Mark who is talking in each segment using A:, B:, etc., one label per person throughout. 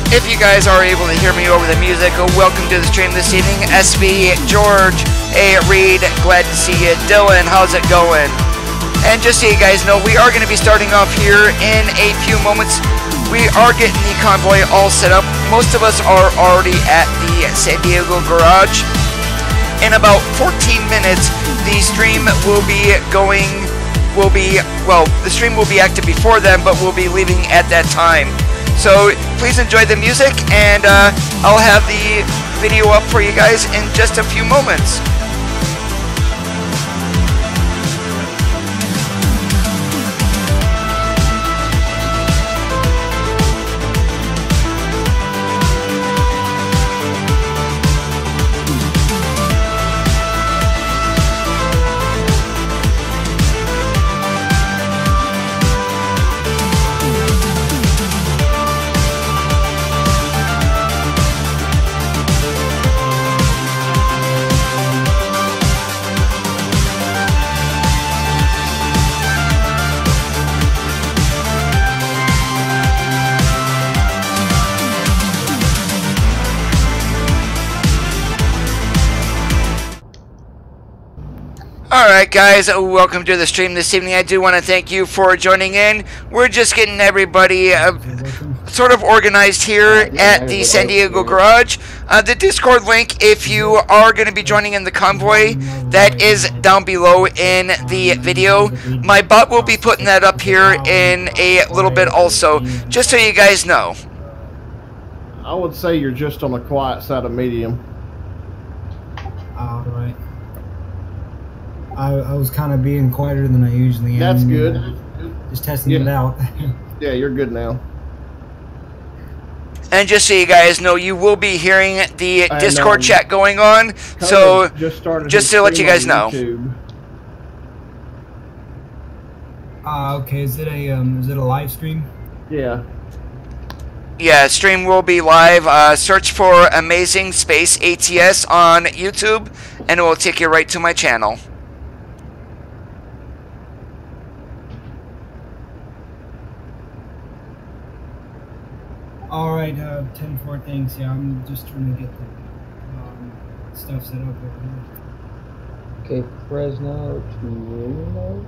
A: If you guys are able to hear me over the music, welcome to the stream this evening. SB, George, Reed, glad to see you. Dylan, how's it going? And just so you guys know, we are going to be starting off here in a few moments. We are getting the convoy all set up. Most of us are already at the San Diego garage. In about 14 minutes, the stream will be the stream will be active before then, but we'll be leaving at that time. So please enjoy the music, and I'll have the video up for you guys in just a few moments. Alright guys, welcome to the stream this evening. I do want to thank you for joining in. We're just getting everybody sort of organized here at the San Diego garage. The Discord link, if you are going to be joining in the convoy, that is down below in the video. My bot will be putting that up here in a little bit also, just so you guys know.
B: I would say you're just on the quiet side of medium.
C: Alright. I was kind of being quieter than I usually am.
B: That's good.
C: Just testing it out.
B: Yeah, you're good now.
A: And just so you guys know, you will be hearing the Discord chat going on. So just to let you guys know.
C: Okay. Is it a live stream?
B: Yeah.
A: Yeah, stream will be live. Search for Amazing Space ATS on YouTube, and it will take you right to my channel.
C: Alright, 10-4, thanks. Yeah, I'm just trying to get the stuff set up over here.
D: Okay, Fresno to Reno.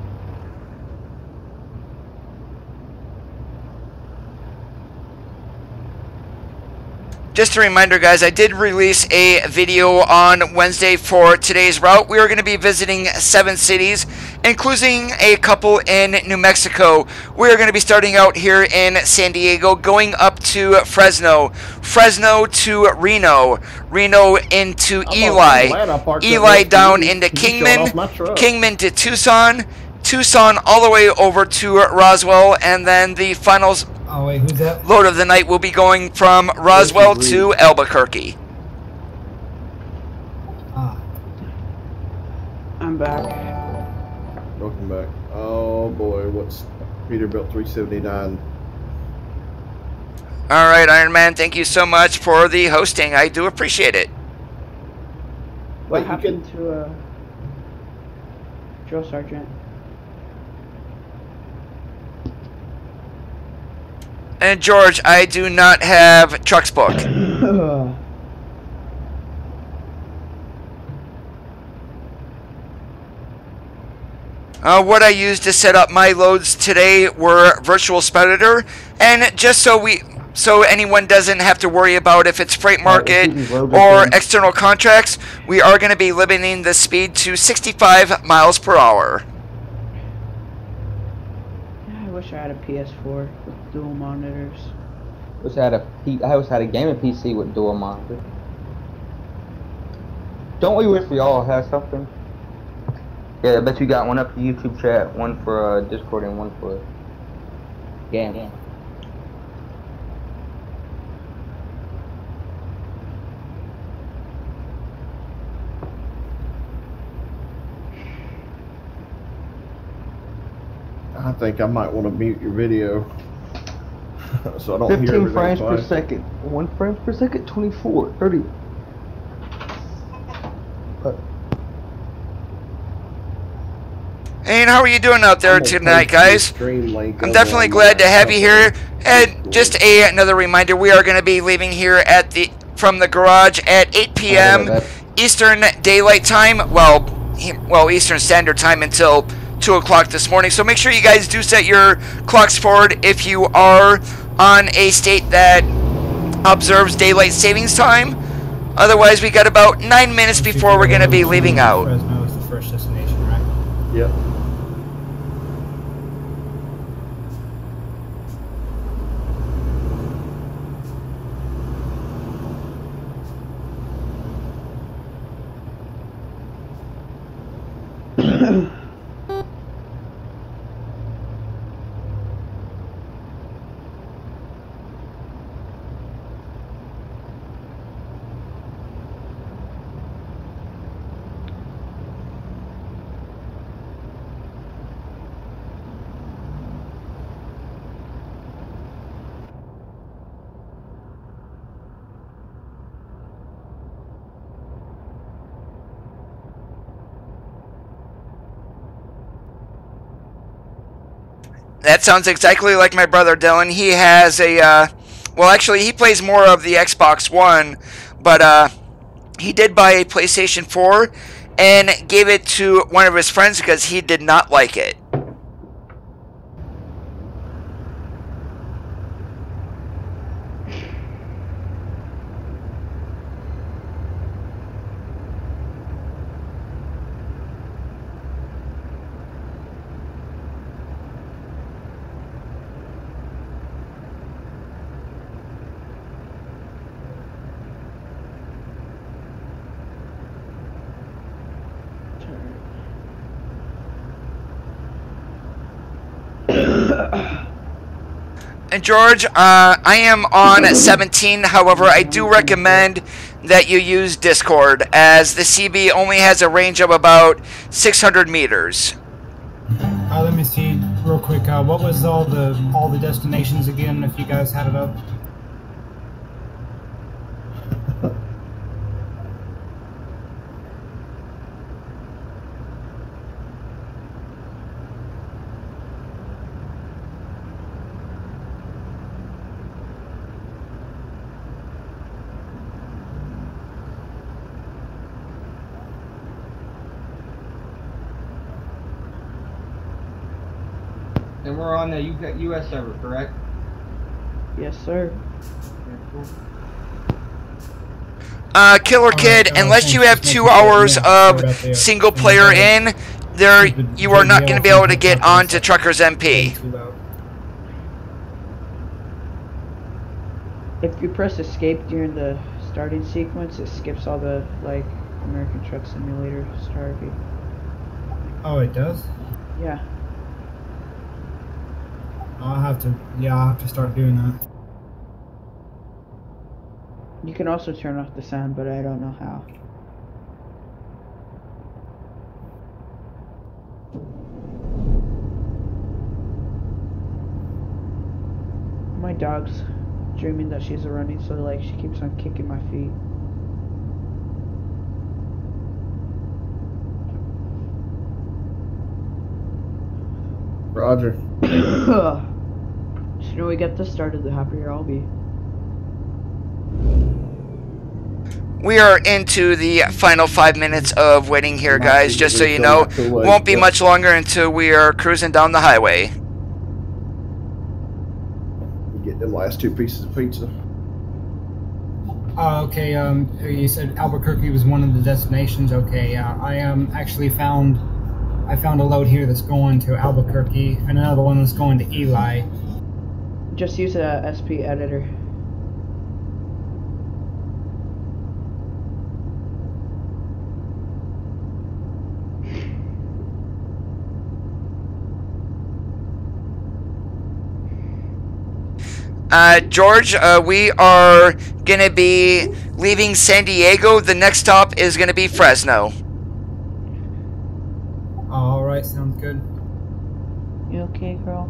A: Just a reminder, guys, I did release a video on Wednesday for today's route. We are going to be visiting 7 cities, including a couple in New Mexico. We are going to be starting out here in San Diego, going up to Fresno, Fresno to Reno, Reno into Eli, Eli down into Kingman, Kingman to Tucson, Tucson all the way over to Roswell, and then the final
C: who's that?
A: load of the night will be going from Roswell to Albuquerque.
E: I'm back.
B: Welcome back. Oh boy, what's Peterbilt 379?
A: Alright, Iron Man, thank you so much for the hosting. I do appreciate it.
E: What happened to Drill Sergeant?
A: And George, I do not have Truck's book. What I used to set up my loads today were Virtual Speditor, and just so anyone doesn't have to worry about if it's freight market or external contracts, we are going to be limiting the speed to 65 miles per hour.
E: I wish I had a PS4 with dual monitors.
D: I always had a gaming PC with dual monitor. Don't we wish we all had something? Yeah, I bet you got one up for YouTube chat, one for Discord, and one for game.
B: I think I might want to mute your video so I don't hear everything.
D: 15 frames per second. 1 frame per second, 24, 30.
A: And how are you doing out there
B: I'm gonna
A: tonight,
B: post the
A: guys?
B: stream link
A: I'm
B: over
A: definitely
B: on
A: glad to
B: my
A: have you
B: company
A: here. And just
B: Discord.
A: another reminder, we are going to be leaving here at from the garage at 8 p.m. Eastern Daylight Time. Well, Eastern Standard Time until 2 o'clock this morning. So make sure you guys do set your clocks forward if you are on a state that observes daylight savings time. Otherwise, we got about 9 minutes before we're going to be leaving out.
C: Fresno is the first destination, right?
B: Yep.
A: That sounds exactly like my brother Dylan. He has a, well, actually, he plays more of the Xbox One, but he did buy a PlayStation 4 and gave it to one of his friends because he did not like it. And George, I am on 17. However, I do recommend that you use Discord, as the CB only has a range of about 600 meters.
C: Let me see real quick. What was all the destinations again? If you guys had it up.
D: And we're on the US server, correct?
E: Yes, sir.
A: Killer Kid, unless you have 2 hours of single player in, you are not going to be able to get onto Truckers MP.
E: If you press escape during the starting sequence, it skips all the, like, American Truck Simulator start.
C: Oh, it does?
E: Yeah.
C: I'll have to start doing that.
E: You can also turn off the sound, but I don't know how. My dog's dreaming that she's running, so like she keeps on kicking my feet.
B: Roger.
E: The sooner we get this started, the happier I'll be.
A: We are into the final 5 minutes of waiting here, guys, just so you know. Won't be much longer until we are cruising down the highway.
B: You get the last 2 pieces of pizza.
C: Okay, you said Albuquerque was one of the destinations. Okay, I actually found a load here that's going to Albuquerque and another one that's going to Eli.
E: Just use a SP editor.
A: George, we are going to be leaving San Diego. The next stop is going to be Fresno.
C: Alright, sounds good.
E: You okay, girl?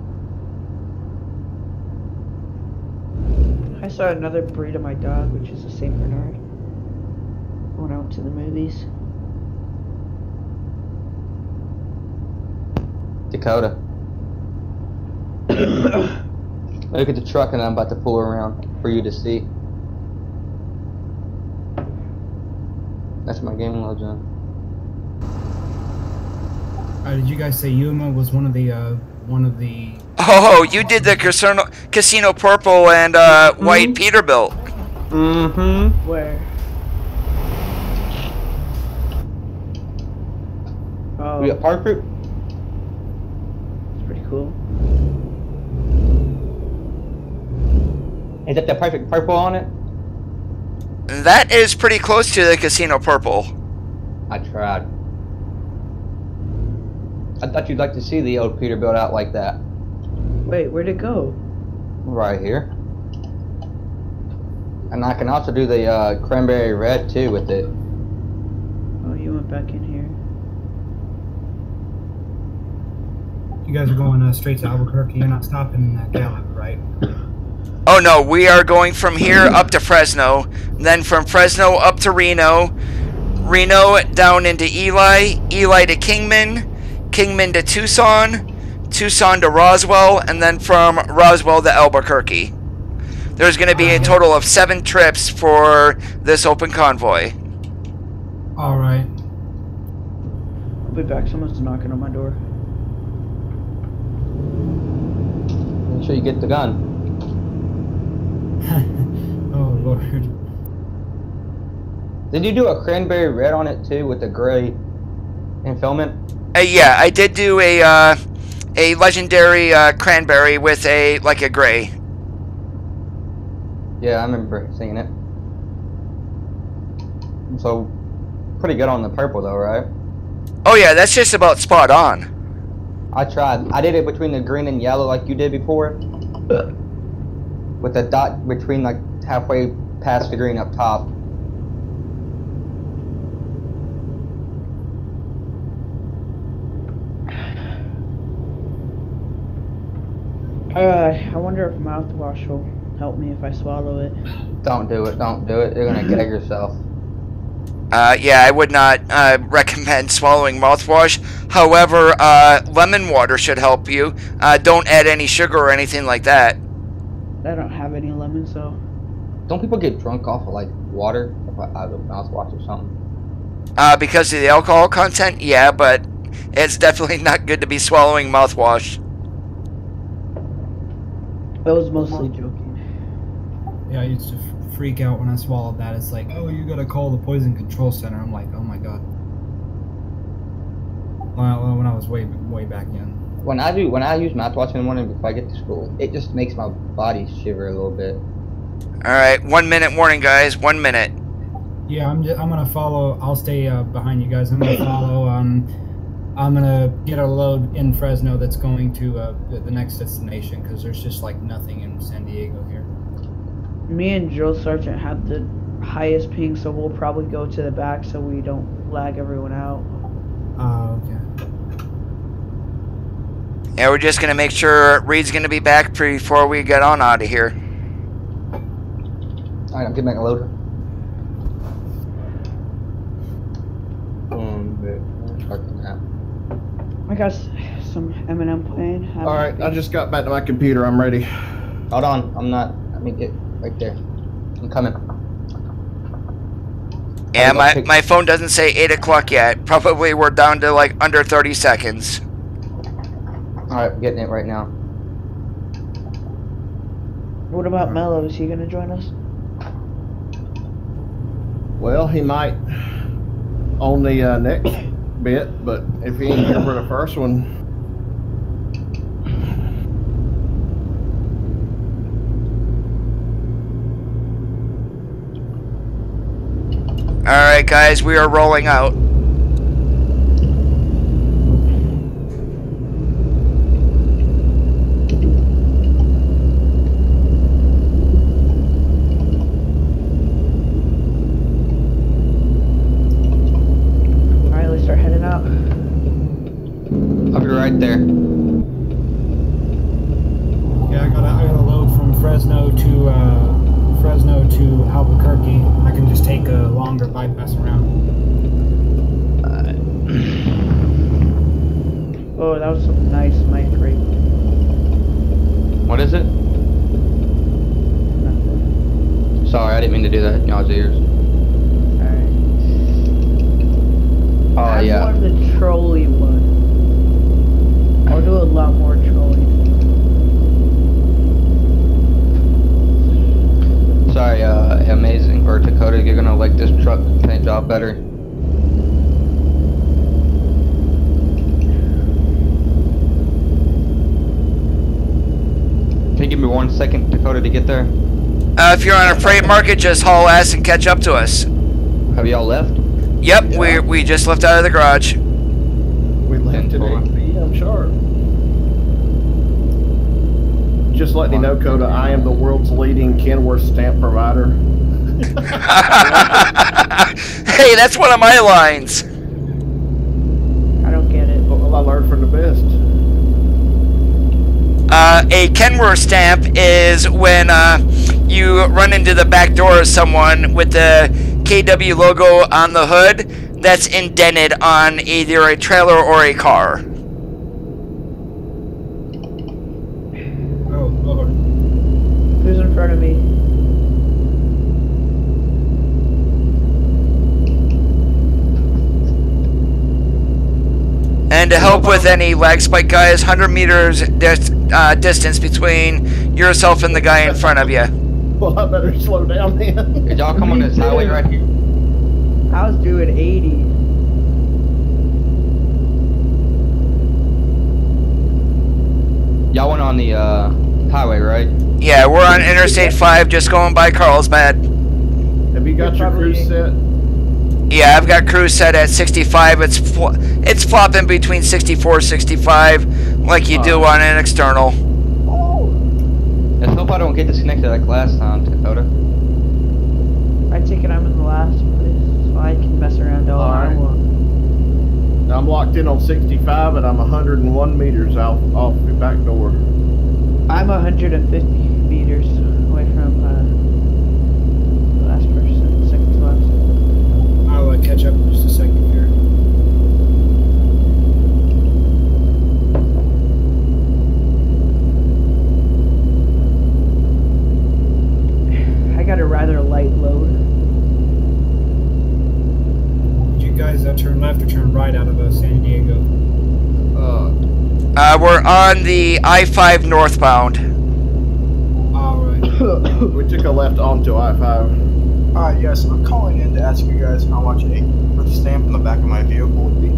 E: I saw another breed of my dog, which is a Saint Bernard, when I went to the movies.
D: Dakota. Look at the truck and I'm about to pull around for you to see. That's my game loads in.
C: Did you guys say Yuma was one of the
A: Oh, you did the Casino Purple and White Peterbilt.
D: Mm-hmm.
E: Where? Oh,
D: We got park group.
E: it's pretty cool.
D: Is that the perfect purple on it?
A: That is pretty close to the Casino Purple.
D: I tried. I thought you'd like to see the old Peterbilt out like that.
E: Wait, where'd it go?
D: Right here. And I can also do the cranberry red too with it.
E: Oh, you went back in here.
C: You guys are going straight to Albuquerque. You're not stopping at Gallup, right?
A: Oh no, we are going from here up to Fresno, then from Fresno up to Reno, Reno down into Ely, Ely to Kingman, Kingman to Tucson, Tucson to Roswell, and then from Roswell to Albuquerque. There's going to be a total of 7 trips for this open convoy.
C: Alright.
E: I'll be back. Someone's knocking on my door.
D: Make sure you get the gun.
C: Oh Lord.
D: Did you do a cranberry red on it too with the gray infillment?
A: Yeah, I did do a legendary cranberry with a gray.
D: Yeah, I remember seeing it. So, pretty good on the purple though, right?
A: Oh yeah, that's just about spot on.
D: I tried. I did it between the green and yellow like you did before. With the dot between like halfway past the green up top.
E: I wonder if mouthwash will help me if I swallow it.
D: Don't do it, don't do it. You're gonna gag yourself.
A: Yeah, I would not recommend swallowing mouthwash. However, lemon water should help you. Don't add any sugar or anything like that.
E: I don't have any lemons, so.
D: Don't people get drunk off of like water out of mouthwash or something?
A: Because of the alcohol content, yeah, but it's definitely not good to be swallowing mouthwash.
E: I was mostly joking.
C: Yeah, I used to freak out when I swallowed that. It's like, oh, you gotta call the poison control center. I'm like, oh my god. Well, when I was way back in.
D: When I use mouthwash in the morning before I get to school, it just makes my body shiver a little bit.
A: Alright, 1 minute warning, guys. 1 minute.
C: Yeah, I'm gonna follow. I'll stay behind you guys. I'm gonna follow. I'm gonna get a load in Fresno that's going to the next destination because there's just like nothing in San Diego here.
E: Me and Drill Sergeant have the highest ping, so we'll probably go to the back so we don't lag everyone out.
C: Okay.
A: Yeah, we're just gonna make sure Reed's gonna be back before we get on out of here.
D: Alright, I'm getting back a loader.
E: I got some M&M playing.
B: Alright, I just got back to my computer. I'm ready.
D: Hold on, I'm not. Let me get right there. I'm coming.
A: Yeah, my phone doesn't say 8 o'clock yet. Probably we're down to like under 30 seconds.
D: Alright, I'm getting it right now.
E: What about Mello? Is he gonna join us?
B: Well, he might on the next bit, but if he ain't here for the first one.
A: Alright, guys, we are rolling out.
E: Alright, let's start heading out.
D: I'll be right there.
C: Yeah, I got a load from Fresno to Albuquerque. I can just take a longer bypass around.
E: Oh, that was some nice mic rate.
D: What is it?
E: Nothing.
D: Sorry, I didn't mean to do that in y'all's ears.
E: Alright.
D: Oh,
E: I'm
D: yeah.
E: more of the trolley one. I'll do a lot more trolling.
D: Sorry, Amazing, or Dakota, you're gonna like this truck paint job better. Can you give me 1 second, Dakota, to get there?
A: If you're on a freight market, just haul ass and catch up to us.
D: Have y'all left?
A: Yep,
B: Yeah.
A: we just left out of the garage.
B: We left at 8 p.m. sharp. Just letting you know, Coda, I am the world's leading Kenworth stamp provider.
A: Hey, that's one of my lines.
E: I don't get it.
B: Well, I learned from the best.
A: A Kenworth stamp is when you run into the back door of someone with the KW logo on the hood that's indented on either a trailer or a car.
C: Oh, Lord.
E: Who's in front of me?
A: And to help with any lag spike, guys, 100 meters distance between yourself and the guy in front of you.
B: Well, I better slow down then.
D: Did y'all come on this highway right here?
E: I was doing 80.
D: Y'all went on the highway, right?
A: Yeah, we're on Interstate 5, just going by Carlsbad.
B: Have you got your cruise set?
A: Yeah, I've got cruise set at 65. It's flopping between 64, 65, like you do on an external.
D: Let's hope I don't get disconnected like last time, Dakota.
E: I take it I'm in the last place, so I can mess around all I
B: Alright.
E: want.
B: I'm locked in on 65 and I'm 101 meters off the back door.
E: I'm 150 meters away from the last person, second to last.
C: I'll catch up in just a second here.
E: I got a rather light load.
C: Did you guys turn left or turn right out of San Diego?
A: We're on the I-5 northbound.
C: Alright.
B: We took a left onto I-5.
F: Yes, I'm calling in to ask you guys how much a Earth stamp in the back of my vehicle would be.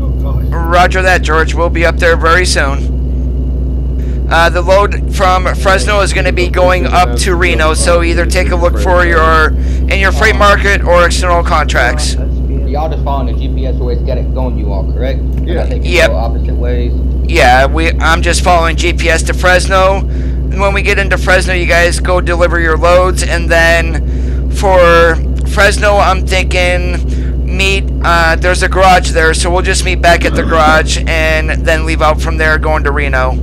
C: Oh, gosh.
A: Roger that, George. We'll be up there very soon. The load from Fresno is going to be going up to Reno, so either take a look for your freight market or external contracts.
D: Y'all just following the GPS the way it's got it going, you all, correct?
B: Yeah.
D: I think you
A: Yep.
D: go opposite ways.
A: Yeah, I'm just following GPS to Fresno. And when we get into Fresno, you guys go deliver your loads, and then for Fresno, I'm thinking there's a garage there, so we'll just meet back at the garage and then leave out from there going to Reno.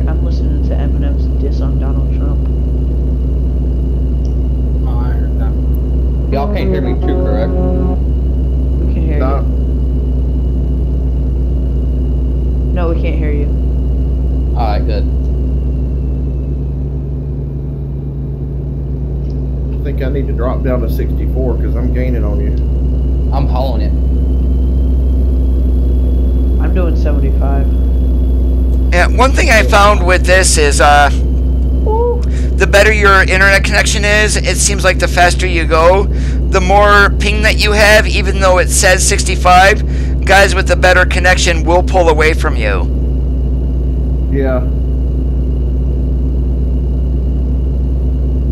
E: I'm listening to Eminem's diss on Donald Trump.
C: Oh, I heard that one.
D: Y'all can't hear me too, correct?
E: We can hear
B: No.
E: you. No, we can't hear you.
D: Alright, good.
B: I think I need to drop down to 64 because I'm gaining on you.
D: I'm hauling it.
E: I'm doing 75.
A: Yeah, one thing I found with this is the better your internet connection is, it seems like the faster you go, the more ping that you have, even though it says 65, guys with the better connection will pull away from you.
B: Yeah.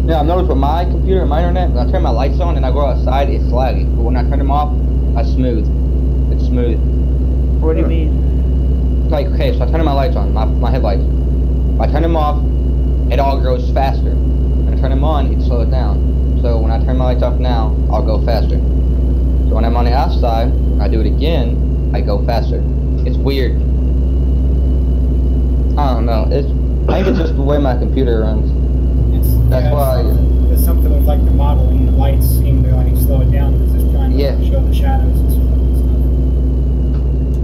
D: Yeah, I've noticed with my computer and my internet, when I turn my lights on and I go outside, it's laggy. But when I turn them off, it's smooth.
E: What do you mean?
D: Like, okay, so I turn my lights on, my headlights. If I turn them off, it all goes faster. When I turn them on, it slows down. So when I turn my lights off now, I'll go faster. So when I'm on the outside, I do it again, I go faster. It's weird. I don't know. I think it's just the way my computer runs. That's why.
C: It's something like the modeling, the lights seem to like slow it down because it's trying to show the shadows and stuff.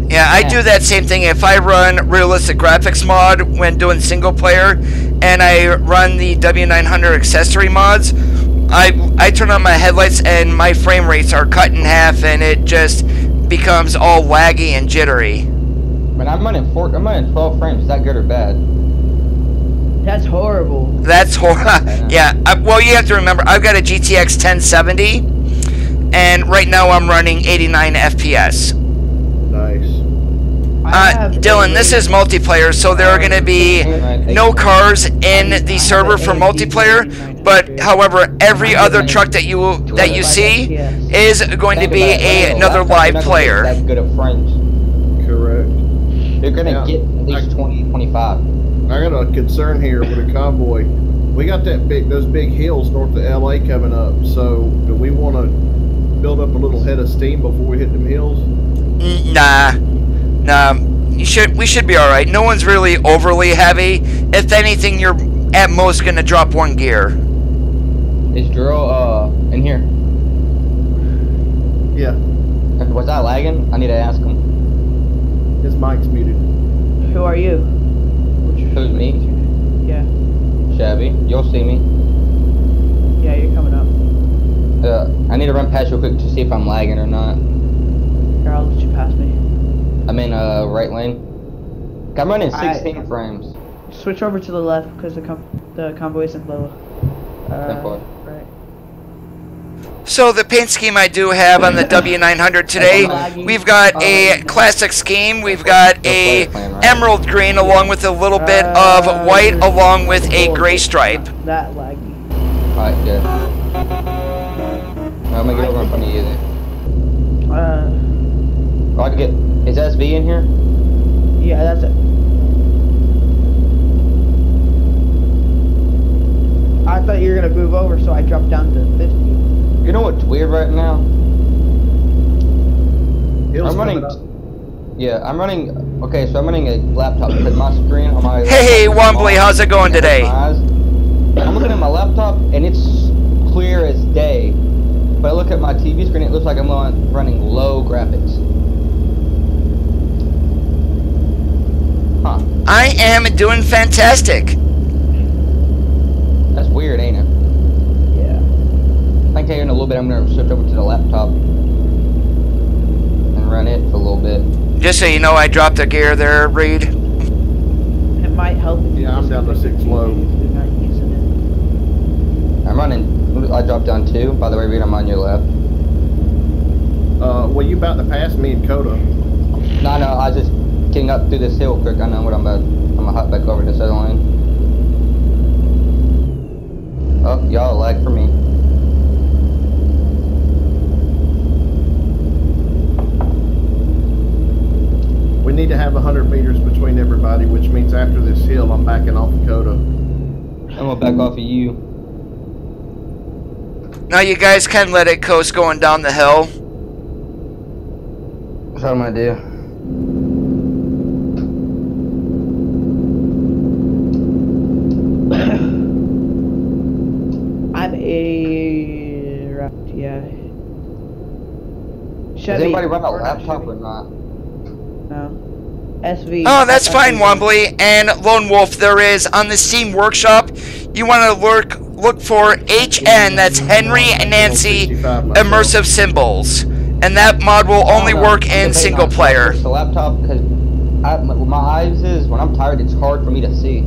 A: Yeah, I do that same thing. If I run realistic graphics mod when doing single player, and I run the W900 accessory mods, I turn on my headlights and my frame rates are cut in half, and it just becomes all laggy and jittery.
D: But I'm running 12 frames. Is that good or bad?
E: That's horrible.
A: That's horrible. Yeah. Well, you have to remember, I've got a GTX 1070, and right now I'm running 89 FPS.
B: Nice.
A: Dylan, this is multiplayer, so there are going to be no cars in the server for multiplayer. But however, every other truck that you see is going to be another live player.
D: That's good at frames.
B: Correct.
D: You're gonna get at least 20, 25.
B: I got a concern here with a convoy. We got those big hills north of LA coming up. So do we want to build up a little head of steam before we hit them hills?
A: Nah. We should be all right. No one's really overly heavy. If anything, you're at most gonna drop one gear.
D: Is Drew in here?
B: Yeah.
D: Was I lagging? I need to ask him.
B: His mic's muted.
E: Who are you?
D: Who's me?
E: Yeah.
D: Shabby. You'll see me.
E: Yeah, you're coming up.
D: I need to run past you quick to see if I'm lagging or not.
E: Here, I'll let you pass me.
D: I'm in right lane. I'm running 16 frames.
E: Switch over to the left because the convoy isn't low. Right.
A: So the paint scheme I do have on the W900 today, we've got a classic scheme, we've got a emerald green along with a little bit of white along with a gray stripe.
E: That laggy.
D: Alright, good. I'm gonna get over in front of you then. Oh, I can get... Is SV in here?
E: Yeah, that's it. I thought you were gonna move over, so I dropped down to 50.
D: You know what's weird right now? I'm running. Yeah, I'm running. Okay, so I'm running a laptop because my screen on my.
A: Hey, Wombly, how's it going today?
D: I'm looking at my laptop and it's clear as day, but I look at my TV screen, it looks like I'm running low graphics. Huh?
A: I am doing fantastic.
D: That's weird, ain't it?
E: Yeah.
D: I think here in a little bit I'm going to switch over to the laptop and run it for a little bit.
A: Just so you know, I dropped a gear there, Reed.
E: It might help if
B: Yeah, I'm down to 6 low.
E: you're not using it.
D: I'm running. I dropped down 2. By the way, Reed, I'm on your left.
B: Well, you about to pass me in Coda.
D: No, I was just getting up through this hill quick. I know what I'm about. I'm going to hop back over this other lane. Oh, y'all lag for me.
B: We need to have 100 meters between everybody, which means after this hill, I'm backing off of Coda.
D: I'm gonna back off of you.
A: Now you guys can let it coast going down the hill.
D: That's what I'm gonna do. Does anybody run a laptop or not?
E: No. SV.
A: Oh, that's fine, Wombly. And Lone Wolf, there is on the Steam Workshop, you want to look for HN, that's Henry and Nancy Immersive Symbols. And that mod will only work in single player.
D: The laptop, because my eyes is, when I'm tired, it's hard for me to see.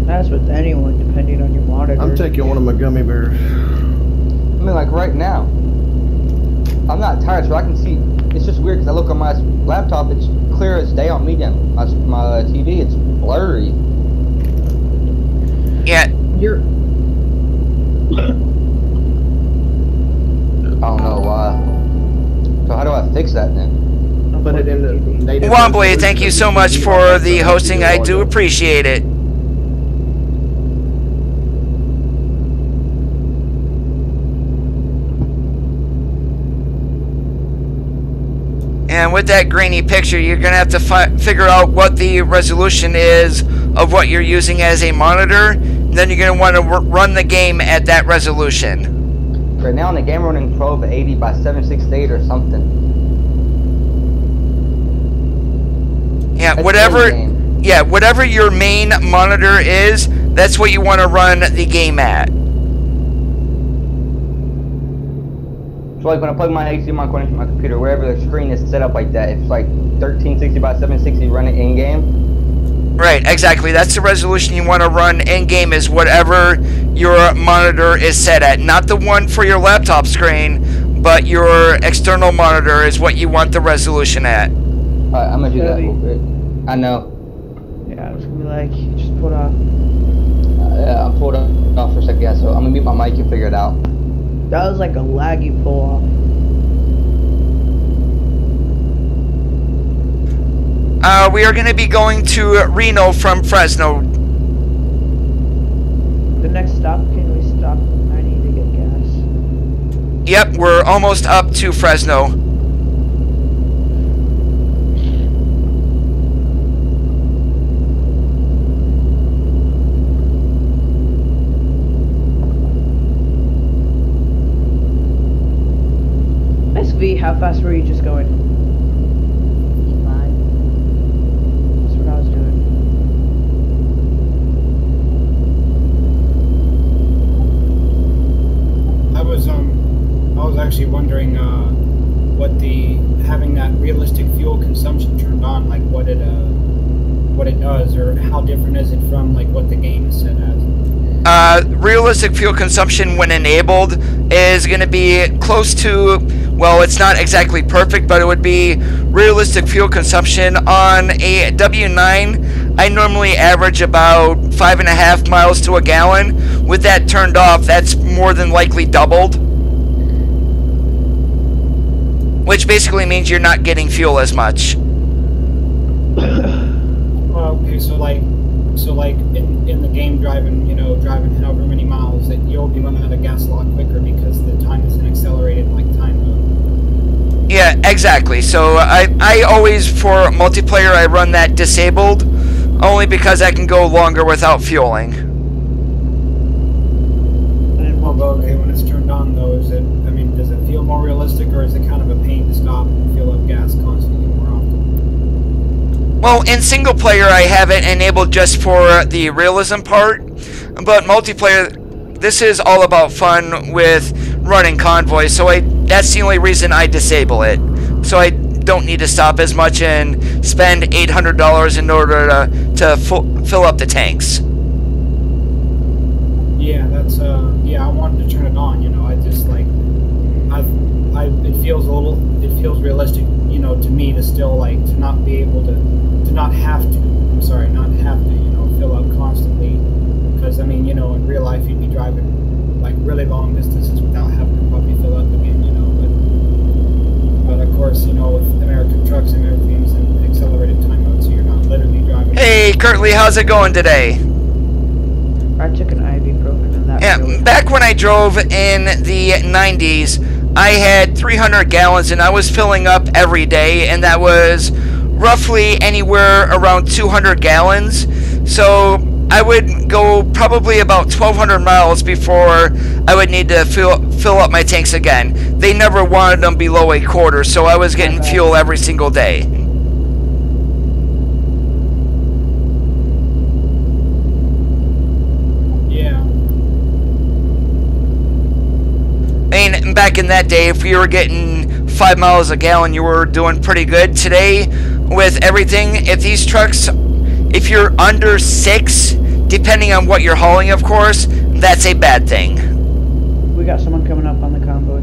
E: That's with anyone, depending on your monitor.
B: I'm taking one of my gummy bears.
D: I mean, like right now. I'm not tired, so I can see. It's just weird because I look on my laptop, it's clear as day on medium. My TV, it's blurry.
A: Yeah.
E: You're.
D: I don't know why. So how do I fix that then?
B: Put it in the native.
A: Wombly, thank you so much for the hosting. I do appreciate it. And with that grainy picture, you're going to have to figure out what the resolution is of what you're using as a monitor. then you're going to want to run the game at that resolution.
D: Right now in the game we're running 1280 by 768 or something.
A: Yeah,
D: That's
A: whatever your main monitor is, that's what you want to run the game at.
D: So like when I plug my HDMI cord into my computer, wherever the screen is set up like that, it's like 1360 by 760 running in game.
A: Right, exactly. That's the resolution you want to run in game, is whatever your monitor is set at. Not the one for your laptop screen, but your external monitor is what you want the resolution at.
D: Alright, I'm gonna do that real quick. I know.
E: Yeah, I was gonna be like, you just pulled off.
D: Yeah, I pulled off for a second, yeah, so I'm gonna mute my mic and figure it out.
E: That was like a laggy pull off.
A: We are going to be going to Reno from Fresno.
E: The next stop, can we stop? I need to get gas.
A: Yep, we're almost up to Fresno.
E: SV, how fast were you just going? That's what I was doing.
C: I was actually wondering what having that realistic fuel consumption turned on, like what it does, or how different is it from like what the game is set as.
A: Realistic fuel consumption when enabled is going to be close to, well, it's not exactly perfect, but it would be realistic fuel consumption on a W9. I normally average about 5.5 miles to a gallon. With that turned off, that's more than likely doubled, which basically means you're not getting fuel as much.
C: Okay, so like in the game driving however many miles, that you'll be running out of gas a lot quicker because the time is an accelerated time mode.
A: Yeah, exactly. So I always, for multiplayer, I run that disabled, only because I can go longer without fueling.
C: Well, okay, when it's turned on though, does it feel more realistic, or is it kind of a pain to stop and fill up gas constantly more often?
A: Well, in single player, I have it enabled just for the realism part, but multiplayer, this is all about fun with running Convoy, so that's the only reason I disable it. So I don't need to stop as much and spend $800 in order to fill up the tanks.
C: Yeah, that's I wanted to turn it on. I just it feels realistic, to me, to still to not be able to not have to fill up constantly, because in real life you'd be driving really long distances without having to probably fill up again, but of course, with American trucks and everything's in accelerated time mode, so you're not literally driving.
A: Hey Curtly, how's it going today?
E: I took an ibuprofen in that.
A: Yeah, back when I drove in the 90s, I had 300 gallons and I was filling up every day, and that was roughly anywhere around 200 gallons. So I would go probably about 1,200 miles before I would need to fill up my tanks again. They never wanted them below a quarter, so I was getting fuel every single day. Back in that day, if you were getting 5 miles a gallon, you were doing pretty good. Today, with everything, if these trucks, if you're under 6, depending on what you're hauling, of course, that's a bad thing.
E: We got someone coming up on the convoy.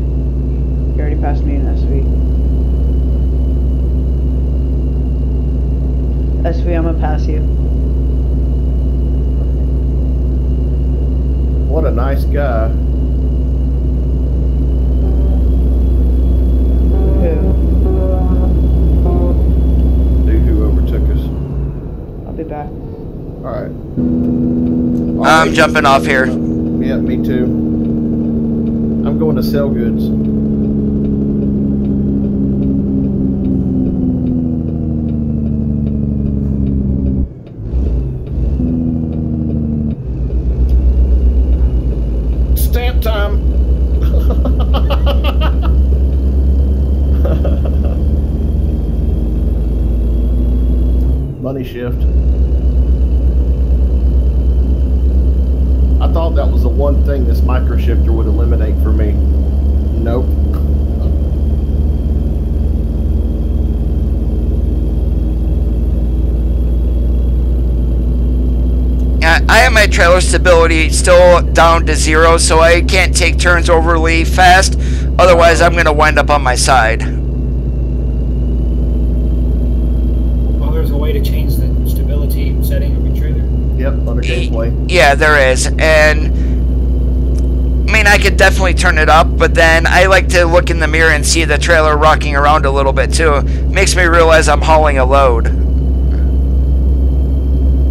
E: He already passed me in SV. SV, I'm gonna pass you.
B: What a nice guy. Dude who overtook us.
E: I'll be back.
B: Alright.
A: I'm jumping off here.
B: Yeah, me too. I'm going to sell goods. shift. I thought that was the one thing this MegaShifter would eliminate for me. Nope.
A: I have my trailer stability still down to 0, so I can't take turns overly fast. Otherwise, I'm going to wind up on my side.
C: Well, there's a way to change the stability setting of your trailer.
B: Yep, under gameplay.
A: Yeah, there is. And I mean, I could definitely turn it up, but then I like to look in the mirror and see the trailer rocking around a little bit too. Makes me realize I'm hauling a load.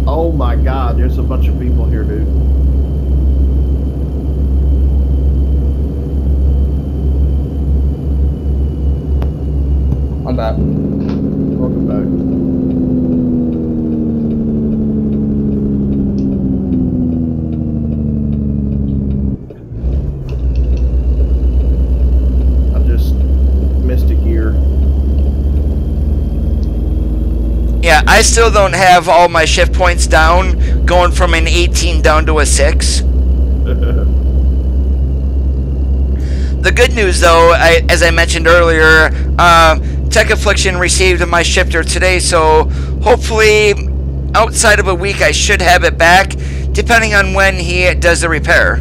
B: Oh my god, there's a bunch of people here, dude.
D: I'm back.
B: Welcome back. I just missed a gear.
A: Yeah, I still don't have all my shift points down, going from an 18 down to a 6. The good news, though, as I mentioned earlier, Tech Affliction received my shifter today, so hopefully outside of a week I should have it back, depending on when he does the repair.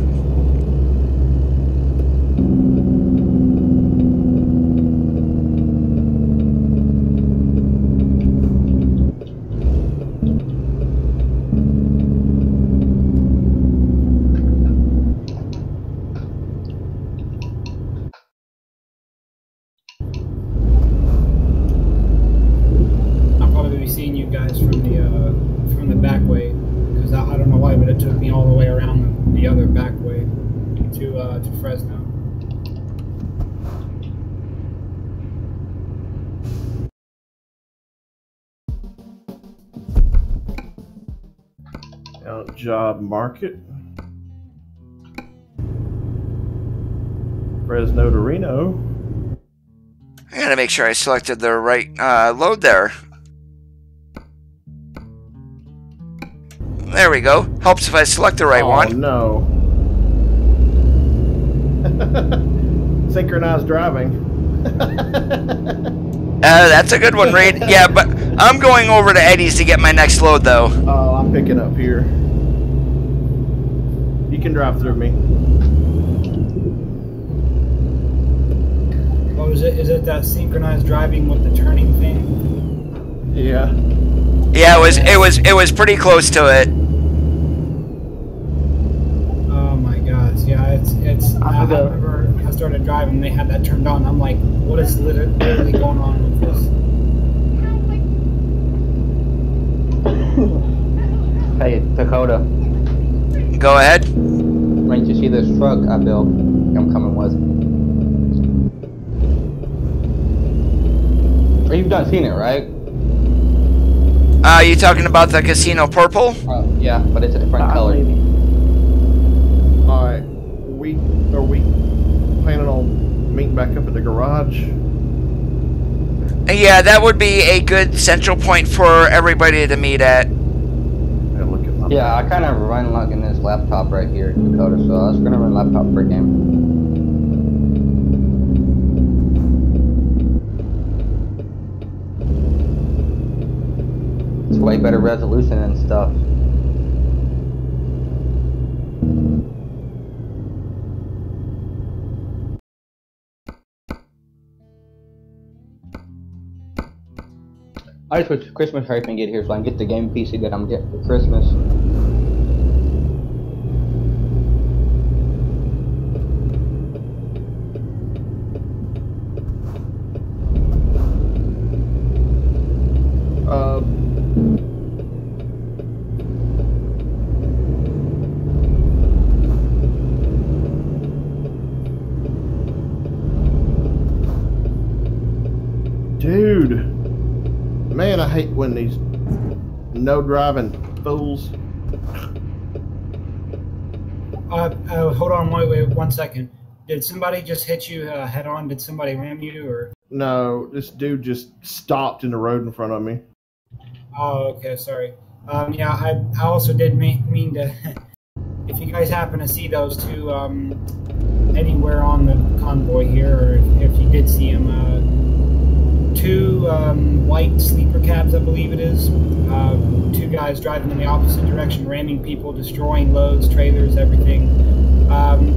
C: Seeing you guys from the back way, because I don't know why, but it took me all the way around the other back way to Fresno.
B: Out job market. Fresno to Reno.
A: I gotta make sure I selected the right load there. There we go. Helps if I select the right one.
B: Oh, no. Synchronized driving.
A: That's a good one, Reed. Yeah, but I'm going over to Eddie's to get my next load, though.
B: Oh, I'm picking up here. You can drive through me.
C: Oh, is it that synchronized driving with the turning thing?
B: Yeah.
A: Yeah, it was pretty close to it.
C: Oh my gosh, yeah, it's. I remember I started driving, they had that turned on. I'm like, what is literally going on with this?
D: Hey, Dakota.
A: Go ahead.
D: When you see this truck I built, I'm coming with. Oh, you've done seen it, right?
A: You talking about the casino purple?
D: Yeah, but it's a different color.
B: Alright. Are we planning on meeting back up at the garage?
A: Yeah, that would be a good central point for everybody to meet at.
B: Look at my
D: Yeah, I kind of run like in this laptop right here, Dakota, so I was going to run laptop for a game. It's way better resolution and stuff. I just wish Christmas hype and get here so I can get the game PC that I'm getting for Christmas.
B: Dude. Man, I hate when these no driving fools.
C: Hold on, wait 1 second. Did somebody just hit you head on? Did somebody ram you or?
B: No, this dude just stopped in the road in front of me.
C: Oh, okay, sorry. Yeah, I also did mean to. If you guys happen to see those two anywhere on the convoy here, or if you did see them, two white sleeper cabs, I believe it is. Two guys driving in the opposite direction, ramming people, destroying loads, trailers, everything.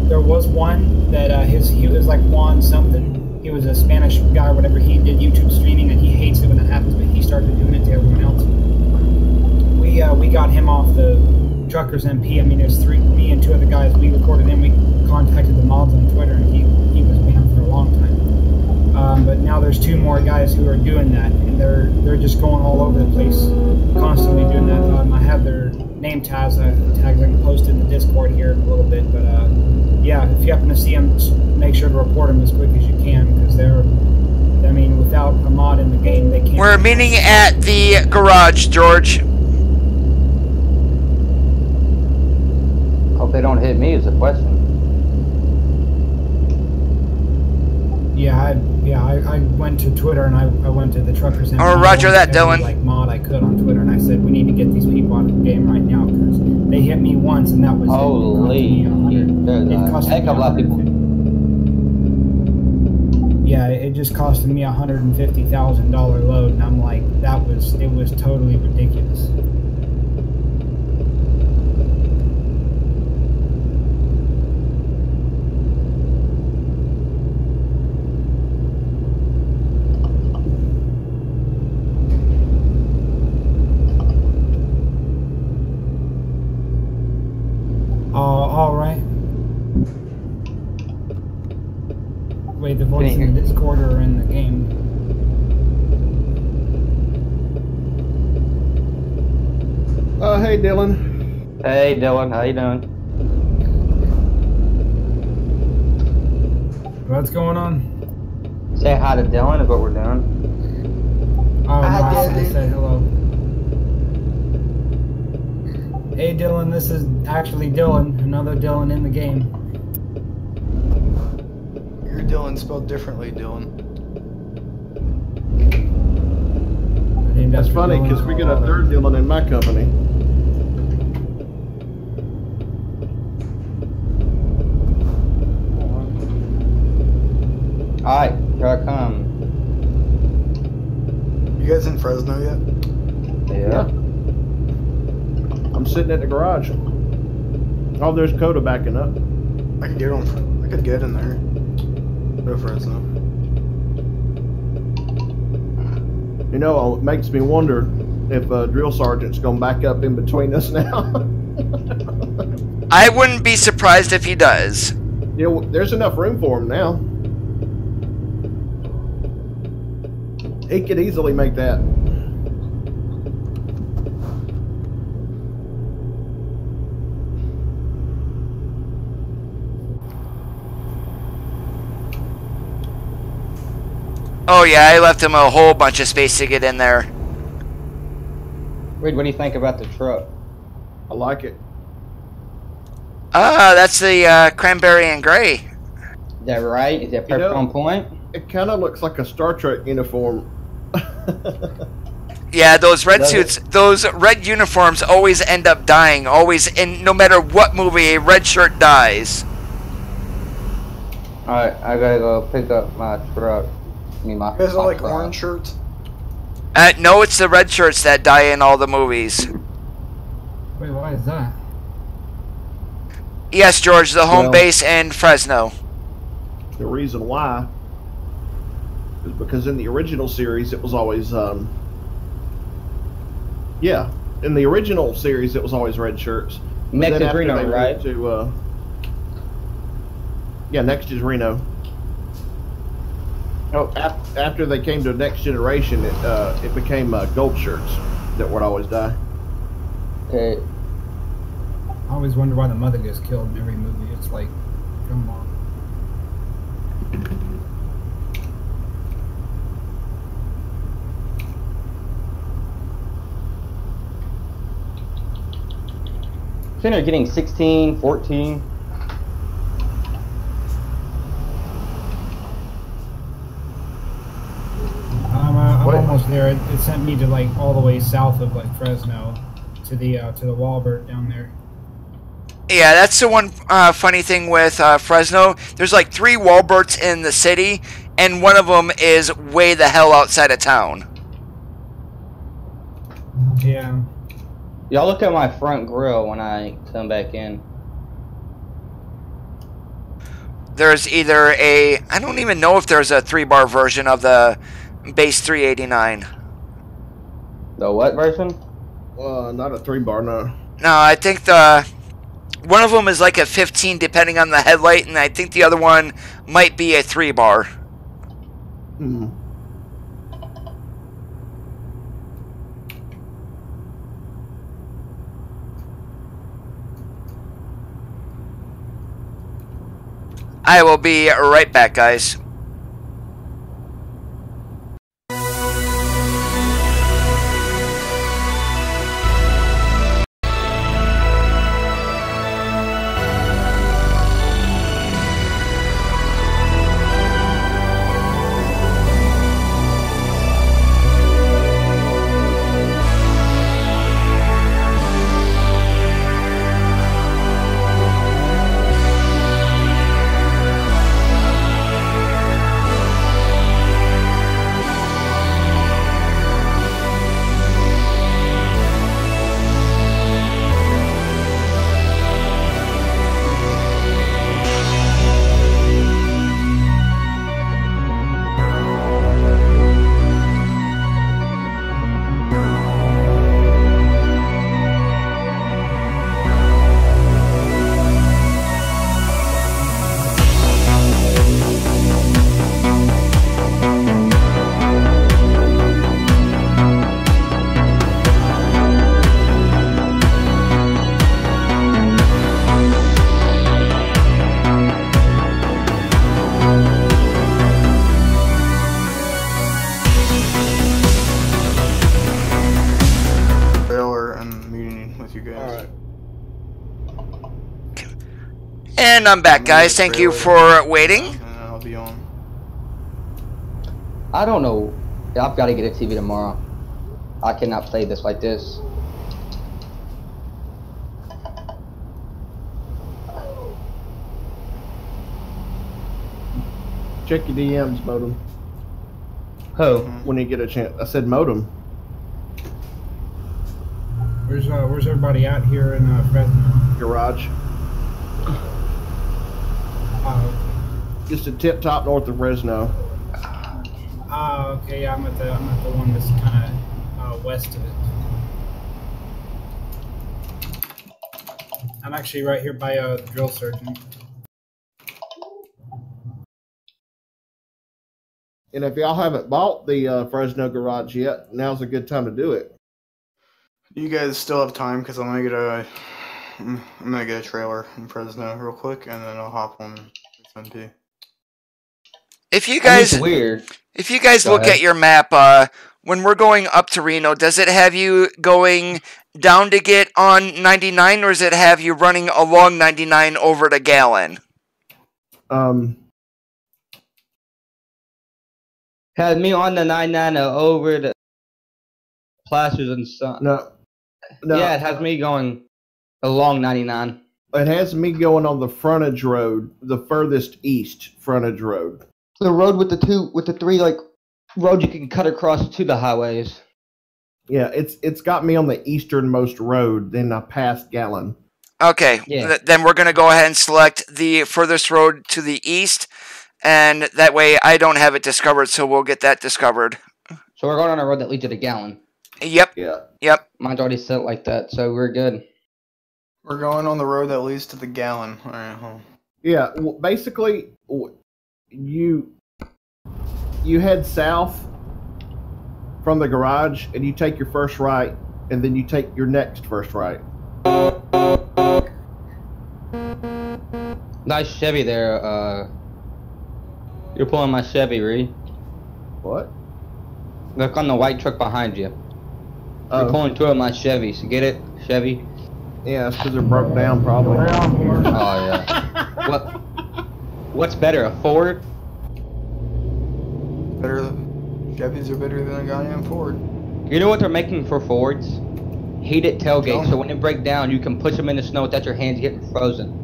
C: There was one that he was like Juan something. He was a Spanish guy or whatever. He did YouTube streaming and he hates it when it happens, but he started doing it to everyone else. We got him off the Truckers MP. I mean, there's me and two other guys. We recorded him. We contacted the mods on Twitter, and he was banned for a long time. But now there's two more guys who are doing that, and they're just going all over the place, constantly doing that. I have their name tags I can post in the Discord here in a little bit. But yeah, if you happen to see them, make sure to report them as quick as you can, because I mean, without a mod in the game, they can't.
A: We're meeting at the garage, George.
D: Hope they don't hit me is the question.
C: Yeah, I went to Twitter and I went to the Truckers MP.
A: Oh, roger that, Dylan.
C: Like mod I could on Twitter, and I said we need to get these people out of the game right now because they hit me once and that was
D: holy. There's a heck of a lot of people.
C: Yeah, it just costed me $150,000 load, and I'm like, it was totally ridiculous. All right. Wait, the voice in the Discord or in the game?
B: Hey Dylan.
D: Hey Dylan, how you doing?
C: What's going on?
D: Say hi to Dylan is what we're doing.
C: Oh, no, I said hello. Hey Dylan, this is actually Dylan, another Dylan in the game.
F: You're Dylan spelled differently, Dylan.
B: That's funny because we got a third Dylan in my company.
D: Alright, here I come.
F: You guys in Fresno yet?
D: Yeah.
B: I'm sitting at the garage. Oh, there's Coda backing up.
F: I could get on. I could get in there. Go Fresno.
B: You know, it makes me wonder if drill sergeant's gonna back up in between us now.
A: I wouldn't be surprised if he does.
B: Yeah, well, there's enough room for him now. He could easily make that.
A: Oh yeah, I left him a whole bunch of space to get in there.
D: Reed, what do you think about the truck?
B: I like it.
A: That's the cranberry and gray.
D: Is that right? Is that perfect on point?
B: It kind of looks like a Star Trek uniform.
A: Yeah, those red suits, those red uniforms always end up dying. Always, in no matter what movie, a red shirt dies.
D: Alright, I gotta go pick up my truck.
F: You guys are like orange shirts?
A: No, it's the red shirts that die in all the movies.
C: Wait, why is that?
A: Yes, George, the home base in Fresno.
B: The reason why is because in the original series it was always yeah, in the original series it was always red shirts.
D: Next is Reno, right?
B: Yeah, next is Reno. Oh, after they came to Next Generation, it became gold shirts that would always die.
D: Okay.
C: I always wonder why the mother gets killed in every movie. It's like, come on.
D: They're getting 16, 14.
C: I'm almost there. It sent me to like all the way south of like Fresno, to the Walbert down there.
A: Yeah, that's the one funny thing with Fresno. There's like 3 Walberts in the city, and one of them is way the hell outside of town.
C: Yeah.
D: Y'all look at my front grill when I come back in.
A: There's either a... I don't even know if there's a 3-bar version of the base 389.
D: The what version?
B: Not a 3-bar, no.
A: No, I think one of them is like a 15 depending on the headlight, and I think the other one might be a 3-bar.
B: Hmm.
A: I will be right back, guys. And I'm back, guys. Thank you for waiting.
F: I'll be on.
D: I don't know. I've got to get a TV tomorrow. I cannot play this like this.
B: Check your DMs, Modem.
D: Who?
B: When you get a chance. I said Modem.
C: Where's everybody out here in Fresno?
B: Garage. Just a tip top north of Fresno.
C: Okay, yeah, I'm at the one that's kind of west of it. I'm actually right here by the drill sergeant.
B: And if y'all haven't bought the Fresno garage yet, now's a good time to do it.
F: You guys still have time because I'm gonna get a trailer in Fresno real quick, and then I'll hop on SMP.
A: If you guys
D: weird.
A: If you guys look at your map, when we're going up to Reno, does it have you going down to get on 99, or does it have you running along 99 over to Gallon?
D: Had me on the 99 over the Plasters and Sun.
B: No.
D: Yeah, it has me going along 99.
B: It has me going on the frontage road, the furthest east frontage road.
D: The road with the three like roads you can cut across to the highways.
B: Yeah, it's got me on the easternmost road, then I passed Gallon.
A: Okay,
D: yeah.
A: Then we're going to go ahead and select the furthest road to the east, and that way I don't have it discovered, so we'll get that discovered.
D: So we're going on a road that leads to the Gallon.
A: Yep.
B: Yeah.
A: Yep.
D: Mine's already set like that, so we're good.
F: We're going on the road that leads to the Gallon. All right.
B: Yeah. Well, basically, you head south from the garage, and you take your first right, and then you take your next first right.
D: Nice Chevy there. You're pulling my Chevy, Reed.
B: What?
D: Look on the white truck behind you.
B: Oh.
D: You're pulling two of my Chevys. Get it, Chevy?
B: Yeah, it's because they're broke down, probably.
D: Oh yeah. What's better, a Ford?
F: Better Chevys are better than a goddamn Ford.
D: You know what they're making for Fords? Heated tailgates,
F: Oh.
D: so when they break down, you can push them in the snow without your hands getting frozen.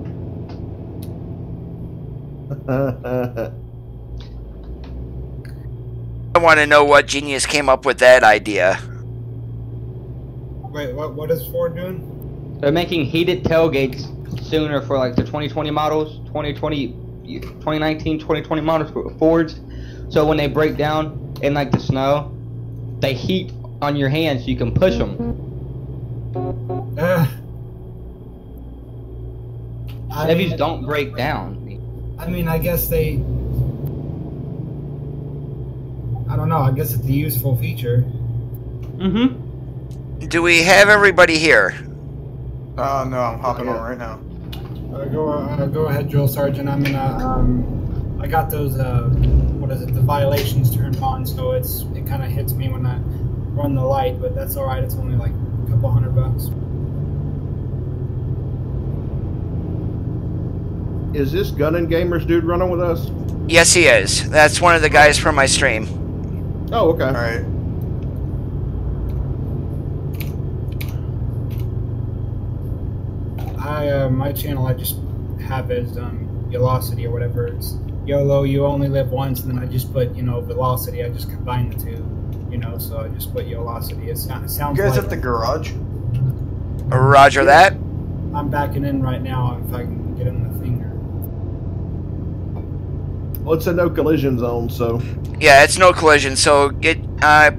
A: I want to know what genius came up with that idea.
C: Wait, what is Ford doing?
D: They're making heated tailgates sooner for like the 2020 models, 2019, 2020 models for Fords. So when they break down in like the snow, they heat on your hands so you can push them. Chevys don't break down.
C: I mean, I guess they... I don't know, I guess it's a useful feature.
D: Mm-hmm.
A: Do we have everybody here?
F: No, I'm hopping on right now.
C: Go ahead, Drill Sergeant. I'm gonna, I got those, what is it, the violations turned on, so it kind of hits me when I run the light, but that's alright, it's only like a couple $100.
B: Is this Gun and Gamers dude running with us?
A: Yes, he is. That's one of the guys from my stream.
B: Oh, okay.
F: Alright.
C: My channel, I just have as Velocity or whatever. It's YOLO, you only live once, and then I just put, Velocity. I just combine the two, so I just put Velocity. It sounds
F: You guys
C: like
F: at the garage?
A: Roger that.
C: I'm backing in right now if I can get in the finger.
B: Well, it's a no collision zone, so.
A: Yeah, it's no collision, so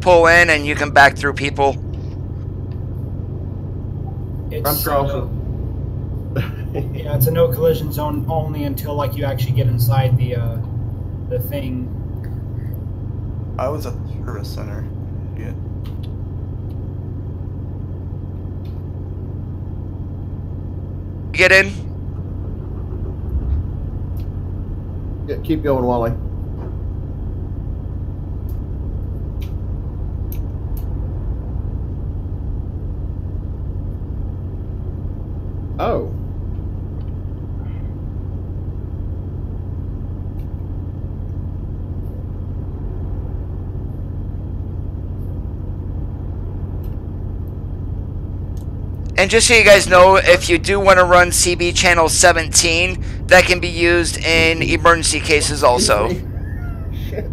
A: pull in and you can back through people.
C: It's,
B: I'm crossing.
C: Yeah, it's a no collision zone only until like you actually get inside the thing.
F: I was at the service center. Yeah.
A: Get in.
B: Yeah, keep going, Wally. Oh.
A: And just so you guys know, if you do want to run CB channel 17, that can be used in emergency cases also.
B: Shit.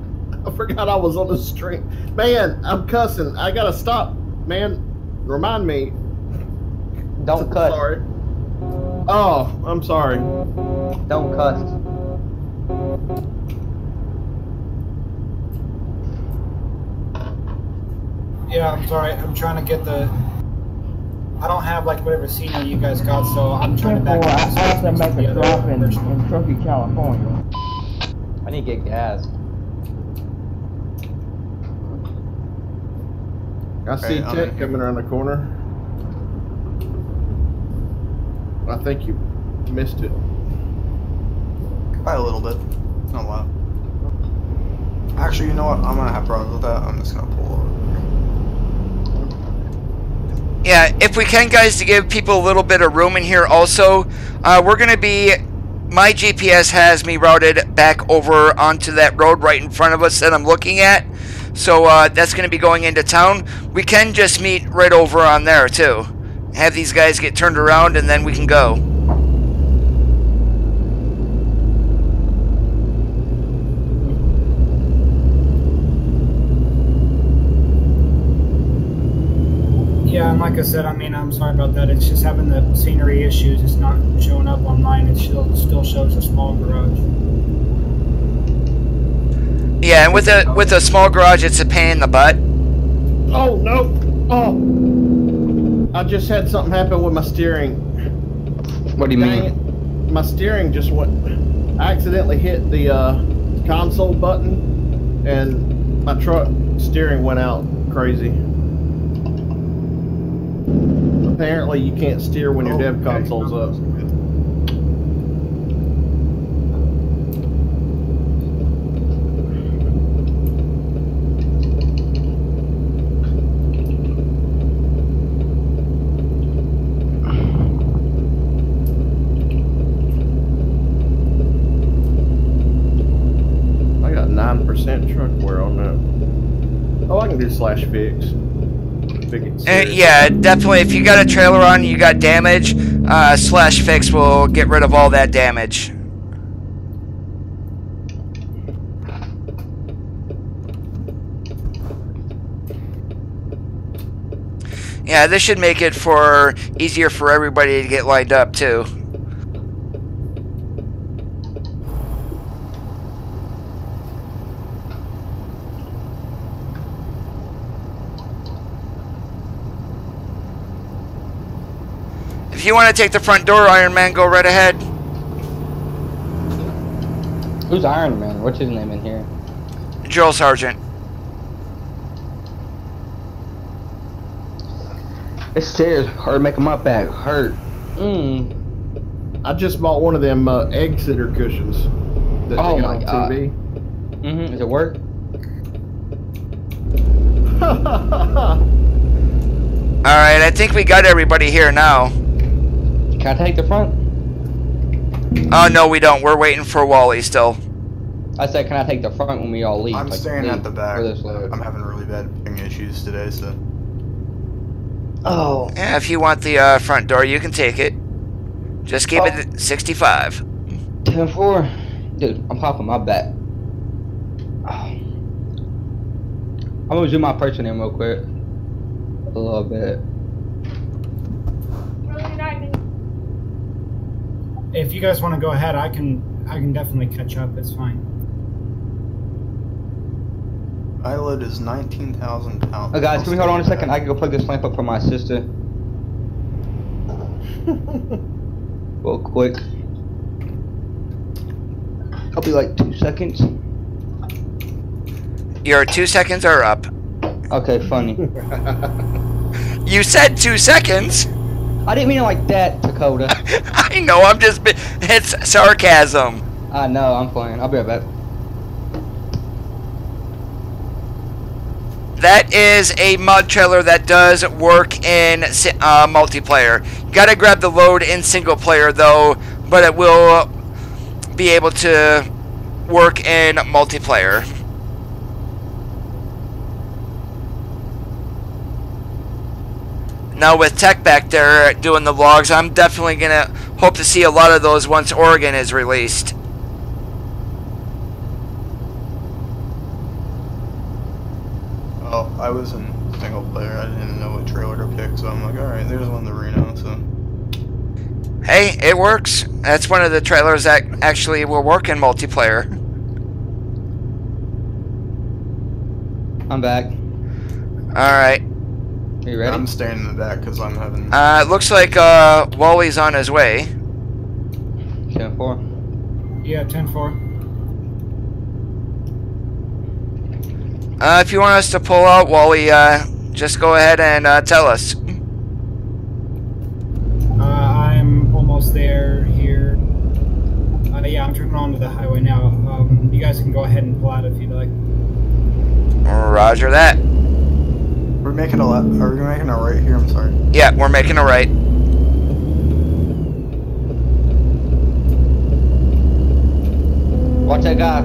B: I forgot I was on the stream. Man, I'm cussing. I gotta stop. Man, remind me.
D: Don't cuss.
B: Sorry. Oh, I'm sorry.
D: Don't cuss.
C: Yeah, I'm sorry. I'm trying to get the. I don't have like whatever scenery you guys got, so I'm trying to back
G: I
C: up.
G: have to make a drop in Truckee, California.
D: I need to get gas.
B: I see
F: Alright,
B: Ted coming around the corner. I think you missed it.
F: By a little bit. Not a lot. Actually, you know what? I'm gonna have problems with that. I'm just gonna pull over.
A: Yeah, if we can, guys, to give people a little bit of room in here also, we're going to be, my GPS has me routed back over onto that road right in front of us that I'm looking at. So that's going to be going into town. We can just meet right over on there, too. Have these guys get turned around, and then we can go.
C: Yeah, and like I said, I mean, I'm sorry about that. It's just having the scenery issues. It's not showing up online. It still shows a small garage.
A: Yeah, and with a small garage, it's a pain in the butt.
B: Oh, no. Oh. I just had something happen with my steering.
D: What do you
B: Dang
D: mean?
B: it. My steering just went. I accidentally hit the console button, and my truck steering went out crazy. Apparently, you can't steer when your dev console's up. I got 9% truck wear on that. Oh, I can do slash fix.
A: Yeah, definitely. If you got a trailer on, you got damage. Slash fix will get rid of all that damage. Yeah, this should make it easier for everybody to get lined up too. If you want to take the front door, Iron Man, go right ahead.
D: Who's Iron Man? What's his name in here?
A: Drill Sergeant.
D: This chair's hurt, making my back hurt.
B: I just bought one of them egg sitter cushions. That
D: Oh
B: they
D: my
B: got
D: god.
B: on TV.
D: Does it work?
A: Alright, I think we got everybody here now.
D: Can I take the front?
A: Oh, no, we don't. We're waiting for Wally still.
D: I said, can I take the front when we all leave?
F: I'm
D: Like,
F: staying
D: leave
F: at the back.
D: for this load?
F: I'm having really bad ping issues today, so.
D: Oh.
A: Yeah, if you want the front door, you can take it. Just keep it at 65.
D: 10-4. Dude, I'm popping my back. Oh. I'm gonna zoom my person in real quick. A little bit.
C: If you guys want to go ahead, I can definitely catch up. It's fine.
F: Pilot is 19,000 pounds.
D: Oh, guys, can we hold on a second? I can go plug this lamp up for my sister. Real quick. I'll be like 2 seconds.
A: Your 2 seconds are up.
D: Okay, funny.
A: You said 2 seconds.
D: I didn't mean it like that, Dakota.
A: I know, it's sarcasm.
D: I know, I'm playing. I'll be right back.
A: That is a mud trailer that does work in multiplayer. You gotta grab the load in single player though, but it will be able to work in multiplayer. Now with Tech back there doing the vlogs, I'm definitely gonna hope to see a lot of those once Oregon is released.
F: Oh, I was in single player. I didn't know what trailer to pick, so I'm like, alright, there's one to Reno, so.
A: Hey, it works. That's one of the trailers that actually will work in multiplayer.
D: I'm back.
A: Alright.
D: Are you ready?
F: I'm staying in the back because I'm having.
A: It looks like Wally's on his way.
D: 10-4.
C: Yeah, 10-4.
A: If you want us to pull out, Wally, just go ahead and tell us.
C: I'm almost there here. Yeah, I'm turning onto the highway now. You guys can go ahead and pull out if you'd like.
A: Roger that.
F: We're making a left. Are we making a right here? I'm sorry.
A: Yeah, we're making a right.
D: Watch that guy.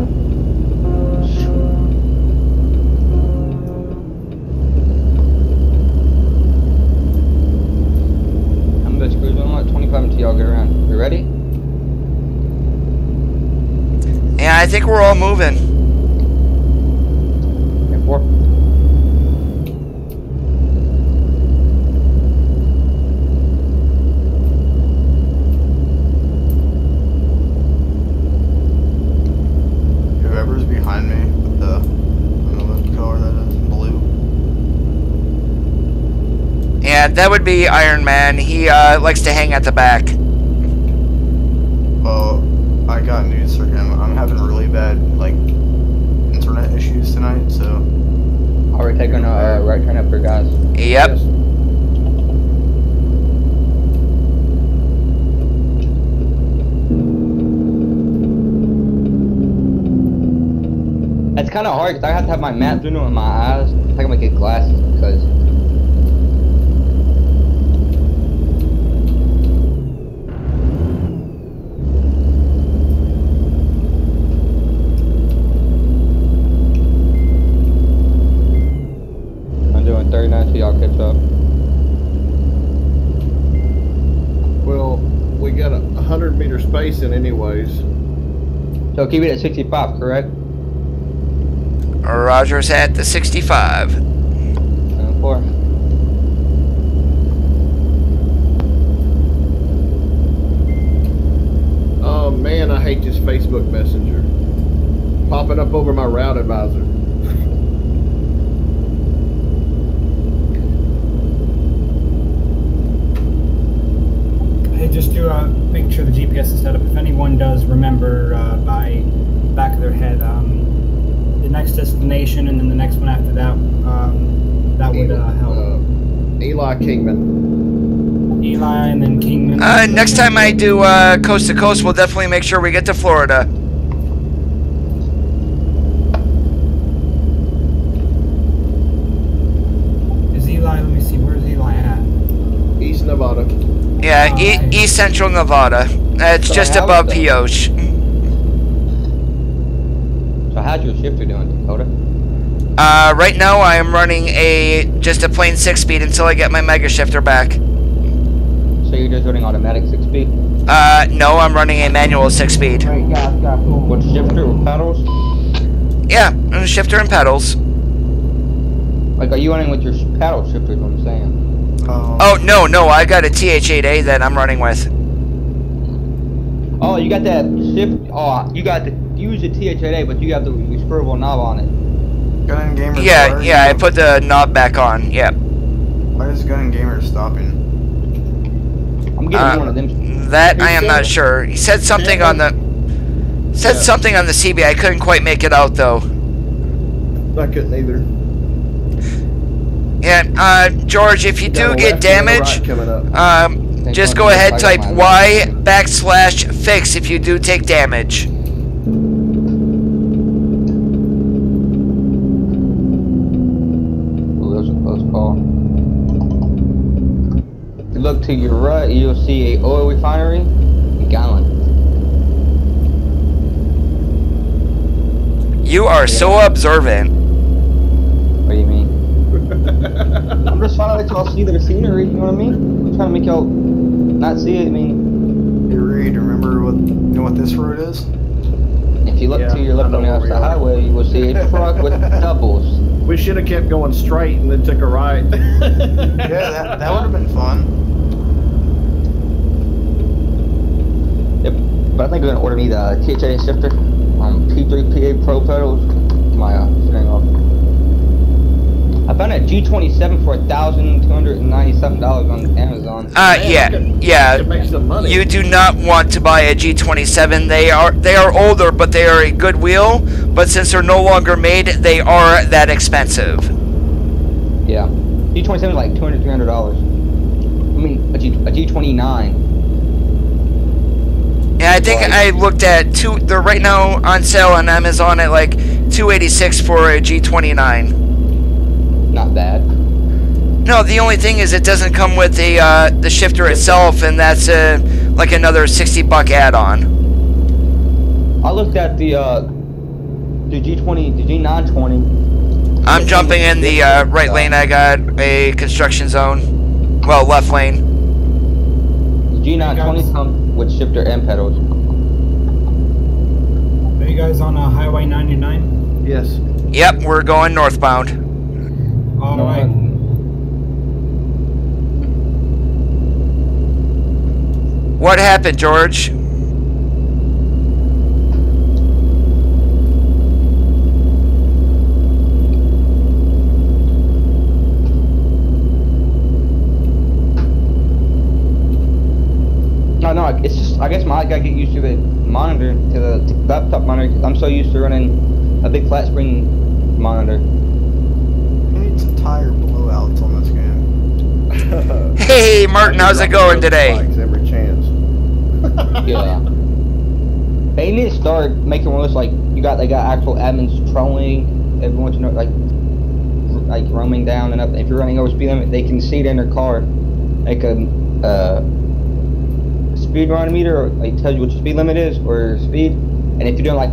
D: I'm just cruising on like 25 until y'all get around. You ready?
A: Yeah, I think we're all moving.
D: 10-4.
F: Whoever's behind me with the, I don't know what color that is, blue.
A: Yeah, that would be Iron Man. He likes to hang at the back.
F: Well, I got news for him. I'm having really bad, like, internet issues tonight, so.
D: Already taking a right turn up here, guys.
A: Yep.
B: Yes.
D: It's kind of hard because I have to have my map doing it with my eyes. I think I'm gonna get glasses because.
B: 100-meter spacing anyways.
D: So keep it at 65, correct?
A: Roger's at the 65.
D: 4.
B: Oh man, I hate this Facebook Messenger. Popping up over my route advisor.
C: Hey, just to make sure the GPS is set up, if anyone does remember by the back of their head, the next destination and then the next one after that, that would help.
B: Eli Kingman.
C: Eli and then Kingman.
A: Next time I do coast to coast, we'll definitely make sure we get to Florida.
C: Is Eli, let me see, where's Eli at?
B: East Nevada.
A: Yeah, East Central Nevada. It's
D: So
A: just
D: how's
A: above
D: the-
A: Pioche.
D: So how's your shifter doing, Dakota?
A: Right now I am running just a plain 6-speed until I get my MegaShifter back.
D: So you're just running automatic 6-speed?
A: No, I'm running a manual 6-speed.
G: Hey, guys, cool.
D: With shifter or pedals?
A: Yeah, and shifter and pedals.
D: Like, are you running with your paddle shifter is what I'm saying?
A: Oh, no, I got a TH8A that I'm running with.
D: Oh, you got that shift. Oh, you got the use the TH8A, but you have the screwable knob on it.
F: Gun and Gamer.
A: Yeah, I put the knob back on, yeah.
F: Why is Gun and Gamer stopping?
D: I'm getting one of them.
A: That I am not sure. He said something on the something on the CB. I couldn't quite make it out though.
B: I couldn't either.
A: Yeah, George, if you do get damage, just go
D: one
A: ahead,
D: second,
A: type
D: I got
A: Y/fix if you do take damage.
D: Ooh, that was a close call. If you look to your right, you'll see a oil refinery in Gallon.
A: You are so observant.
D: What do you mean? I'm just trying to let y'all see the scenery, you know what I mean? I'm trying to make y'all not see it, I mean.
F: Hey Reed, remember what this road is?
D: If you look to your left on the outside highway, you will see a truck with doubles.
B: We should have kept going straight and then took a right.
F: Yeah, that would have been fun.
D: Yep, but I think I'm gonna order me the THA shifter, P3PA Pro pedals, my steering off. I found a G27 for $1,297 on Amazon.
A: Yeah.
B: It makes some money.
A: You do not want to buy a G27. They are older, but they are a good wheel. But since they're no longer made, they are that expensive.
D: Yeah, G27 is like $200, $300. I mean, a G29.
A: Yeah, I think I looked at they're right now on sale on Amazon at like $286 for a G29.
D: Not bad.
A: No, the only thing is it doesn't come with the shifter itself, and that's like another $60 add-on.
D: I looked at the G20, the G920.
A: I'm jumping in the right lane. I got a construction zone. Well, left lane.
D: The G920 comes with shifter and pedals.
C: Are you guys on Highway 99?
B: Yes.
A: Yep, we're going northbound.
C: All right.
A: What happened, George?
D: No, it's just, I guess I gotta get used to the monitor, to the laptop monitor, because I'm so used to running a big flat screen monitor.
F: You need some tire blowouts on this game.
A: Hey, Martin, how's it going today?
B: Every chance.
D: Yeah. They need to start making one of those, like, they got actual admins trolling everyone to know, like roaming down and up. If you're running over speed limit, they can see it in their car. Like a speed run meter, or like tells you what your speed limit is or speed. And if you're doing like,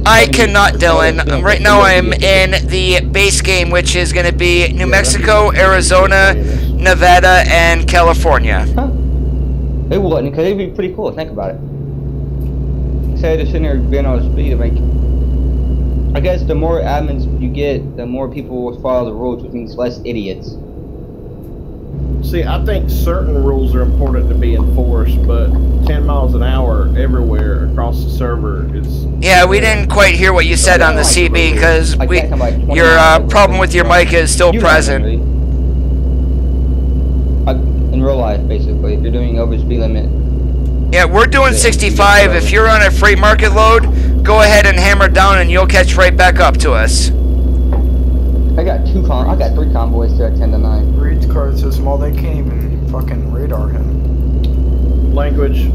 A: I cannot, Dylan. Right now I am in the base game, which is going to be New Mexico, Arizona, Nevada, and California.
D: Huh? It wouldn't, because it'd be pretty cool. Think about it. instead of sitting there being on speed, I guess the more admins you get, the more people will follow the rules, which means less idiots.
B: See, I think certain rules are important to be enforced, but 10 miles an hour everywhere across the server is...
A: Yeah, we didn't quite hear what you said on the CB because your problem with your mic is still present.
D: In real life, basically, if you're doing over speed limit.
A: Yeah, we're doing 65. If you're on a free market load, go ahead and hammer down and you'll catch right back up to us.
D: I got 3 convoys to at 10 to 9.
F: Reed's card says, well, they can't even fucking radar him.
B: Language.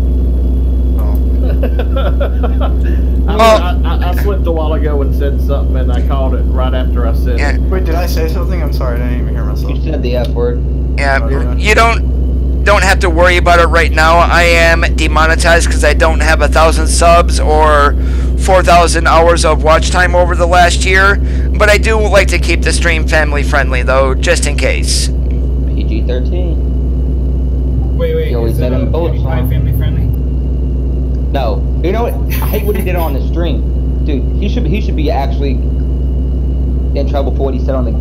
B: I slipped a while ago and said something, and I called it right after I said it.
F: Wait, did I say something? I'm sorry, I didn't even hear myself.
D: You said the F word.
A: Yeah, you don't have to worry about it right now. I am demonetized because I don't have 1,000 subs or 4,000 hours of watch time over the last year. But I do like to keep the stream family friendly, though, just in case.
D: PG-13.
C: Wait,
D: You always
C: is
D: said
C: it
D: them both, huh?
C: family friendly?
D: No. You know what? I hate what he did on the stream. Dude, he should be actually in trouble for what he said on the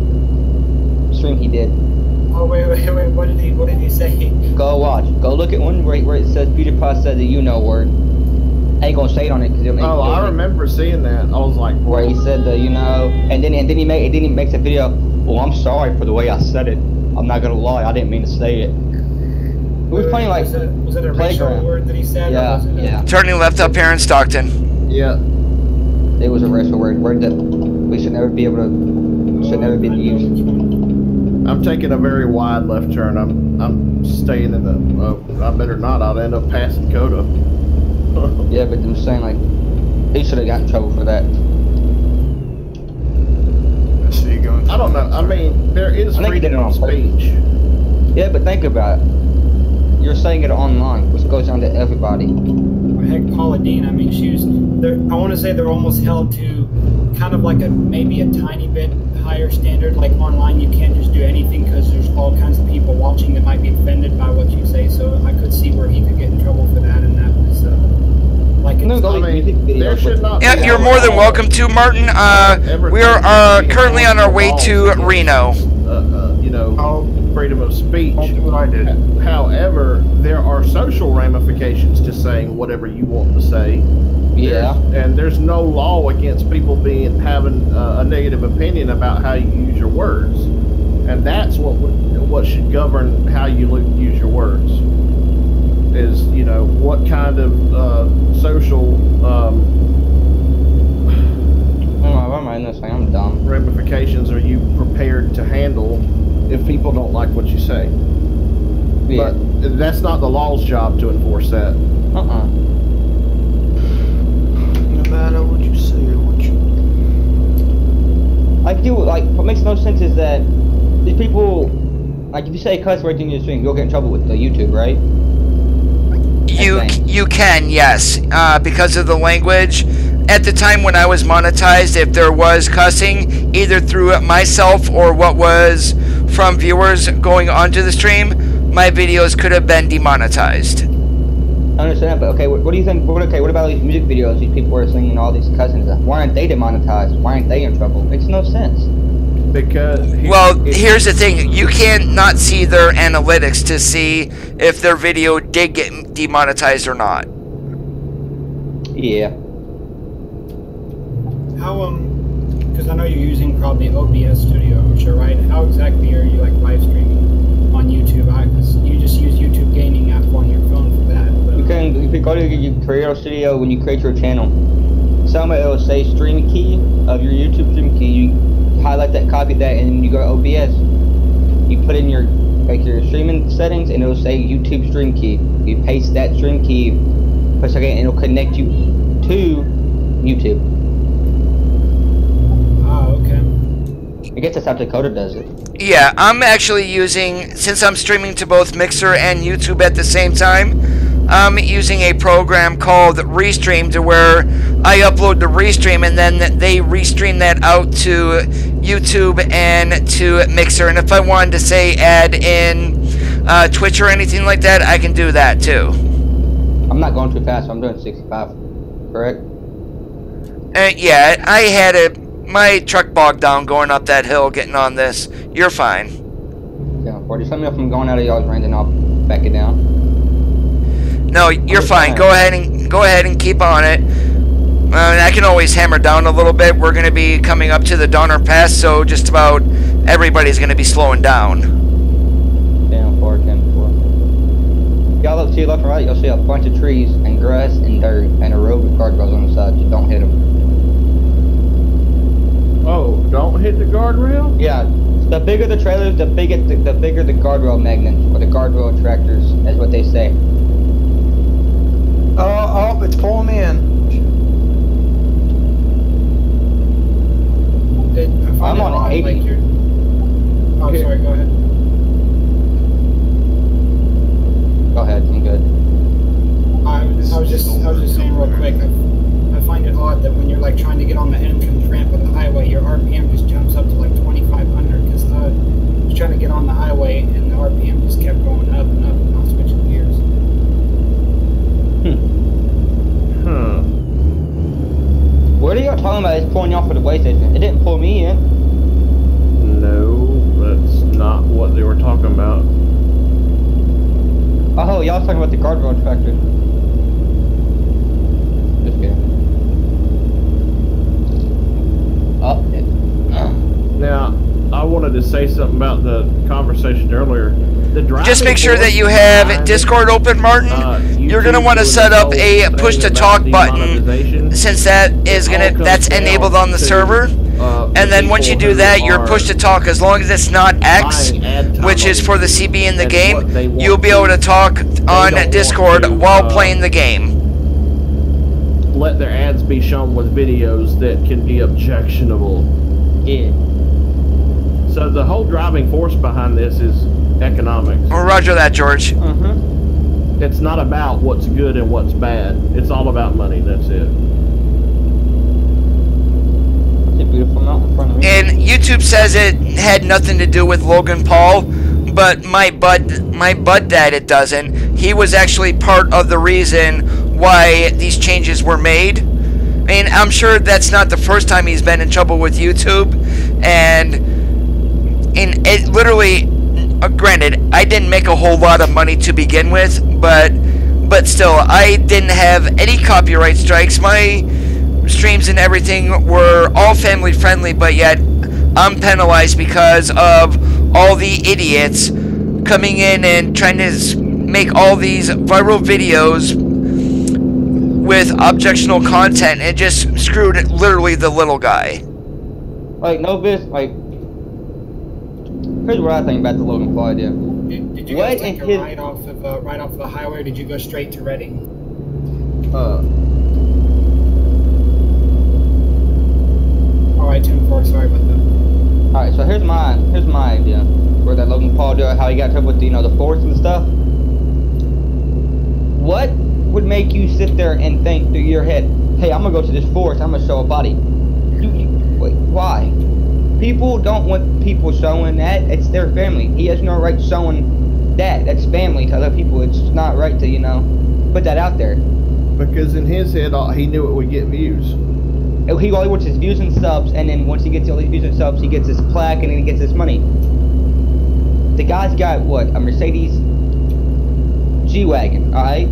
D: stream he did.
C: Oh wait, what did he say?
D: Go watch. Go look at one where it says PewDiePie said the you-know word. I ain't gonna say it on it because it'll make
B: I remember seeing that. I was like,
D: where he said the you-know, and then he makes a video. Well, I'm sorry for the way I said it. I'm not gonna lie, I didn't mean to say it. It was playing like
C: was it a racial word that he said?
D: Yeah,
C: or was it
D: yeah.
A: Turning left up here in Stockton.
B: yeah.
D: It was a racial word that we should never be able to, should never be used.
B: I'm taking a very wide left turn. I'm staying in the... I better not. I'll end up passing Coda.
D: Yeah, but I'm saying, like, he should have gotten in trouble for that.
F: So you going?
B: I don't know. I mean, there is
D: I think he did
B: freedom
D: it
B: of
D: on
B: speech.
D: Yeah, but think about it. You're saying it online, which goes down to everybody.
C: Heck, Paula Dean, I mean, I want to say they're almost held to kind of like maybe a tiny bit higher standard. Like online, you can't just do anything because there's all kinds of people watching that might be offended by what you say. So I could see where he could get in trouble for that, and that was like
B: there should not.
A: Yeah, you're more than welcome to, Martin. We are currently on our way to Reno.
B: Freedom of speech.
F: I'll do what I did.
B: However, there are social ramifications to saying whatever you want to say.
D: Yeah.
B: And there's no law against people having a negative opinion about how you use your words, and that's what should govern how you use your words. Is what kind of social
D: I'm dumb.
B: ramifications are you prepared to handle if people don't like what you say?
D: Yeah.
B: But that's not the law's job to enforce that.
F: No matter what you say or what you
D: what makes no sense is that these people, like, if you say a cuss word in your stream, you'll get in trouble with the YouTube, right?
A: You can, yes, because of the language. At the time when I was monetized, if there was cussing, either through myself or what was from viewers going onto the stream, my videos could have been demonetized.
D: I understand, but okay, what do you think? Okay, what about these music videos? These people are singing all these cussing stuff. Why aren't they demonetized? Why aren't they in trouble? Makes no sense.
B: Because
A: here's the thing: you can't not see their analytics to see if their video did get demonetized or not.
D: Yeah.
C: How because I know you're using probably OBS Studio, I'm sure, right? How exactly are you like live streaming on YouTube? Because you just use YouTube Gaming app on your phone for that. But,
D: You can go to your Creator Studio when you create your channel. Somewhere it'll say stream key of your YouTube stream key. You highlight that, copy that, and then you go to OBS. You put in your streaming settings, and it'll say YouTube stream key. You paste that stream key, press OK, and it'll connect you to YouTube.
C: Oh, okay.
D: I guess that's how Dakota does it.
A: Yeah, I'm actually using, since I'm streaming to both Mixer and YouTube at the same time, I'm using a program called Restream, to where I upload the Restream and then they restream that out to YouTube and to Mixer. And if I wanted to, say, add in Twitch or anything like that, I can do that too.
D: I'm not going too fast, so I'm doing 65. correct?
A: Yeah, I had my truck bogged down going up that hill, getting on this. You're fine.
D: Yeah, 40. Just let me know if I'm going out of y'all's range, and I'll back it down.
A: No, you're fine. Go ahead and keep on it. I can always hammer down a little bit. We're going to be coming up to the Donner Pass, so just about everybody's going to be slowing down.
D: Down 4, 10, 4. Y'all look to your left and right, you'll see a bunch of trees and grass and dirt and a road with guardrails on the side. Just don't hit them.
B: Oh, don't hit the guardrail?
D: Yeah, the bigger the trailers, the bigger the guardrail magnets or the guardrail attractors, is what they say.
F: Oh, it's pulling me in.
D: I'm on 80.
C: Like oh, sorry, go ahead.
D: Go ahead, I'm good.
C: I was just saying real quick. I find it odd that when you're like trying to get on the entrance ramp of the highway, your RPM just jumps up to like 2,500. Because I was trying to get on the highway and the RPM just kept going up and up, and I was switching gears.
D: What are y'all talking about? It's pulling you off for the way station. It didn't pull me in.
B: No, that's not what they were talking about.
D: Oh, y'all was talking about the guardrail attractor. Just kidding. Oh,
B: Now, I wanted to say something about the conversation earlier.
A: Just make sure that you have Discord open, Martin. You're gonna want to set up a push-to-talk button, since that's enabled on the server. And then once you do that, your push-to-talk, as long as it's not X, which is for the CB in the game, you'll be able to talk on Discord while playing the game.
B: Let their ads be shown with videos that can be objectionable.
D: yeah.
B: So the whole driving force behind this is economics.
A: Roger that, George.
B: It's not about what's good and what's bad. It's all about money. That's it.
D: It's a beautiful mountain in front of me.
A: And YouTube says it had nothing to do with Logan Paul, but my bud dad, it doesn't. He was actually part of the reason why these changes were made. I mean, I'm sure that's not the first time he's been in trouble with YouTube, and it literally, granted, I didn't make a whole lot of money to begin with, but still, I didn't have any copyright strikes. My streams and everything were all family friendly, but yet I'm penalized because of all the idiots coming in and trying to make all these viral videos with objectionable content. It just screwed literally the little guy.
D: Like, no business, like, here's what I think about the Logan Paul idea.
C: Did you guys take a ride off of the highway, or did you go straight to Reading? Alright, 10-4, sorry about that.
D: Alright, so here's my idea. Where that Logan Paul did, how he got in trouble with, the force and stuff. What would make you sit there and think through your head, hey, I'm gonna go to this forest, I'm gonna show a body? Wait, why? People don't want people showing that. It's their family. He has no right showing that. That's family to other people. It's not right to, put that out there.
B: Because in his head, he knew it would get views.
D: He only wants his views and subs, and then once he gets all these views and subs, he gets his plaque, and then he gets his money. The guy's got, what, a Mercedes G-Wagon, alright?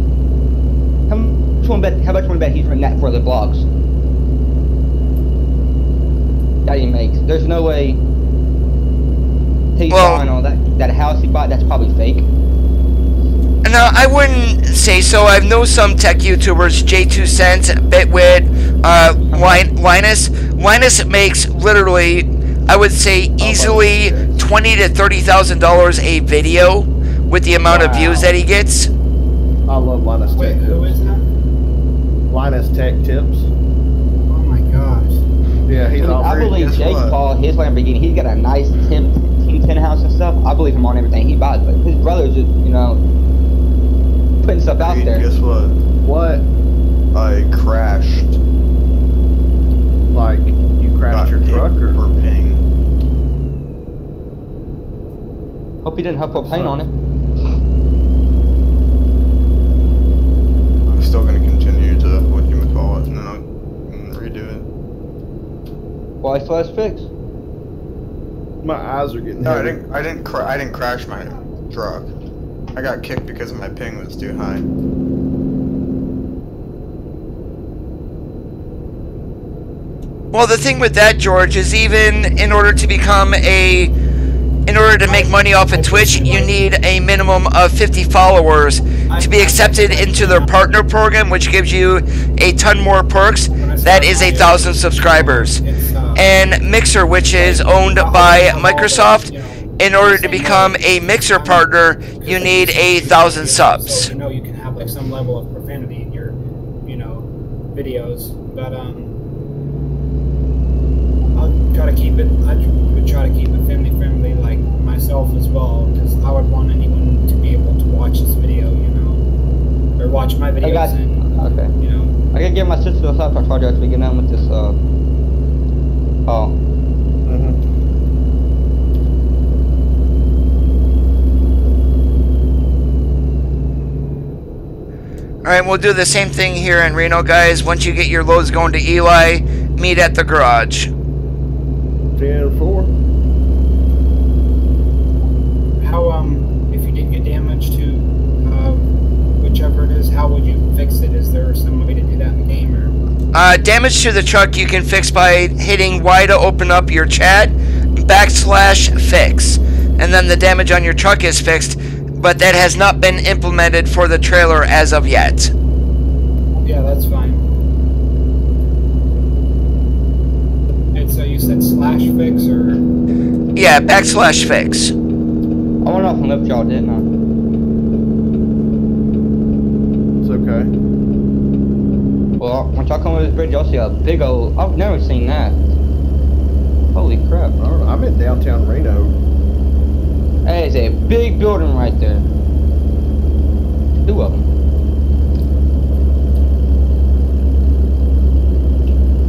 D: How much you want to bet he's running that for the vlogs? That he makes. There's no way he's buying all that house he bought. That's probably fake.
A: No, I wouldn't say so. I know some tech YouTubers, J2 Cents, Bitwit, Linus. Linus makes literally, I would say, easily $20,000 to $30,000 a video with the amount of views that he gets.
B: I love Linus Tech Tips.
C: Who is that?
B: Linus Tech Tips.
C: Oh my gosh.
B: Yeah, he's all
D: I believe Jake Paul, his Lamborghini, he's got a nice Team 10 house and stuff. I believe him on everything he buys, but his brother's just, putting stuff out there.
F: Guess what?
B: What?
F: I crashed.
B: Like, you crashed your truck or?
F: For ping.
D: Hope he didn't have propane on it.
F: I'm still gonna continue to,
D: Well, I still has fixed.
B: My eyes are getting
F: No,
B: heavy.
F: I didn't crash my truck. I got kicked because my ping was too high.
A: Well, the thing with that, George, is even in order to make money off of Twitch, you need a minimum of 50 followers to be accepted into their partner program, which gives you a ton more perks. That is 1,000 subscribers. And Mixer, which is owned by Microsoft, in order to become a Mixer partner, you need 1,000 subs.
C: You know, you can have like some level of profanity in your, videos, but I'll try to keep it. I would try to keep it family friendly, like myself as well, because I would want anyone to be able to watch this video, or watch my videos.
D: Okay. I gotta give my sister a laptop charger as we get on with this. Oh.
A: Alright, we'll do the same thing here in Reno, guys. Once you get your loads going to Eli, meet at the garage.
B: 10-4.
C: How, if you did get damage to whichever it is, how would you fix it? Is there some way to do that in the game, or?
A: Damage to the truck you can fix by hitting Y to open up your chat, /fix. And then the damage on your truck is fixed, but that has not been implemented for the trailer as of yet.
C: Yeah, that's fine. And so you said /fix, or?
A: Yeah, /fix.
D: I went off and left y'all, didn't I?
B: It's okay.
D: Well, when y'all come over this bridge, y'all see a big old... I've never seen that. Holy crap.
B: I'm in downtown Reno.
D: That is a big building right there. 2 of them.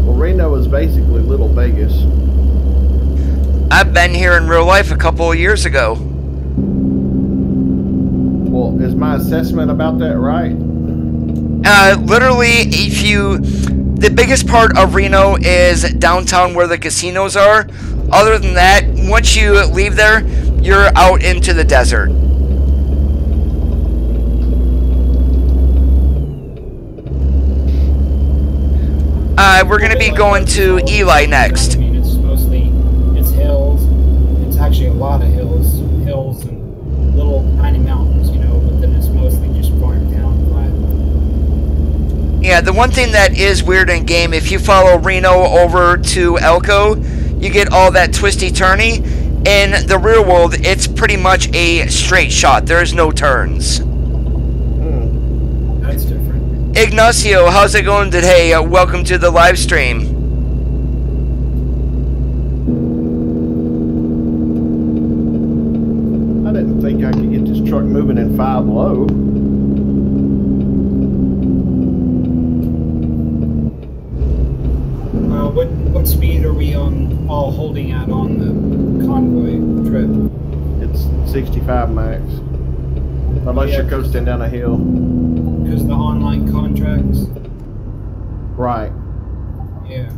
B: Well, Reno is basically Little Vegas.
A: I've been here in real life a couple of years ago.
B: Well, is my assessment about that right?
A: Literally, the biggest part of Reno is downtown where the casinos are. Other than that, once you leave there, you're out into the desert. We're going to be going to Eli next.
C: I mean, it's hills. It's actually a lot of hills and little tiny mountains, but then it's mostly just farm town flat.
A: Yeah, the one thing that is weird in game, if you follow Reno over to Elko, you get all that twisty-turny. In the real world, it's pretty much a straight shot. There's no turns.
C: That's different.
A: Ignacio, how's it going today? Welcome to the live stream.
B: I didn't think I could get this truck moving in 5 low.
C: What speed are we all holding at on the Convoy trip?
B: It's 65 max. Unless you're coasting down a hill.
C: Because the online contracts?
B: Right.
C: Yeah.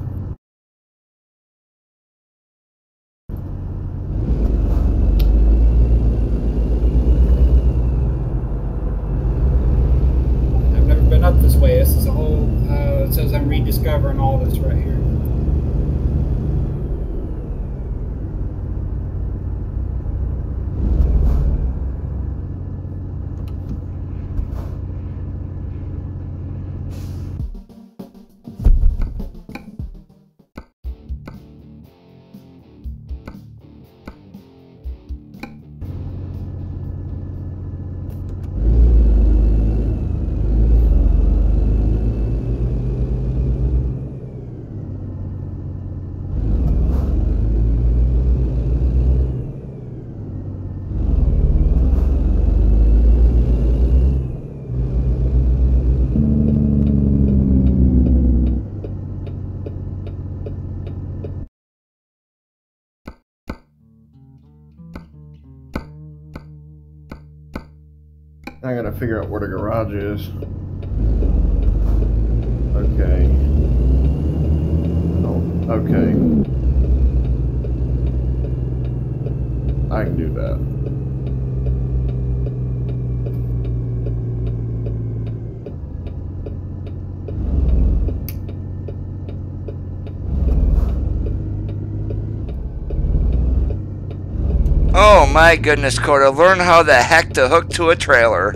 C: I've never been up this way. This is a whole, it says I'm rediscovering all this right here.
B: I gotta figure out where the garage is. Okay. Oh, okay. I can do that.
A: Oh my goodness, Coda, learn how the heck to hook to a trailer.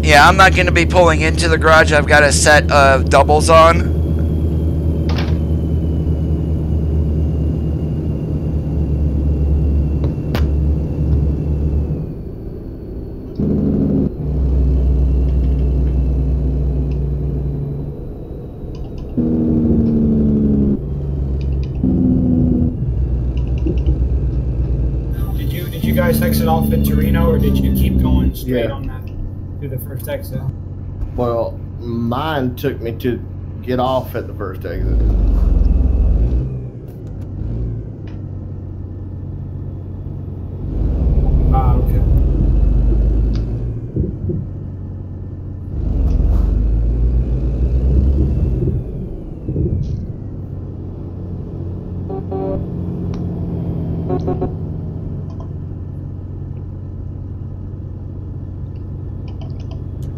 A: Yeah, I'm not going to be pulling into the garage. I've got a set of doubles on.
C: Did you guys exit off into Reno, or did you keep going straight
B: Yeah.
C: on that through the first exit?
B: Well, mine took me to get off at the first exit.
C: Ah, okay.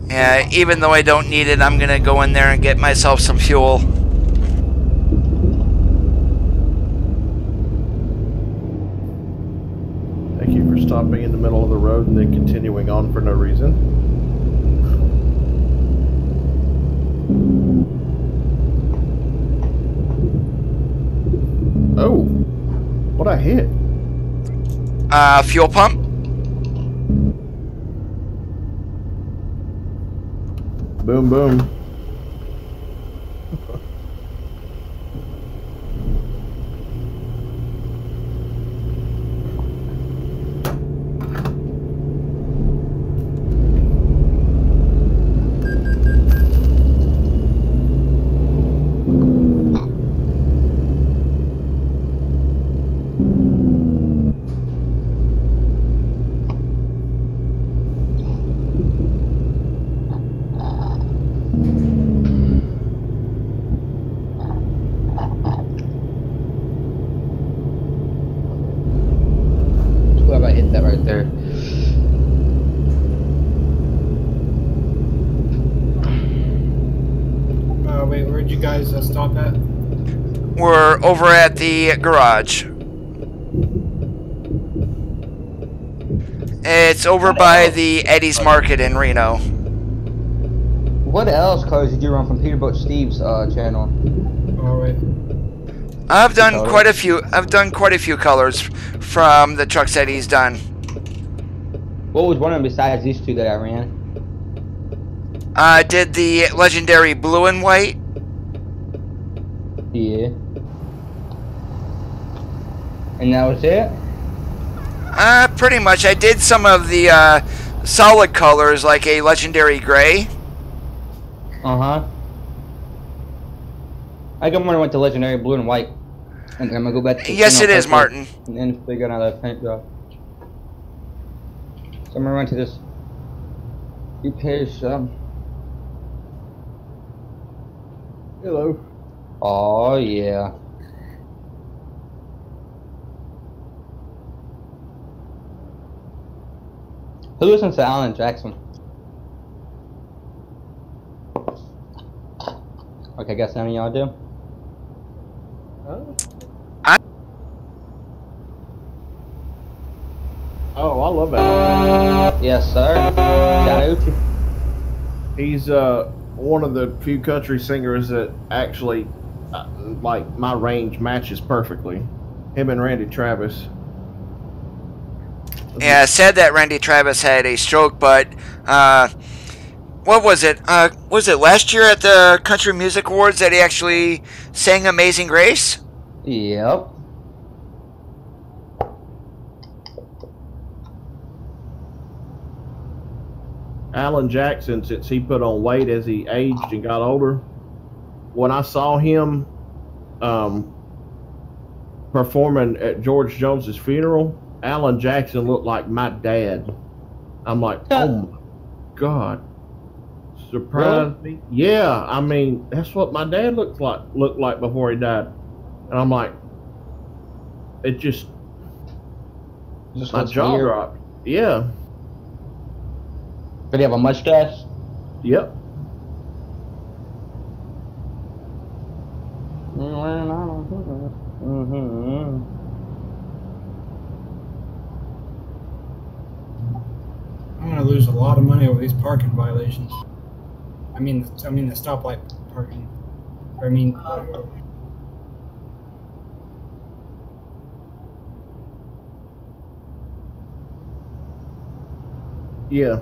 A: Yeah, even though I don't need it, I'm going to go in there and get myself some fuel.
B: Thank you for stopping in the middle of the road and then continuing on for no reason. Oh, what I hit?
A: Fuel pump?
B: Boom, boom.
D: I hit that right there.
C: Wait, where'd you guys stop at?
A: We're over at the garage. It's over by the Eddie's Market in Reno.
D: What else colors did you run from Peterboat Steve's channel?
C: All right.
A: I've done quite a few. I've done quite a few colors from the trucks that he's done.
D: What was one of them besides these two that I ran?
A: I did the legendary blue and white.
D: Yeah. And that was it?
A: Pretty much. I did some of the solid colors, like a legendary gray.
D: Uh-huh. I think I'm gonna went to legendary blue and white. And I'm gonna go back to
A: Yes, it is, Martin.
D: And then figure out that paint job. So I'm gonna run to this repair shop.
B: Hello.
D: Oh yeah. Who listens to Alan Jackson? Okay, I guess none of y'all do.
B: Oh, I love Alan.
D: Yes, sir. Shout out to you.
B: He's one of the few country singers that actually, like, my range matches perfectly. Him and Randy Travis.
A: Yeah, sad that Randy Travis had a stroke, but what was it? Was it last year at the Country Music Awards that he actually sang Amazing Grace?
D: Yep.
B: Alan Jackson, since he put on weight as he aged and got older, when I saw him performing at George Jones's funeral, Alan Jackson looked like my dad. I'm like, oh my God. Surprised me. Yeah, I mean, that's what my dad looked like before he died. And I'm like, it just my jaw dropped. Yeah.
D: Did he have a mustache?
B: Yep.
C: I'm gonna lose a lot of money over these parking violations. I mean the stoplight parking. I mean.
B: Yeah.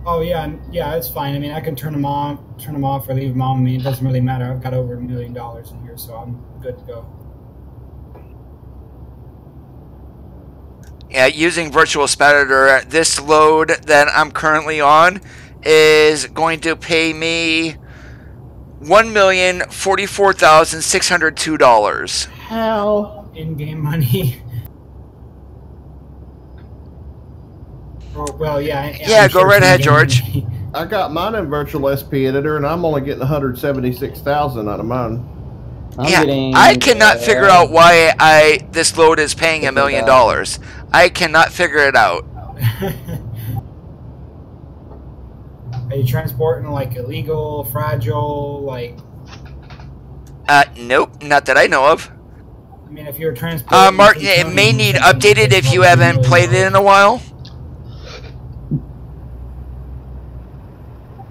C: Oh yeah, it's fine. I mean, I can turn them off, or leave them on. I mean, it doesn't really matter. I've got over $1 million in here, so I'm good to go.
A: Yeah, using Virtual Speditor, this load that I'm currently on is going to pay me $1,044,602.
B: How?
C: In-game money. Oh, well, yeah.
A: Yeah, go right ahead, George.
B: I got mine in Virtual SP Editor, and I'm only getting 176,000 out of mine.
A: I cannot figure out why this load is paying $1 million. I cannot figure it out.
C: Are you transporting like illegal, fragile, like?
A: Nope, not that I know of.
C: I mean, if you're transporting,
A: Mark, it may need updated if you haven't played it in a while.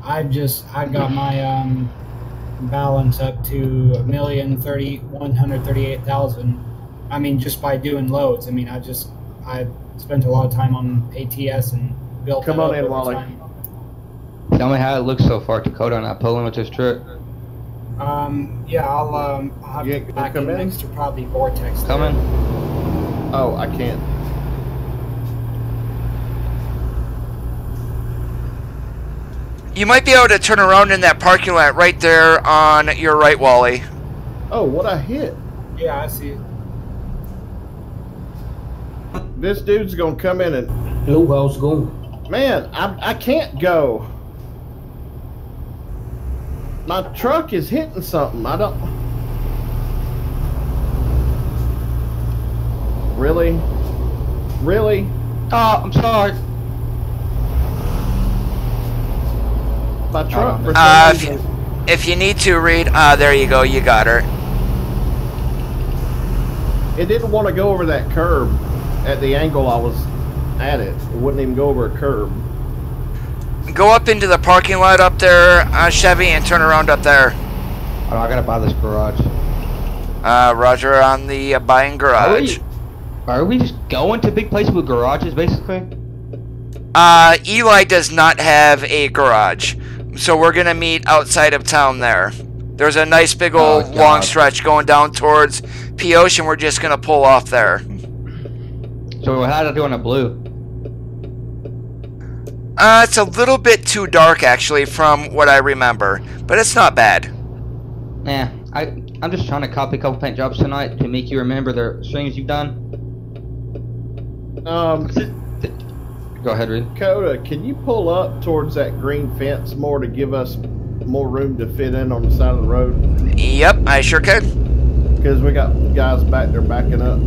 C: I got my balance up to $1,138,000. I mean, just by doing loads. I mean, I spent a lot of time on ATS and built.
B: Come on in, Wally.
D: Tell me how it looks so far, Dakota, on that pulling with this truck.
C: Yeah, I'll have to back in next to probably Vortex.
D: Coming.
B: Oh, I can't.
A: You might be able to turn around in that parking lot right there on your right, Wally.
B: Oh, what I hit.
C: Yeah, I see it.
B: This dude's gonna come in and...
G: Yo, how's it going?
B: Man, I can't go. My truck is hitting something. I don't... Really? Really?
D: Oh, I'm sorry.
B: My truck.
A: If you need to read, there you go. You got her.
B: It didn't want to go over that curb at the angle I was at it. It wouldn't even go over a curb.
A: Go up into the parking lot up there, Chevy, and turn around up there.
D: Oh, I gotta buy this garage.
A: Roger on the buying garage.
D: Are we just going to big places with garages, basically?
A: Eli does not have a garage, so we're gonna meet outside of town there. There's a nice big old long stretch going down towards P Ocean. We're just gonna pull off there.
D: So how did I do on a blue?
A: It's a little bit too dark actually, from what I remember, but it's not bad.
D: Yeah, I'm just trying to copy a couple paint jobs tonight to make you remember the streams you've done. Go ahead, Reed.
B: Coda, can you pull up towards that green fence more to give us more room to fit in on the side of the road?
A: Yep, I sure could.
B: Because we got guys back there backing up.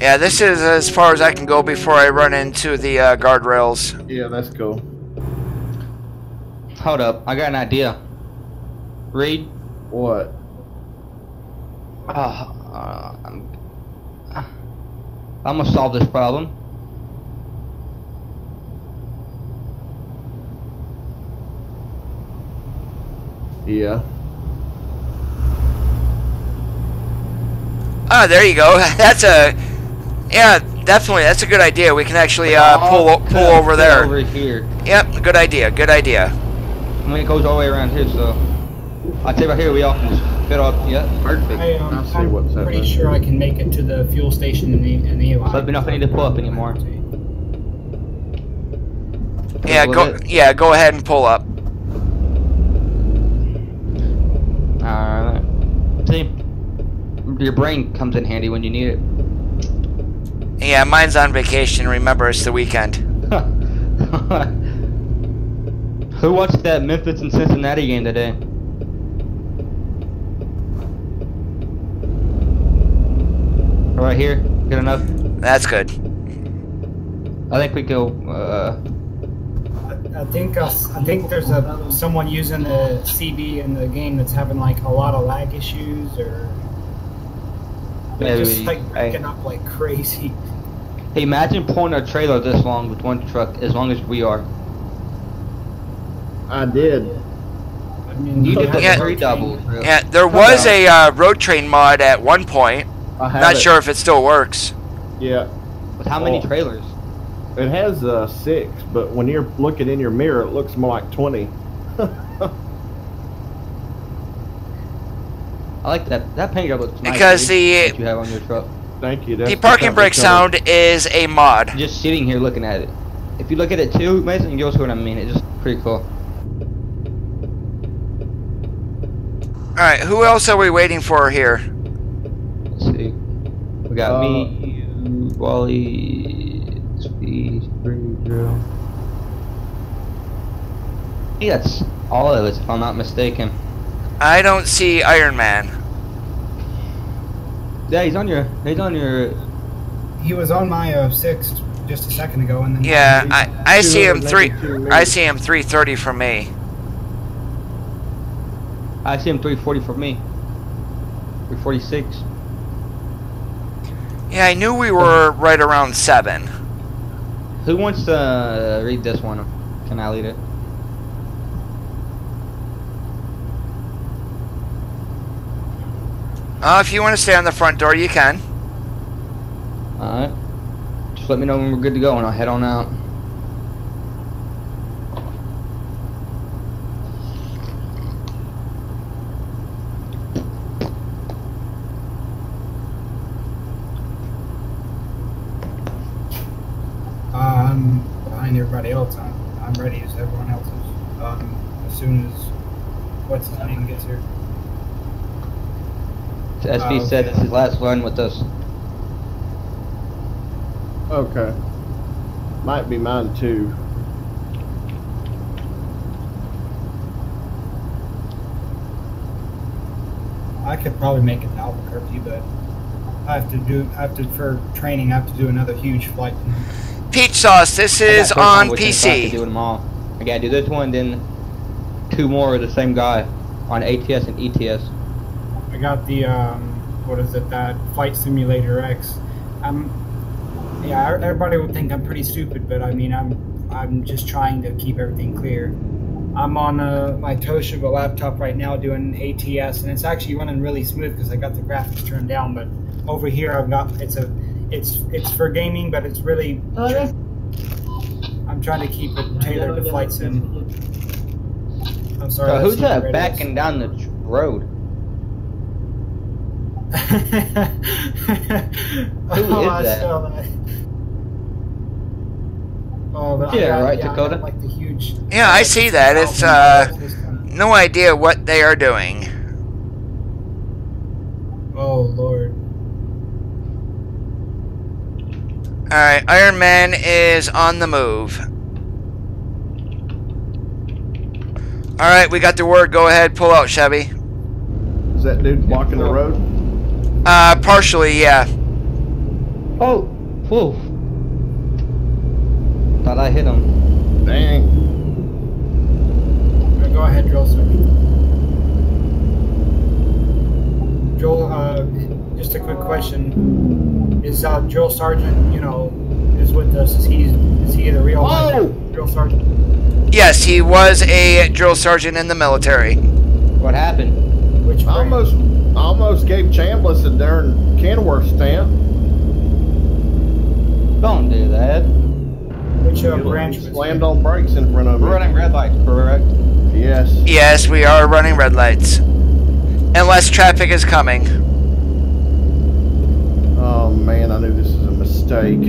A: Yeah, this is as far as I can go before I run into the guardrails.
B: Yeah, that's cool.
D: Hold up, I got an idea. Reed?
B: What?
D: I'm gonna solve this problem.
B: Yeah.
A: Oh, there you go. That's a, yeah, definitely. That's a good idea. We can actually pull over there.
D: Over here.
A: Yep, good idea. Good idea.
D: I mean, it goes all the way around here, so I'd say right here we all can just fit up. Yeah, perfect.
B: I'll see what's
C: I'm pretty
B: happening.
C: sure I can make it to the fuel station in the Eli.
D: So let me know if I need to pull up anymore.
A: Yeah, go ahead and pull up.
D: Alright. See, your brain comes in handy when you need it.
A: Yeah, mine's on vacation. Remember, it's the weekend.
D: Who watched that Memphis and Cincinnati game today? Right here, good enough.
A: That's good.
D: I think we go.
C: I think there's someone using the CB in the game that's having like a lot of lag issues, or they're just like breaking up like crazy.
D: Hey, imagine pulling a trailer this long with one truck, as long as we are.
B: I did.
C: I mean,
D: You did the
A: Yeah.
D: 3 doubles.
A: Yeah, there was a road train mod at one point.
B: I have
A: Not
B: it.
A: sure if it still works.
B: Yeah.
D: With how many
B: Oh.
D: trailers?
B: It has 6, but when you're looking in your mirror, it looks more like 20.
D: I like that. That paint job looks nice.
A: Because
D: Reed, that you have on your truck.
B: Thank you.
A: The
B: That's
A: parking brake
B: company
A: sound is a mod.
D: Just sitting here looking at it. If you look at it too, Mason, you'll see what I mean. It's just pretty cool.
A: Alright, who else are we waiting for here?
D: Let's see. We got me, you, Wally, Speed, Drill. I think that's all of us, if I'm not mistaken.
A: I don't see Iron Man.
D: Yeah, he's on your.
C: he was on my 6 just a second ago, and then
A: Yeah, I see him
B: 292
A: I see him 330 from me.
D: I see him 340 for me. 346.
A: Yeah, I knew we were right around 7.
D: Who wants to read this one? Can I lead it?
A: If you want to stay on the front door, you can.
D: Alright. Just let me know when we're good to go and I'll head on out.
C: I'm behind everybody else. I'm ready as everyone else is. As soon as what's his name gets here.
D: SB said this is his last run with us.
B: Okay. Might be mine too.
C: I could probably make it to Albuquerque, but for training, I have to do another huge flight.
A: Peach Sauce, this is on PC.
D: Do them all. I gotta do this one, then 2 more of the same guy on ATS and ETS.
C: I got the what is it? That Flight Simulator X. Yeah, everybody would think I'm pretty stupid, but I mean, I'm just trying to keep everything clear. I'm on my Toshiba laptop right now doing ATS, and it's actually running really smooth because I got the graphics turned down. But over here, I've got it's for gaming, but it's really. I'm trying to keep it tailored to flight sim. I'm sorry.
D: Who's that backing down the road? Who is that?
C: Oh, but
D: Yeah,
C: I
D: right,
C: got
D: Dakota?
C: like the huge.
A: Yeah, I see that. It's no idea what they are doing.
C: Oh Lord.
A: Alright, Iron Man is on the move. Alright, we got the word. Go ahead, pull out, Chevy.
B: Is that dude blocking the road?
A: Partially, yeah.
D: Oh, whoa. Thought I hit him.
B: Dang.
C: Go ahead, Drill Sergeant. Joel, just a quick question. Is Drill Sergeant, is with us? Is he the real Drill Sergeant?
A: Yes, he was a drill sergeant in the military.
D: What happened?
C: Which
B: I
C: branch?
B: almost gave Chambliss a darn Kenworth stamp.
D: Don't do that.
C: Which branch was
B: Slammed on brakes in front of me.
D: We're running red lights, correct?
B: Yes.
A: Yes, we are running red lights. Unless traffic is coming.
B: Oh man, I knew this was a mistake.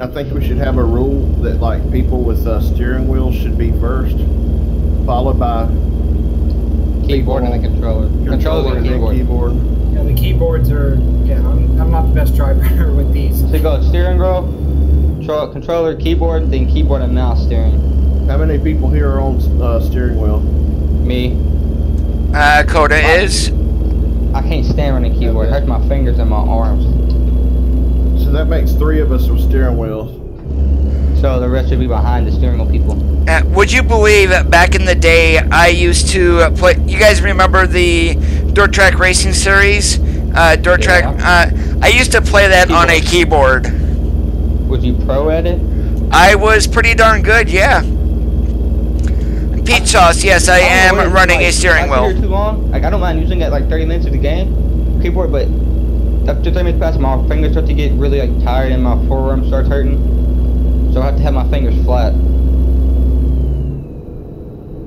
B: I think we should have a rule that like people with steering wheels should be first, followed by
D: Keyboard and the controller. Controller and
B: keyboard.
C: Yeah, the keyboards are. Yeah, I'm not the best driver with these.
D: So go steering wheel, controller, keyboard, then keyboard and mouse steering.
B: How many people here are on steering wheel?
D: Me.
A: Coda is.
D: I can't stand running keyboard. It hurts my fingers and my arms.
B: So that makes 3 of us with steering wheels.
D: So the rest should be behind the steering wheel people.
A: Would you believe that back in the day I used to play? You guys remember the Dirt Track Racing Series? Dirt Track. I used to play that on a keyboard.
D: Was you pro at it?
A: I was pretty darn good, yeah. Pete Sauce, yes, I am running a steering wheel.
D: Too long. Like I don't mind using it like 30 minutes of the game, keyboard, but after 30 minutes past, my fingers start to get really like tired and my forearm starts hurting. So I have to have my fingers flat.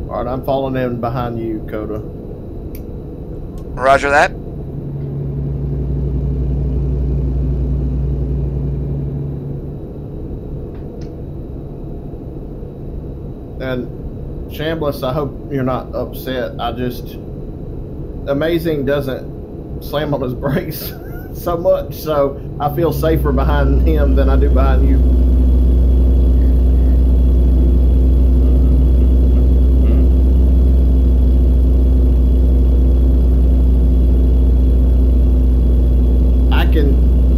B: All right, I'm falling in behind you, Coda.
A: Roger that.
B: And Chambliss, I hope you're not upset. Amazing doesn't slam on his brakes so much, so I feel safer behind him than I do behind you.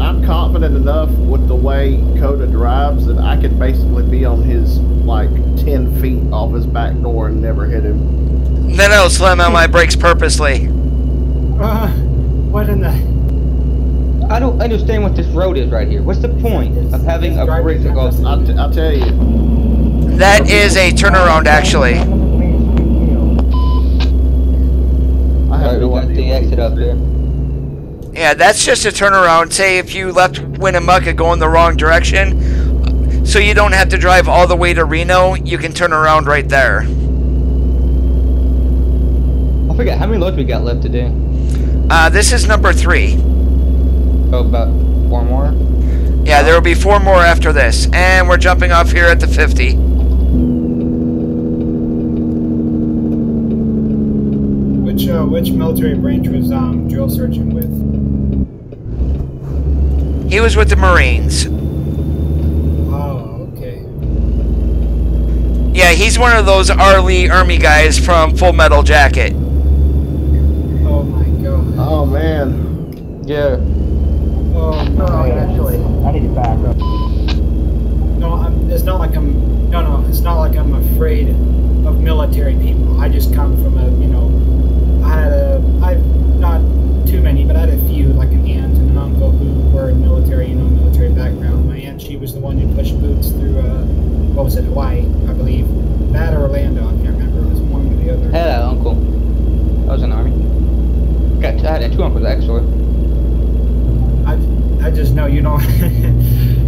B: I'm confident enough with the way Coda drives that I could basically be on his like 10 feet off his back door and never hit him.
A: Then I'll slam on my brakes purposely.
C: What in the...
D: I don't understand what this road is right here. What's the point of having a bridge that goes...
B: I'll tell you.
A: That is a turnaround, actually.
B: I have
D: Right,
B: no
D: we got
B: idea
D: the
B: what
D: exit up there.
A: Yeah, that's just a turnaround. Say if you left Winnemucca going the wrong direction, so you don't have to drive all the way to Reno, you can turn around right there.
D: I forget, how many loads we got left to do?
A: This is number 3.
D: Oh, about 4 more?
A: Yeah, there will be 4 more after this. And we're jumping off here at the 50.
C: Which military branch was drill sergeant with?
A: He was with the Marines.
C: Oh, okay.
A: Yeah, he's one of those R. Lee Ermey guys from Full Metal Jacket.
C: Oh my god.
B: Oh man.
D: Yeah.
C: Oh my
G: Oh, actually, I need to back up.
C: No, it's not like I'm. No, it's not like I'm afraid of military people. I just come from a, I've not too many, but I had a few, like an aunt and an uncle who were in military, military background. My aunt, she was the one who pushed boots through, what was it, Hawaii, I believe. That or Orlando, I can't remember. It was one or the other.
D: I had an uncle. I was in the army. I had 2 uncles, actually.
C: I just know you don't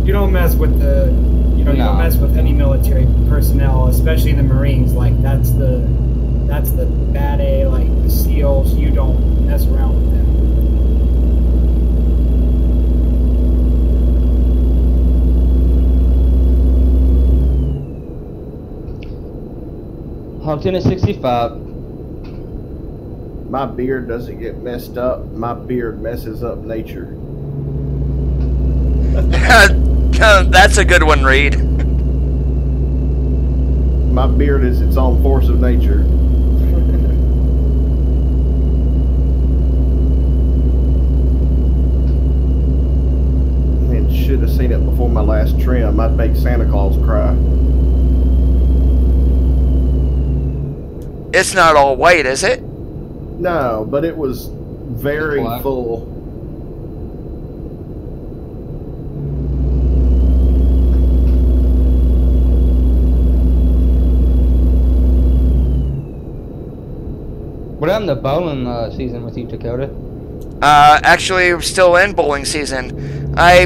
C: you don't mess with the you don't mess with any military personnel, especially the Marines. Like that's the bad A, like the SEALs. You don't mess around with them.
D: Lieutenant 65.
B: My beard doesn't get messed up. My beard messes up nature.
A: That's a good one, Reed.
B: My beard is its own force of nature. before my last trim, I'd make Santa Claus cry.
A: It's not all white, is it?
B: No, but it was very full.
D: What happened to bowling season with you, Dakota?
A: Actually, we're still in bowling season. I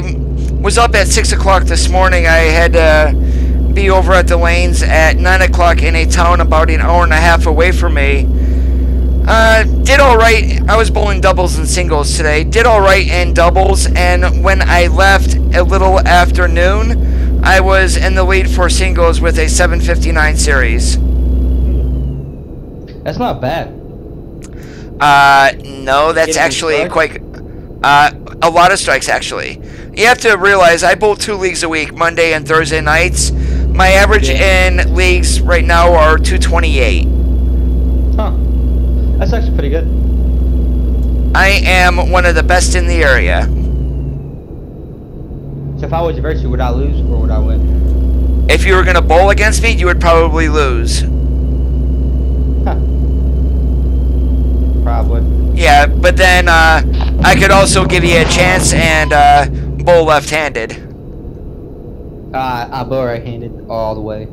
A: was up at 6 o'clock this morning. I had to be over at the lanes at 9 o'clock in a town about an hour and a half away from me. Did alright. I was bowling doubles and singles today. Did alright in doubles, and when I left a little after noon, I was in the lead for singles with a 759 series.
D: That's not bad.
A: No, that's actually quite, a lot of strikes, actually. You have to realize, I bowl 2 leagues a week, Monday and Thursday nights. My average in leagues right now are 228.
D: Huh. That's actually pretty good.
A: I am one of the best in the area.
D: So if I was versus you, would I lose or would I win?
A: If you were going to bowl against me, you would probably lose.
D: Huh. Probably.
A: Yeah, but then I could also give you a chance and bowl left-handed.
D: I bowl right-handed all the way.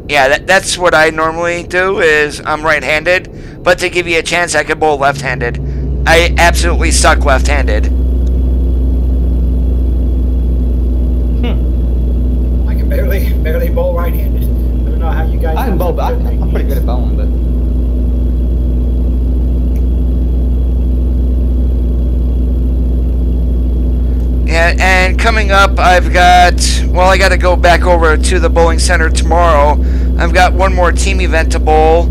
A: Yeah, that's what I normally do, is I'm right-handed, but to give you a chance, I could bowl left-handed. I absolutely suck left-handed.
C: I can barely bowl right-handed. I don't know how you guys...
D: I can bowl, but I'm pretty good at bowling, but...
A: Yeah, and coming up, I've got, well, I got to go back over to the bowling center tomorrow. I've got one more team event to bowl.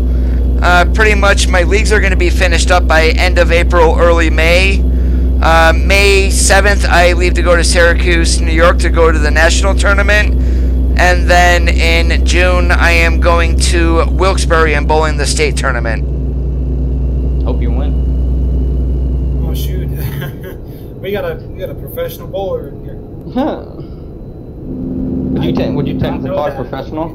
A: Pretty much my leagues are going to be finished up by end of April, early May. May 7th, I leave to go to Syracuse, New York to go to the national tournament. And then in June, I am going to Wilkes-Barre and bowling the state tournament.
D: Hope you win.
C: Oh, shoot. We got a professional bowler in here.
D: Huh. Would you technically call it professional?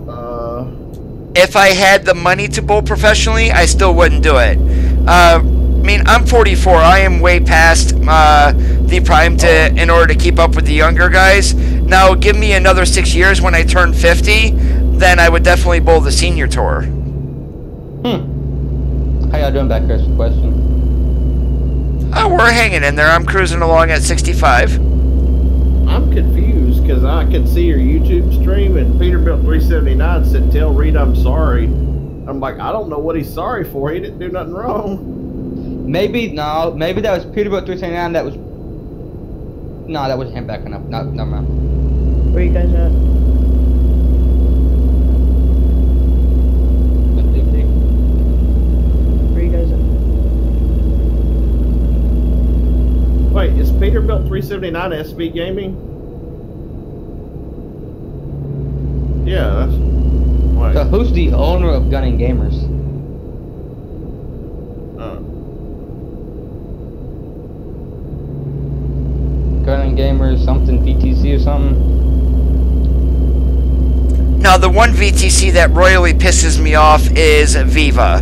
A: If I had the money to bowl professionally, I still wouldn't do it. I mean, I'm 44. I am way past the prime in order to keep up with the younger guys. Now, give me another 6 years when I turn 50, then I would definitely bowl the senior tour.
D: How y'all doing back there? That's the question.
A: Oh, we're hanging in there. I'm cruising along at 65.
B: I'm confused because I can see your YouTube stream and Peterbilt379 said, "Tell Reed I'm sorry." I'm like, I don't know what he's sorry for. He didn't do nothing wrong.
D: Maybe that was Peterbilt 379. That was him backing up. No, never mind.
E: Where you guys at? Where you guys at?
B: Wait, is Peterbilt 379 SB Gaming? Yeah, that's... Wait.
D: So who's the owner of Gunning Gamers? Gunning Gamers, something VTC or something?
A: Now, the one VTC that royally pisses me off is Viva. I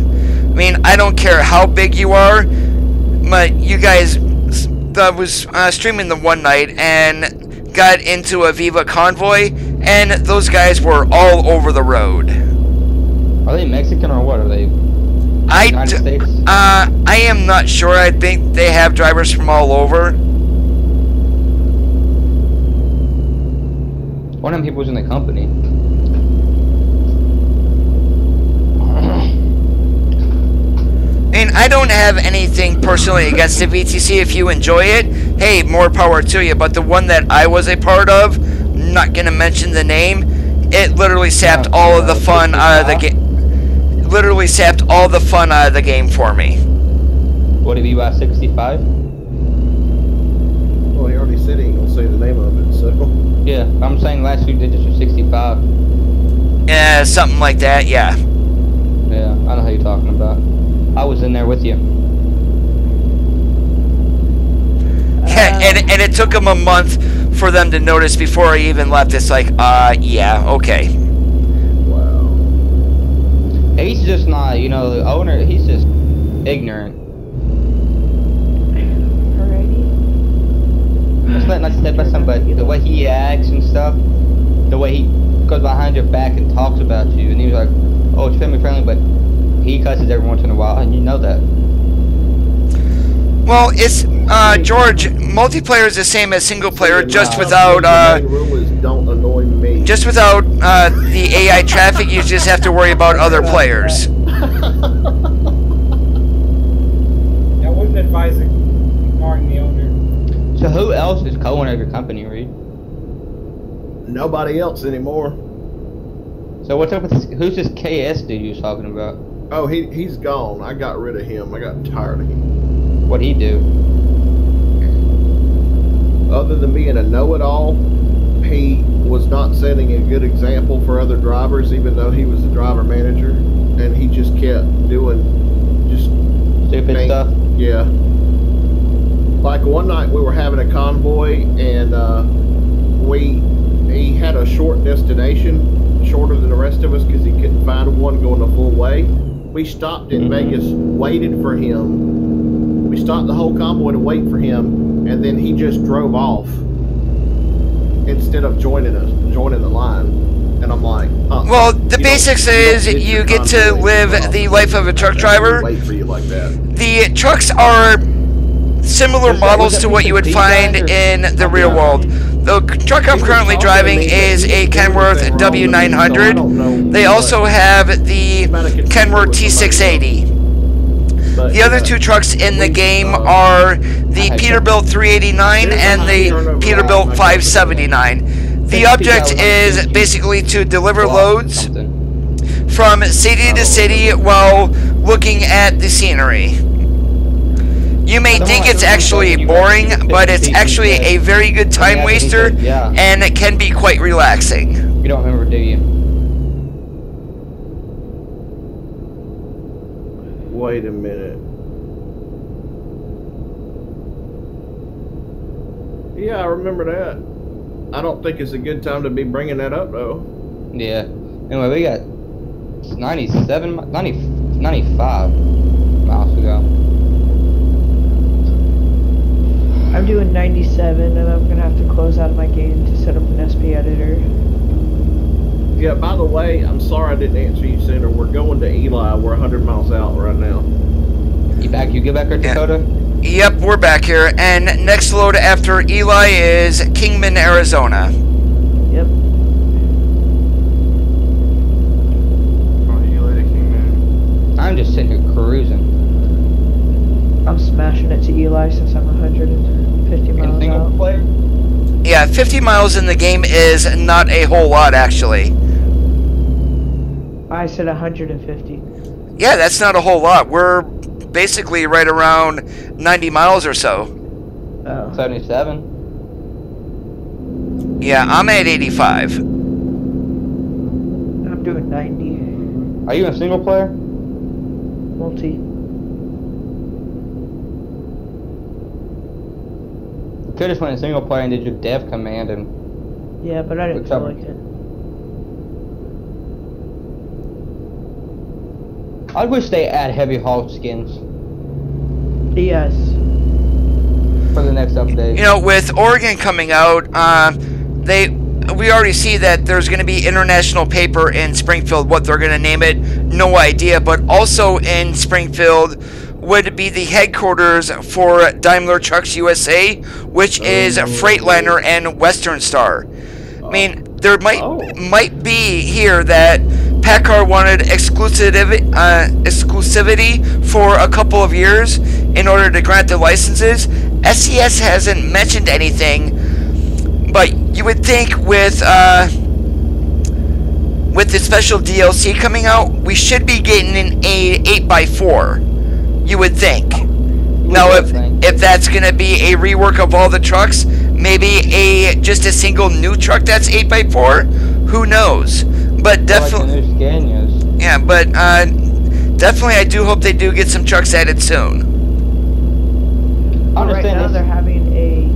A: mean, I don't care how big you are, but you guys... I was streaming the one night and got into a Viva Convoy, and those guys were all over the road.
D: Are they Mexican or what? Are they United States?
A: I am not sure. I think they have drivers from all over.
D: One of them people was in the company.
A: I mean, I don't have anything personally against the VTC. If you enjoy it, hey, more power to you. But the one that I was a part of, not going to mention the name, it literally sapped all of the fun out of the game. Literally sapped all the fun out of the game for me.
D: Would it be about 65?
B: Well, he already said he ain't gonna say the name of it, so...
D: Yeah, I'm saying last few digits are 65.
A: Yeah, something like that, yeah.
D: Yeah, I know how you're talking about. I was in there with you.
A: And it took them a month for them to notice before I even left. It's like, yeah, okay.
B: Wow.
D: He's just not, you know, the owner, he's just ignorant.
E: Alrighty.
D: It's not to step by something, but the way he acts and stuff, the way he goes behind your back and talks about you, and he's like, oh, it's family friendly, but he cusses every once in a while, and you know that.
A: Well, it's George. Multiplayer is the same as single player, just without
B: the main rule is don't annoy me.
A: just without the AI traffic. You just have to worry about other players.
C: I wouldn't advise ignoring the owner.
D: So who else is co-owner of your company, Reed?
B: Nobody else anymore.
D: So what's up with this, who's this KS dude you was talking about?
B: Oh, he's gone. I got rid of him. I got tired of him.
D: What'd he do?
B: Other than being a know-it-all, he was not setting a good example for other drivers, even though he was the driver manager, and he just kept doing just
D: Stupid stuff?
B: Yeah. Like one night we were having a convoy, and he had a short destination, shorter than the rest of us because he couldn't find one going the full way. We stopped in Vegas, waited for him. We stopped the whole convoy to wait for him, and then he just drove off instead of joining the line. And I'm like,
A: well, the basics is you get to live the life of a truck driver.
B: Wait for you like that.
A: The trucks are similar models to what you would find in the real world. The truck I'm currently driving is a Kenworth W900. They also have the Kenworth T680. The other two trucks in the game are the Peterbilt 389 and the Peterbilt 579. The object is basically to deliver loads from city to city while looking at the scenery. You may think it's actually boring, but it's actually a very good time waster, and it can be quite relaxing.
D: You don't remember, do you?
B: Wait a minute. Yeah, I remember that. I don't think it's a good time to be bringing that up, though.
D: Yeah. Anyway, we got 95 miles to go.
E: I'm doing 97, and I'm gonna have to close out of my game to set up an SP editor.
B: Yeah, by the way, I'm sorry I didn't answer you sooner. We're going to Eli. We're 100 miles out right now.
D: You back? You get back here, Dakota?
A: Yep, we're back here. And next load after Eli is Kingman, Arizona.
E: Yep.
F: Oh, Eli to Kingman.
D: I'm just sitting here cruising.
E: I'm smashing it to Eli since I'm 150 miles
D: single
E: out.
D: player?
A: Yeah, 50 miles in the game is not a whole lot, actually.
E: I said 150.
A: Yeah, that's not a whole lot. We're basically right around 90 miles or so.
E: Oh.
D: 77?
A: Yeah, I'm at 85.
E: I'm doing 90.
D: Are you a single player?
E: Multi.
D: You could just went in single player and did your dev command and...
E: Yeah, but I didn't feel like it.
D: I wish they add heavy haul skins
E: Yes.
D: for the next update.
A: You know, with Oregon coming out, we already see that there's going to be International Paper in Springfield. What they're going to name it, no idea. But also in Springfield would be the headquarters for Daimler Trucks USA, which is Freightliner and Western Star. I mean, there might be here that PACCAR wanted exclusivity for a couple of years in order to grant the licenses. SCS hasn't mentioned anything, but you would think with the special DLC coming out, we should be getting an 8x4. You would think. Now, if that's going to be a rework of all the trucks, maybe just a single new truck that's 8x4, who knows? But definitely, yeah. But definitely, I do hope they do get some trucks added soon.
E: Right now, they're having a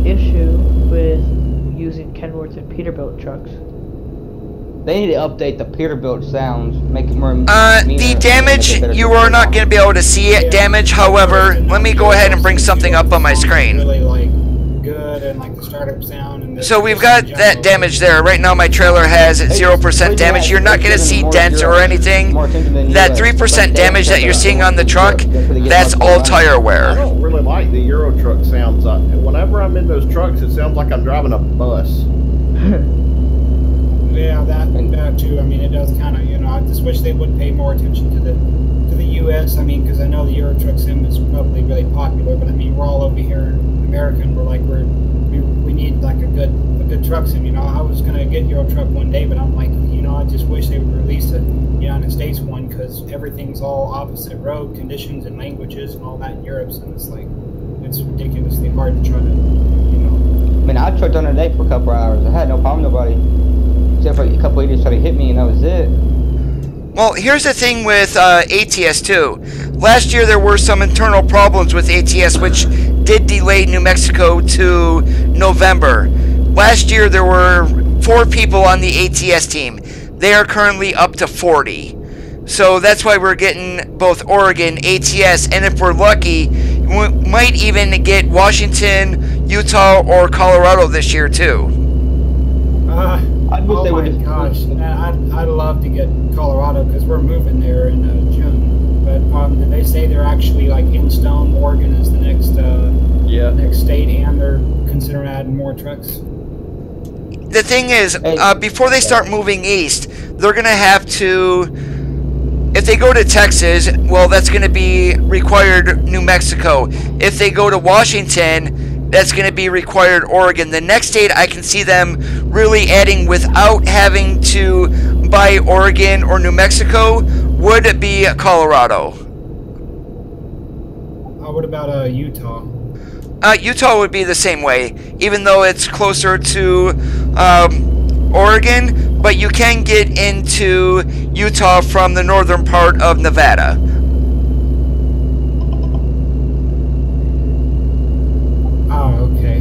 E: issue Peterbilt trucks.
D: They need to update the Peterbilt sounds, make it more.
A: The damage, you are not going to be able to see it damage. However, let me go ahead and bring something up on my screen.
C: Really like good and like the startup sound. And
A: So we've got that damage there. Right now my trailer has 0% damage. You're not going to see dents or anything. That 3% damage that you're seeing on the truck, that's all tire
B: I
A: wear.
B: don't really like the Euro truck sounds. Whenever I'm in those trucks, it sounds like I'm driving a bus.
C: Yeah, that too. I mean, it does kind of, you know, I just wish they would pay more attention to the U.S. I mean, because I know the Euro Truck Sim is probably really popular, but I mean, we're all over here in America, and we're like, we need like a good truck sim. You know, I was gonna get Euro Truck one day, but I'm like, you know, I just wish they would release a United States one, because everything's all opposite road conditions and languages and all that in Europe, and it's like, it's ridiculously hard to try to, you know.
D: I mean, I trucked on a day for a couple hours. I had no problem with nobody. Except for a couple idiots tried to hit me, and that was it.
A: Well, here's the thing with ATS too. Last year there were some internal problems with ATS which did delay New Mexico to November. Last year there were 4 people on the ATS team. They are currently up to 40. So that's why we're getting both Oregon, ATS, and if we're lucky, we might even get Washington, Utah, or Colorado this year too.
C: Oh my gosh, I'd love to get Colorado because we're moving there in June. But they say they're actually like in stone. Oregon is the next next state, and they're considering adding more trucks.
A: The thing is, before they start moving east, they're gonna have to. If they go to Texas, well, that's gonna be required New Mexico. If they go to Washington, that's going to be required Oregon. The next state I can see them really adding without having to buy Oregon or New Mexico would be Colorado.
C: What about Utah?
A: Utah would be the same way, even though it's closer to Oregon, but you can get into Utah from the northern part of Nevada.
C: Oh, okay.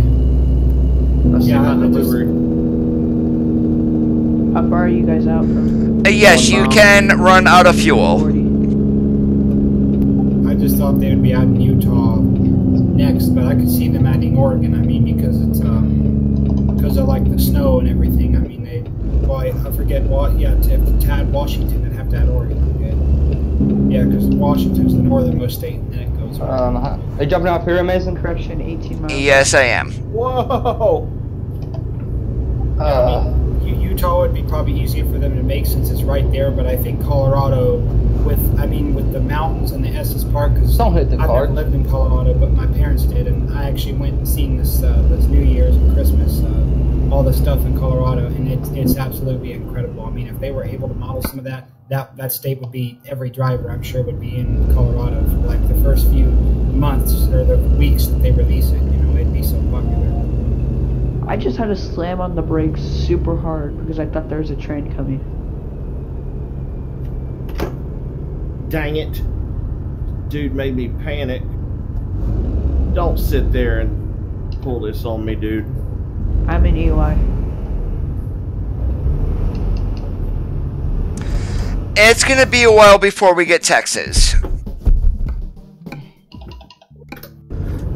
E: How far are you guys out from?
A: Yes, you can run out of fuel.
E: 40.
C: I just thought they would be adding Utah next, but I could see them adding Oregon. I mean, because it's because of like the snow and everything. I mean, I forget what. Yeah, to add Washington, they'd have to add Oregon. Okay. Yeah, because Washington's the northernmost state, and then it goes.
D: Are you jumping off here, Mason?
E: Correction, 18 miles.
A: Yes, I am.
B: Whoa!
C: Utah would be probably easier for them to make since it's right there, but I think Colorado, with the mountains and the Estes Park, because
D: Don't hit the
C: I've
D: card.
C: never lived in Colorado, but my parents did, and I actually went and seen this New Year's and Christmas, all the stuff in Colorado, and it's absolutely incredible. I mean, if they were able to model some of that state would be, every driver I'm sure would be in Colorado for like the first few months or the weeks that they release it. You know, it'd be so popular.
E: I just had to slam on the brakes super hard because I thought there was a train coming.
B: Dang it. Dude made me panic. Don't sit there and pull this on me, dude.
E: I'm in Eli.
A: It's going to be a while before we get Texas.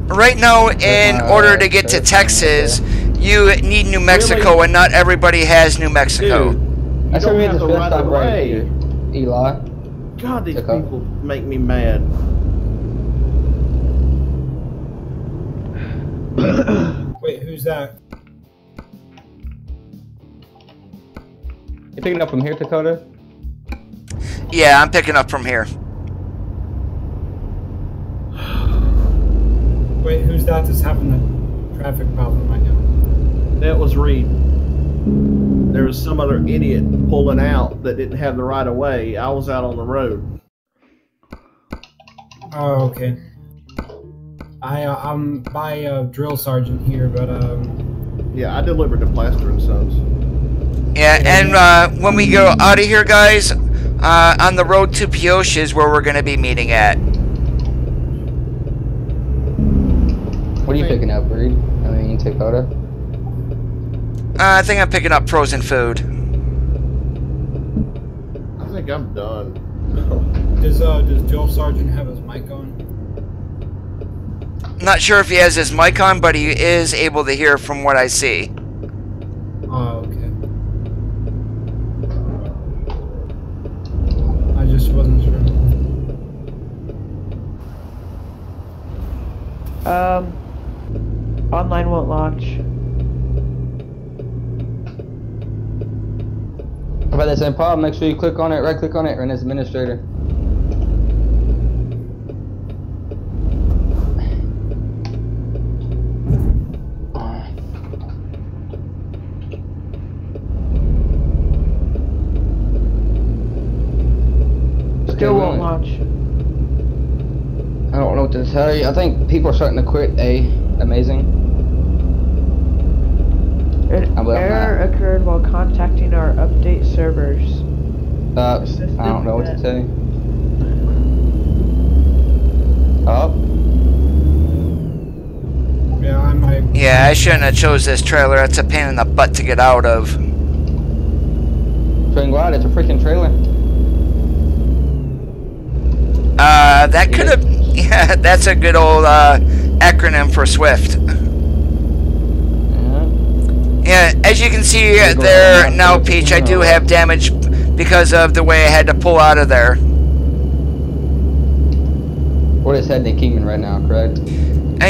A: Right now, in order to get to Texas, you need New Mexico,
B: Really?
A: and not everybody has New Mexico.
B: Dude, you
D: That's
B: don't
D: where we
B: have
D: had
B: the
D: this
B: right
D: stop
B: of
D: right
B: way.
D: here. Eli.
B: God, these
D: Okay.
B: people make me mad.
C: Wait, who's that?
D: You picking up from here, Dakota?
A: Yeah, I'm picking up from here.
C: Wait, who's that's having the traffic problem right now?
B: That was Reed. There was some other idiot pulling out that didn't have the right of way. I was out on the road.
C: Oh, okay. I'm by drill sergeant here, but
B: Yeah, I delivered to Plaster and Sons.
A: Yeah, and when we go out of here, guys, on the road to Pioche is where we're going to be meeting at.
D: What are you picking up, Reed? I mean, Dakota?
A: I think I'm picking up frozen food.
B: I think I'm done.
C: Does Joel Sargent have his mic on?
A: Not sure if he has his mic on, but he is able to hear from what I see.
C: Oh, okay. I just wasn't sure.
E: Online won't launch.
D: About that same problem, make sure you click on it, right click on it, run as administrator.
E: Still won't launch.
D: I don't know what to tell you. I think people are starting to quit. Amazing.
E: An error occurred while contacting our update servers.
D: I don't know what to tell you. Oh.
C: Yeah, I might.
A: Yeah, I shouldn't have chose this trailer. That's a pain in the butt to get out of.
D: Train glide, it's a freaking trailer.
A: That could have. Yeah, that's a good old acronym for Swift. Yeah, as you can see there now, Peach, I do have damage because of the way I had to pull out of there.
D: We're just heading to Kingman right now, correct?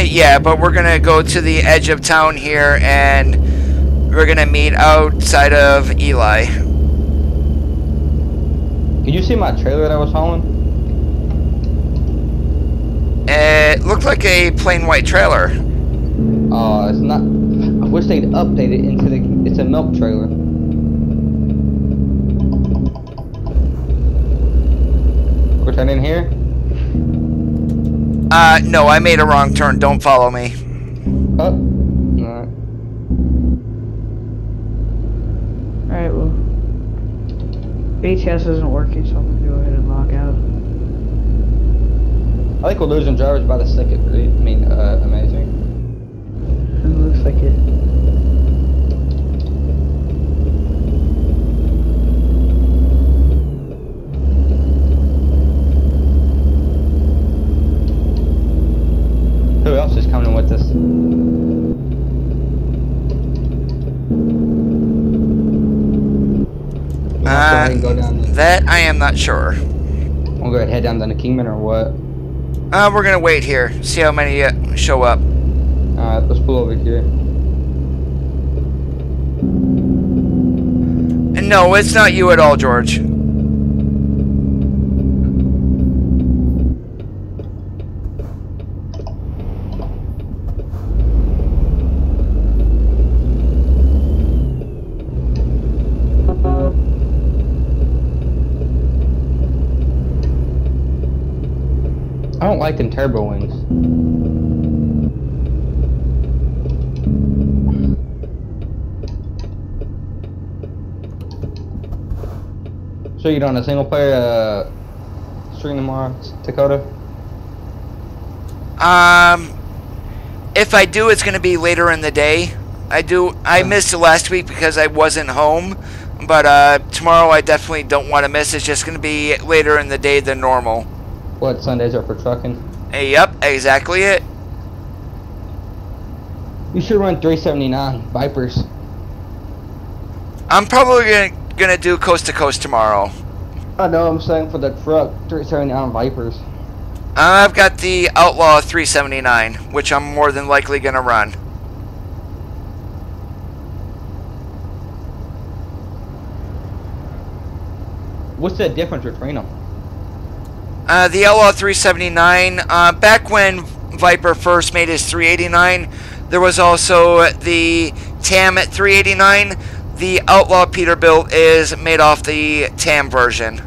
A: Yeah, but we're gonna go to the edge of town here, and we're gonna meet outside of Eli.
D: Can you see my trailer that I was hauling?
A: It looked like a plain white trailer.
D: Oh, it's not. I wish they'd update it into the. It's a milk trailer. We're turning here?
A: No, I made a wrong turn. Don't follow me.
D: Oh. Alright.
E: Alright, well. ATS isn't working, so I'm gonna go ahead and log out.
D: I think we're losing drivers by the second. Amazing.
E: It looks like it.
D: Who else is coming with us?
A: That I am not sure.
D: We'll go ahead and head down to Kingman or what?
A: We're gonna wait here, see how many show up.
D: Alright, let's pull over here.
A: No, it's not you at all, George.
D: I don't like them turbo wings. So you doing a single player stream tomorrow, Dakota?
A: If I do, it's gonna be later in the day. I missed it last week because I wasn't home, but tomorrow I definitely don't want to miss. It's just gonna be later in the day than normal.
D: What, Sundays are for trucking?
A: Yep, exactly it.
D: You should run 379 Vipers.
A: I'm probably gonna do coast to coast tomorrow.
D: I know, I'm saying for the truck, 379 Vipers.
A: I've got the Outlaw 379, which I'm more than likely gonna run.
D: What's the difference between them?
A: The Outlaw 379, back when Viper first made his 389, there was also the TAM at 389. The Outlaw Peterbilt is made off the TAM version.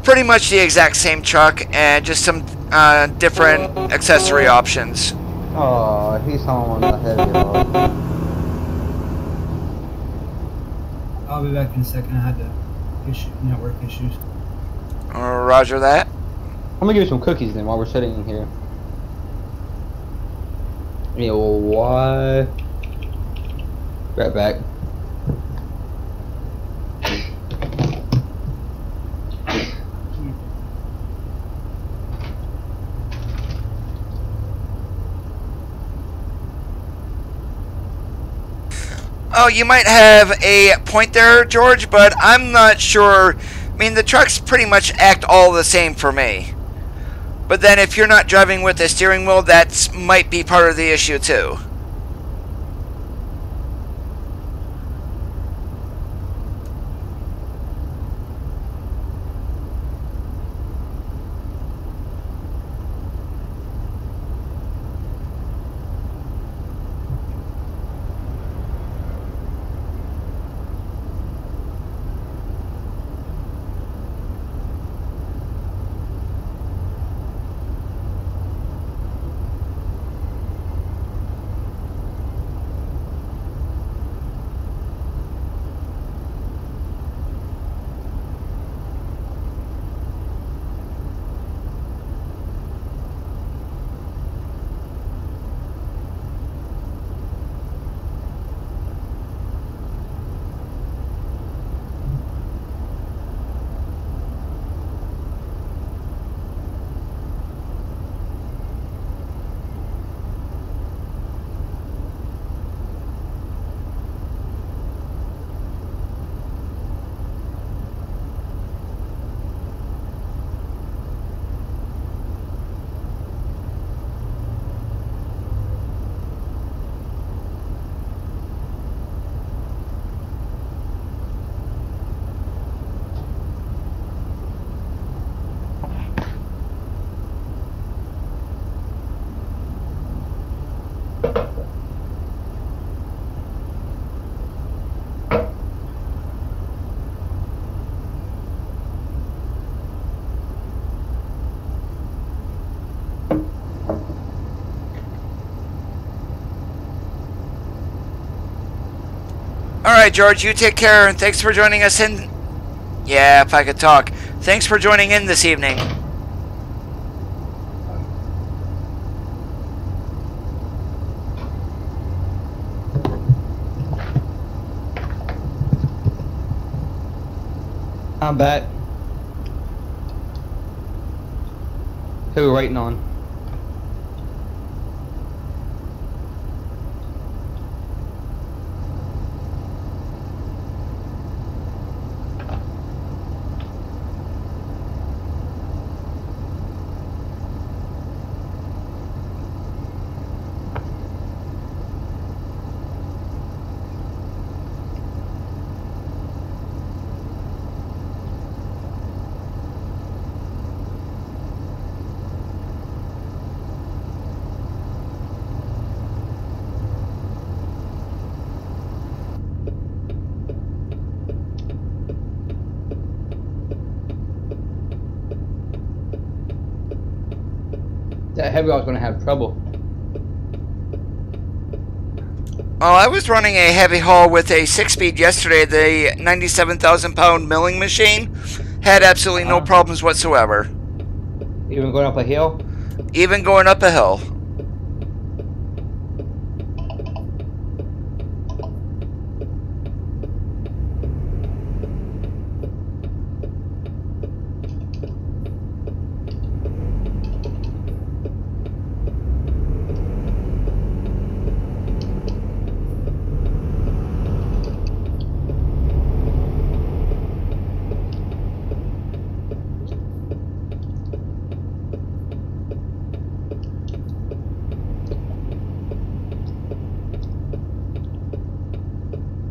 A: Pretty much the exact same truck and just some different accessory options.
D: Oh, he's hauling the heavy load.
C: I'll be back in a second. I had network issues.
A: Roger that.
D: I'm gonna give you some cookies then while we're sitting in here. Yeah, what? Right back.
A: Oh, you might have a point there, George, but I'm not sure. I mean, the trucks pretty much act all the same for me. But then if you're not driving with a steering wheel, that might be part of the issue too. Alright, George, you take care, and thanks for joining us in... Yeah, if I could talk. Thanks for joining in this evening.
D: I'm back. Who are we waiting on? That heavy, I was going to have trouble.
A: Well, I was running a heavy haul with a 6-speed yesterday. The 97,000-pound milling machine had absolutely no problems whatsoever.
D: Even going up a hill?
A: Even going up a hill.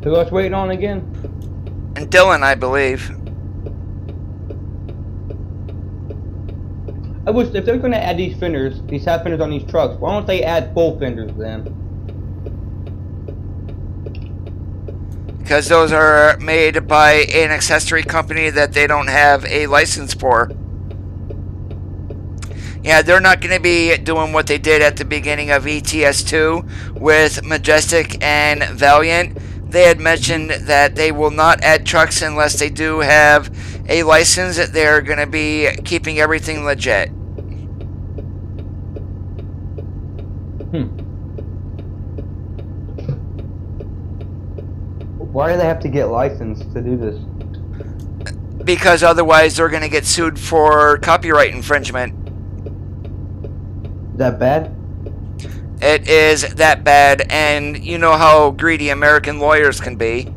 D: Who else waiting on again?
A: And Dylan, I believe.
D: I wish if they're going to add these fenders, these half fenders on these trucks, why don't they add full fenders then?
A: Because those are made by an accessory company that they don't have a license for. Yeah, they're not going to be doing what they did at the beginning of ETS2 with Majestic and Valiant. They had mentioned that they will not add trucks unless they do have a license. They're going to be keeping everything legit.
D: Why do they have to get licensed to do this?
A: Because otherwise they're going to get sued for copyright infringement.
D: Is that bad?
A: It is that bad, and you know how greedy American lawyers can be.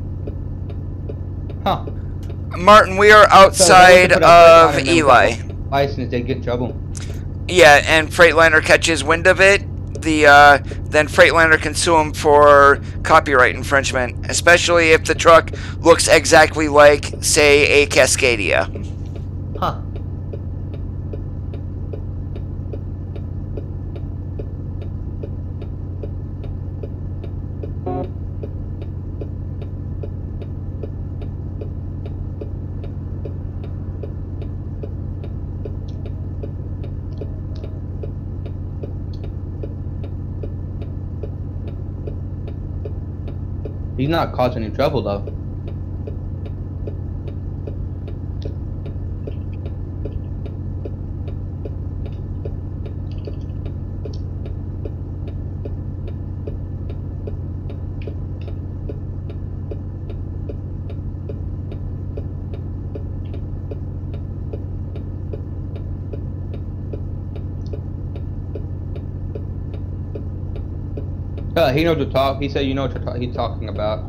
D: Huh.
A: Martin, we are outside of Eli.
D: License, they get in trouble.
A: Yeah, and Freightliner catches wind of it. Then Freightliner can sue him for copyright infringement, especially if the truck looks exactly like, say, a Cascadia.
D: Huh. He's not causing any trouble though. He knows to talk. He said you know what he's talking about.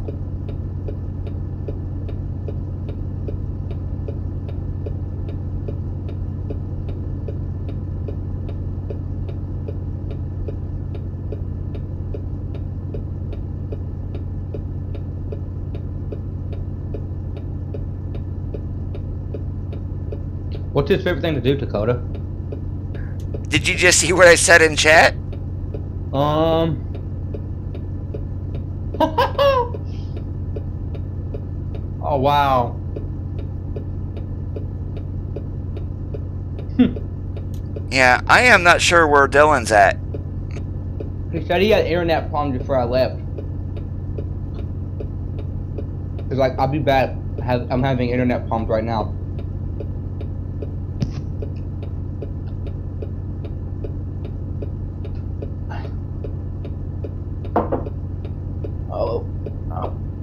D: What's his favorite thing to do, Dakota?
A: Did you just see what I said in chat?
D: Oh wow.
A: Yeah, I am not sure where Dylan's at.
D: He said he had internet problems before I left. He's like, I'll be back. I'm having internet problems right now.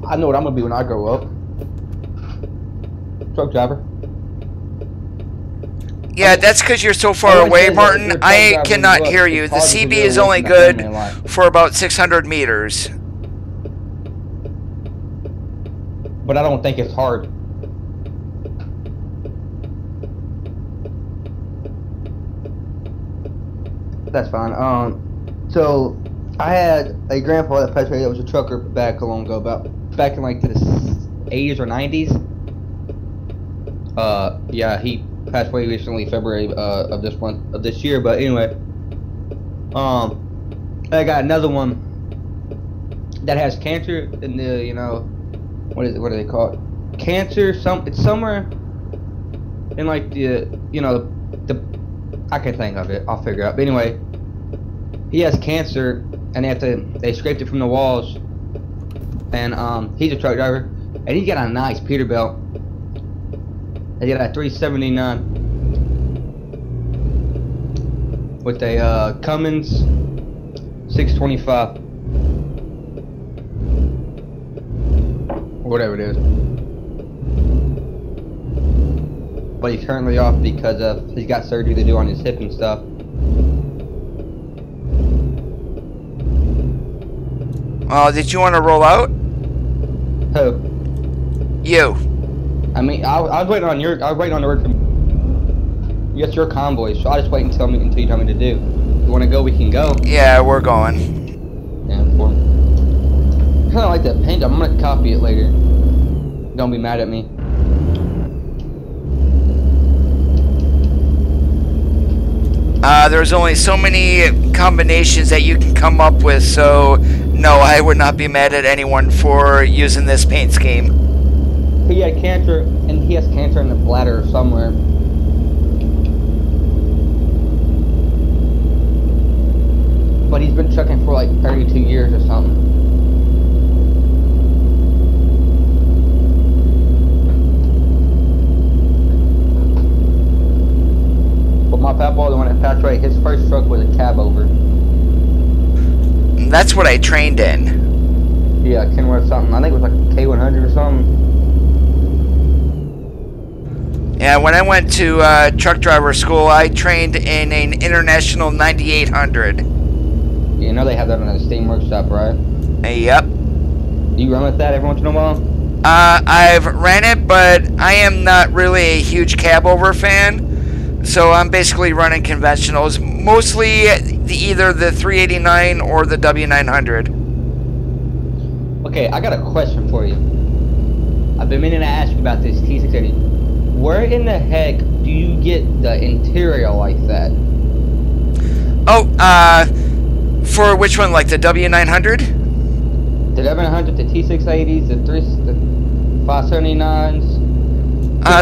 D: I know what I'm gonna be when I grow up. Truck driver.
A: Yeah, that's because you're so far away, Martin. I cannot hear you. The CB is only good for about 600 meters.
D: But I don't think it's hard. That's fine. So I had a grandpa that passed away that was a trucker back a long ago, back in like the 80s or 90s. Yeah, he passed away recently, February of this year. But anyway, I got another one that has cancer in the, you know, what do they call it? Cancer. It's somewhere in like the, you know, the I can't think of it. I'll figure it out. But anyway, he has cancer, and they scraped it from the walls. And he's a truck driver, and he got a nice Peterbilt. They got a 379 with a Cummins 625 or whatever it is. But he's currently off because he's got surgery to do on his hip and stuff.
A: Did you want to roll out?
D: Who?
A: You.
D: I mean, I was waiting on I was waiting on the word from you. It's your convoy, so I just wait until you tell me to do. If you want to go, we can go.
A: Yeah, we're going.
D: Yeah, I kind of like that paint. I'm gonna copy it later. Don't be mad at me.
A: There's only so many combinations that you can come up with, so no, I would not be mad at anyone for using this paint scheme.
D: He had cancer, and he has cancer in the bladder somewhere. But he's been trucking for like 32 years or something. But my papa, the one that passed away, his first truck was a cab over.
A: That's what I trained in.
D: Yeah. Kenworth something. I think it was like a K100 or something.
A: Yeah, when I went to truck driver school, I trained in an International 9800.
D: You know they have that in a Steam Workshop, right?
A: Yep.
D: Do you run with that every once in a while?
A: I've ran it, but I am not really a huge cab-over fan. So I'm basically running conventionals, mostly either the 389 or the W900.
D: Okay, I got a question for you. I've been meaning to ask you about this T680. Where in the heck do you get the interior like that?
A: Oh, for which one? Like the W900?
D: The W900, the T680s, the 579s.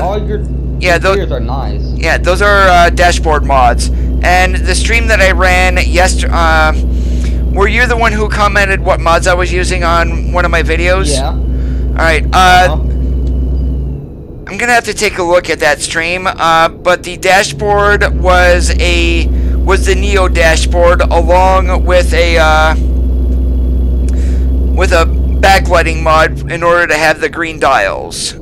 D: All your interiors are nice.
A: Yeah, those are dashboard mods. And the stream that I ran yesterday, were you the one who commented what mods I was using on one of my videos?
D: Yeah.
A: Alright, I'm gonna have to take a look at that stream, but the dashboard was the Neo dashboard along with a backlighting mod in order to have the green dials.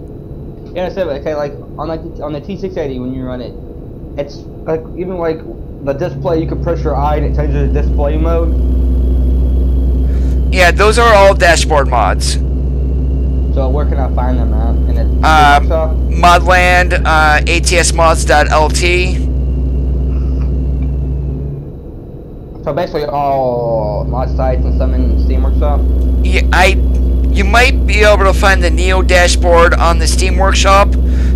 D: Yeah, I said, okay, like on the T680 when you run it, it's like even like the display, you can press your eye and it changes the display mode.
A: Yeah, those are all dashboard mods.
D: So where can I find them at? In the
A: Modland, atsmods.lt.
D: So basically all mod sites and some in Steam Workshop?
A: Yeah, you might be able to find the Neo dashboard on the Steam Workshop,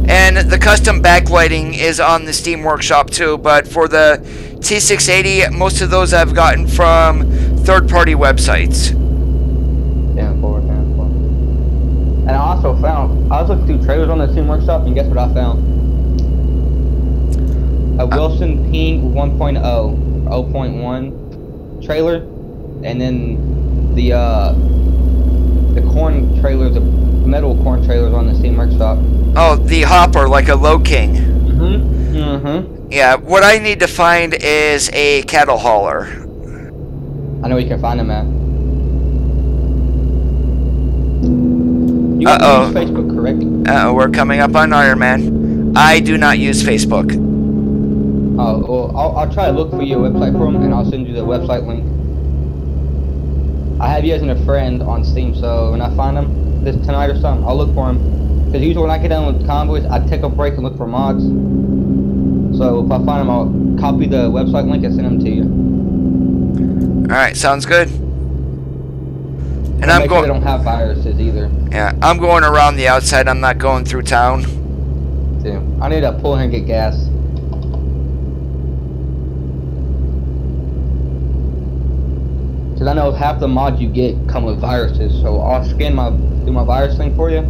A: and the custom backlighting is on the Steam Workshop too, but for the T680, most of those I've gotten from third-party websites.
D: Damn forward. And I also found, I was looking through trailers on the Steam Workshop, and guess what I found? A Wilson Ping 1.0, 0.1 trailer, and then the corn trailers, the metal corn trailers on the Steam Workshop.
A: Oh, the hopper, like a Low King.
D: Mm-hmm.
A: Yeah, what I need to find is a cattle hauler.
D: I know you can find them at. You use Facebook, correct?
A: Uh-oh, we're coming up on Iron Man. I do not use Facebook.
D: Oh, well, I'll try to look for your website for them, and I'll send you the website link. I have you as a friend on Steam, so when I find them tonight or something, I'll look for them. Because usually when I get done with Convoys, I take a break and look for mods. So if I find them, I'll copy the website link and send them to you.
A: Alright, sounds good. And
D: I'm going. They don't have viruses either.
A: Yeah, I'm going around the outside. I'm not going through town.
D: Yeah, I need to pull in and get gas. Because I know half the mods you get come with viruses, so I'll do my virus thing for you.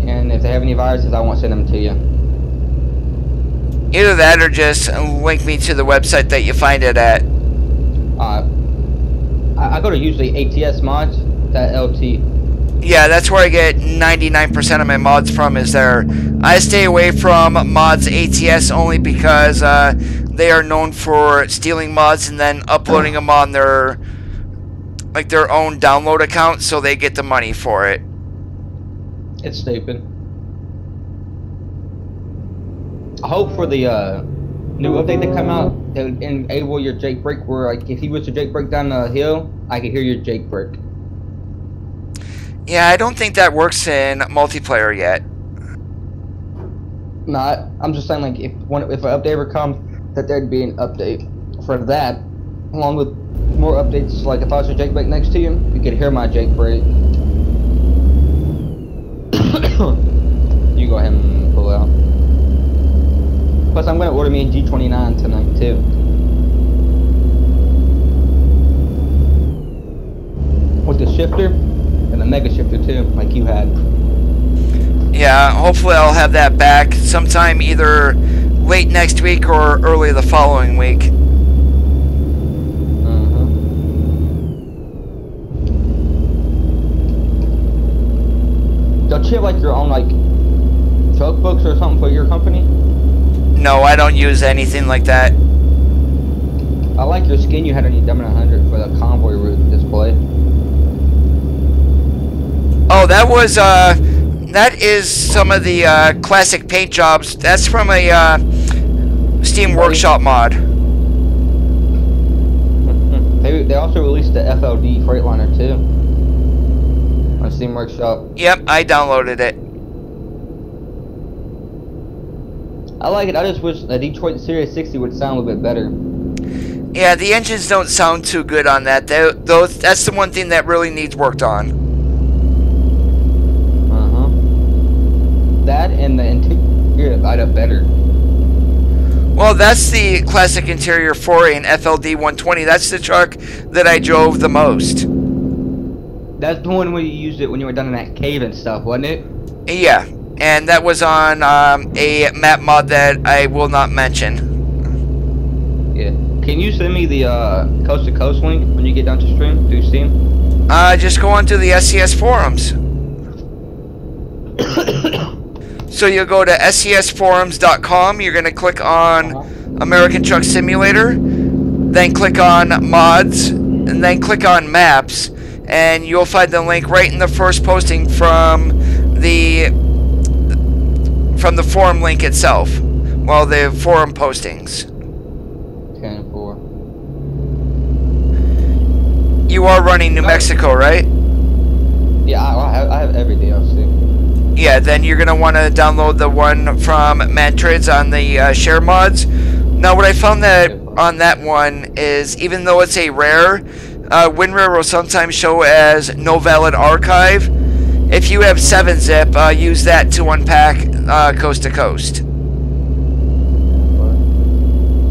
D: And if they have any viruses, I won't send them to you.
A: Either that or just link me to the website that you find it at.
D: I go to usually atsmods.lt.
A: Yeah, that's where I get 99% of my mods from, is there. I stay away from mods ATS only because they are known for stealing mods and then uploading them on their own download account, so they get the money for it.
D: It's stupid. I hope for the new update that come out that would enable your jailbreak, where like if you was to jailbreak down the hill, I could hear your jailbreak.
A: Yeah, I don't think that works in multiplayer yet.
D: Nah, I'm just saying, like if an update ever comes, that there'd be an update for that, along with more updates. Like if I was to jailbreak next to you, you could hear my jailbreak. You go ahead and pull out. Plus, I'm going to order me a G29 tonight, too. With the shifter, and the MegaShifter, too, like you had.
A: Yeah, hopefully I'll have that back sometime either late next week or early the following week.
D: Don't you have, like, your own, like, truck books or something for your company?
A: No, I don't use anything like that.
D: I like your skin you had on your W900 for the Convoy route display.
A: that was that is some of the classic paint jobs. That's from a Steam Workshop mod.
D: They also released the FLD Freightliner too on Steam Workshop.
A: Yep, I downloaded it.
D: I like it. I just wish the Detroit Series 60 would sound a little bit better.
A: Yeah, the engines don't sound too good on that. That's the one thing that really needs worked on.
D: That and the interior light up better.
A: Well, that's the classic interior for an FLD 120. That's the truck that I drove the most.
D: That's the one where you used it when you were down in that cave and stuff, wasn't it?
A: Yeah, and that was on a map mod that I will not mention.
D: Yeah. Can you send me the Coast to Coast link when you get down to stream through Steam?
A: Just go onto the SCS forums. So you'll go to scforums.com. You're going to click on American Truck Simulator, then click on mods, and then click on maps, and you'll find the link right in the first posting from the forum link itself. Well, the forum postings.
D: 10-4.
A: You are running New Mexico, right?
D: Yeah, I have every DLC.
A: Yeah, then you're going to want to download the one from Mantrids on the share mods. Now, what I found that on that one is, even though it's a rare, WinRare will sometimes show as no valid archive. If you have 7-zip, use that to unpack Coast to Coast.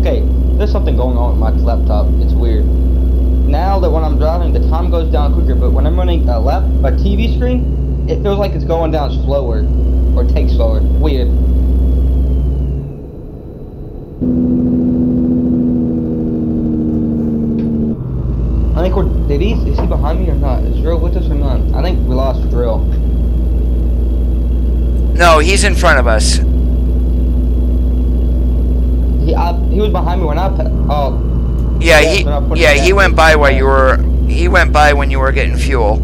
D: Okay, there's something going on with my laptop. It's weird. Now that when I'm driving, the time goes down quicker, but when I'm running a TV screen, it feels like it's going down slower, or takes slower. Weird. I think is he behind me or not? Is Drill with us or not? I think we lost Drill.
A: No, he's in front of us.
D: He was behind me when I
A: Yeah, he went by while you were. He went by when you were getting fuel.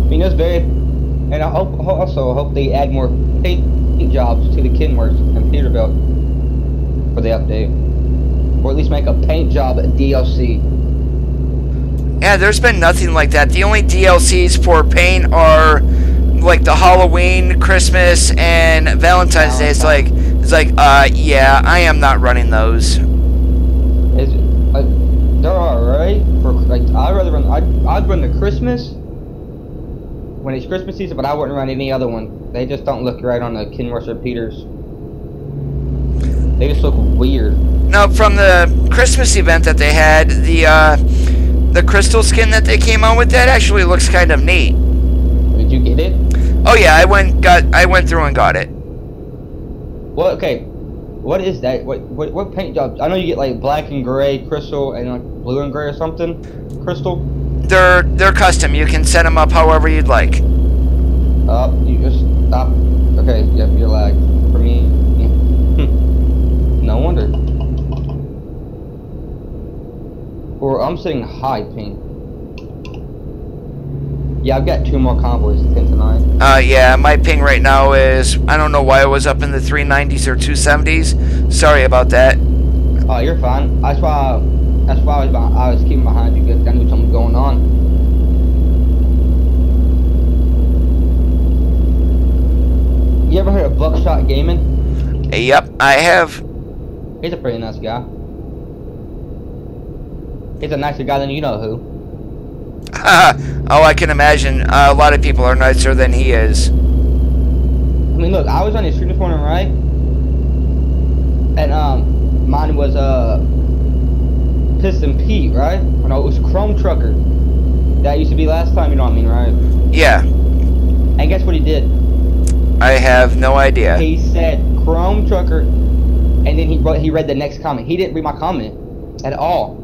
D: I mean, that's very, and I hope they add more paint jobs to the Kenworth and Peterbilt for the update, or at least make a paint job a DLC.
A: Yeah, there's been nothing like that. The only DLCs for paint are like the Halloween, Christmas, and Valentine's Day. It's like, yeah, I am not running those.
D: They're alright for like. I'd run the Christmas when it's Christmas season, but I wouldn't run any other one. They just don't look right on the Kenworth or Peters. They just look weird.
A: Now, from the Christmas event that they had, the crystal skin that they came out with, that actually looks kind of neat.
D: Did you get it?
A: Oh yeah, I went through and got it.
D: Well, okay. What is that? What paint jobs? I know you get like black and gray, crystal, and like blue and gray or something. Crystal.
A: They're custom. You can set them up however you'd like.
D: You just stop. Okay, yep, you're lag. For me, no wonder. Or I'm saying high ping. Yeah, I've got 2 more convoys to 10 tonight.
A: Yeah, my ping right now is, I don't know why it was up in the 390s or 270s. Sorry about that.
D: Oh, you're fine. That's why I was keeping behind you because I knew something was going on. You ever heard of Buckshot Gaming?
A: Yep, I have.
D: He's a pretty nice guy. He's a nicer guy than you know who.
A: Oh, I can imagine. A lot of people are nicer than he is.
D: I mean, look, I was on his stream this morning, right? And mine was Piston Pete, right? Oh, no, it was Chrome Trucker. That used to be last time, you know what I mean, right?
A: Yeah.
D: And guess what he did?
A: I have no idea.
D: He said Chrome Trucker, and then he read the next comment. He didn't read my comment at all.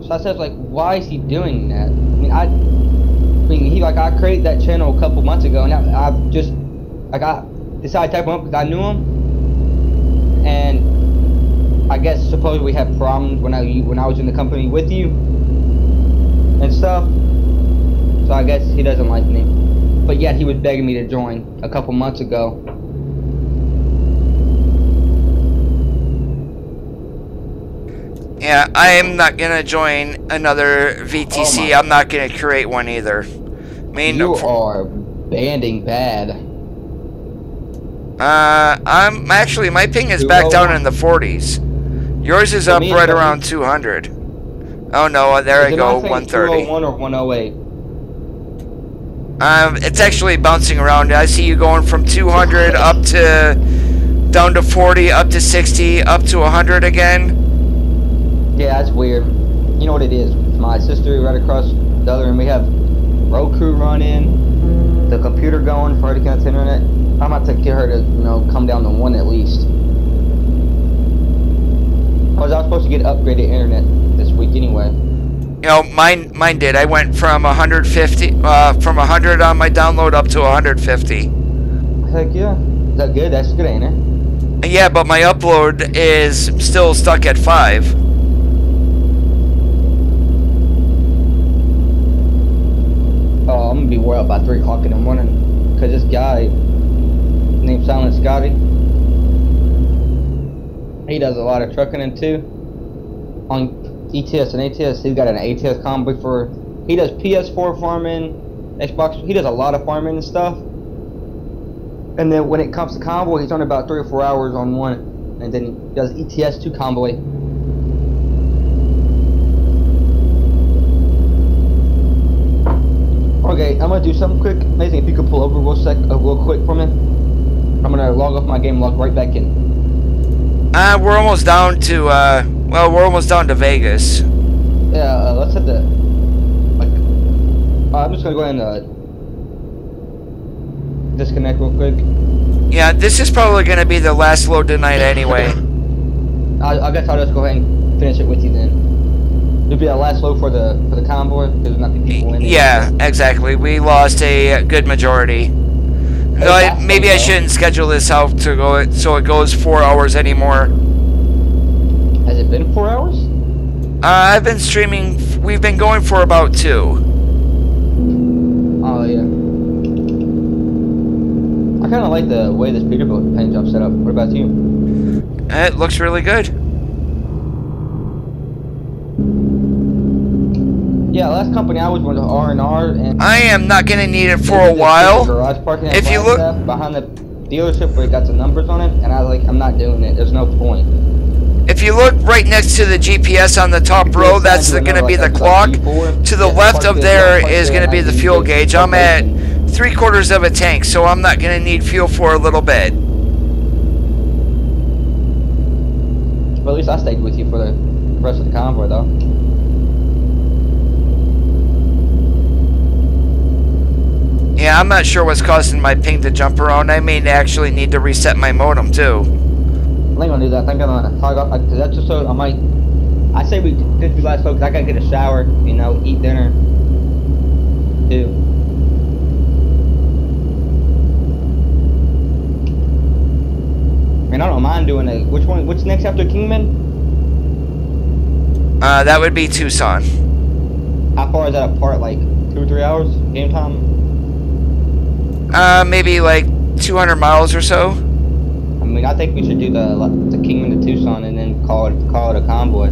D: So I said, like, why is he doing that? I created that channel a couple months ago, and I decided to type him up because I knew him, and I guess suppose we had problems when I was in the company with you and stuff. So I guess he doesn't like me. But yet he was begging me to join a couple months ago.
A: Yeah, I am not gonna join another VTC. I'm not gonna create one either. I mean,
D: you are banding bad.
A: I'm actually, my ping is back down in the 40s. Yours is up right around 200. Oh no, there I go, 130.
D: 201 or 108.
A: It's actually bouncing around. I see you going from 200 up to down to 40, up to 60, up to 100 again.
D: Yeah, that's weird. You know what it is? My sister right across the other end, we have Roku running, the computer going for her to connect to internet. I'm about to get her to, you know, come down to 1 at least. I was supposed to get upgraded internet this week anyway.
A: You know, mine did. I went from 150, from 100 on my download up to 150.
D: Heck yeah. Is that good? That's good, ain't it?
A: Yeah, but my upload is still stuck at 5.
D: Oh, I'm gonna be wore out by 3 o'clock in the morning, cause this guy named Silent Scotty, he does a lot of trucking in too. On ETS and ATS, he's got an ATS Convoy for. He does PS4 farming, Xbox. He does a lot of farming and stuff. And then when it comes to Convoy, he's on about 3 or 4 hours on one, and then he does ETS to Convoy. Okay, I'm gonna do something quick. Amazing, if you could pull over real quick for me. I'm gonna log off my game, log right back in.
A: We're almost down to well, we're almost down to Vegas.
D: Yeah, let's hit the. Like, I'm just gonna go ahead and disconnect real quick.
A: Yeah, this is probably gonna be the last load tonight anyway.
D: I guess I'll just go ahead and finish it with you then. It'll be the last load for the convoy because there's not many people in it.
A: Yeah, exactly. We lost a good majority. No, maybe I shouldn't schedule this out to go so it goes 4 hours anymore.
D: Has it been 4 hours?
A: I've been streaming. We've been going for about 2.
D: Oh yeah. I kind of like the way this Peterbilt paint job set up. What about you?
A: It looks really good.
D: Yeah, last company I was with R&R, and
A: I am not gonna need it for a while. If you look
D: behind the dealership where it got the numbers on it, and I was like, I'm not doing it. There's no point.
A: If you look right next to the GPS on the top row, that's gonna be the clock. To the left of there is gonna be the fuel gauge. I'm at 3/4 of a tank, so I'm not gonna need fuel for a little bit.
D: But at least I stayed with you for the rest of the convoy, though.
A: Yeah, I'm not sure what's causing my ping to jump around. I may actually need to reset my modem too.
D: I think I'm gonna do that. I think I'm gonna log off because that's just so I might. I say we did the last load because I gotta get a shower, you know, eat dinner too. I mean, I don't mind doing a. Which one? What's next after Kingman?
A: That would be Tucson.
D: How far is that apart? Like 2 or 3 hours game time?
A: Maybe like 200 miles or so.
D: I mean, I think we should do the Kingman to Tucson and then call it a convoy.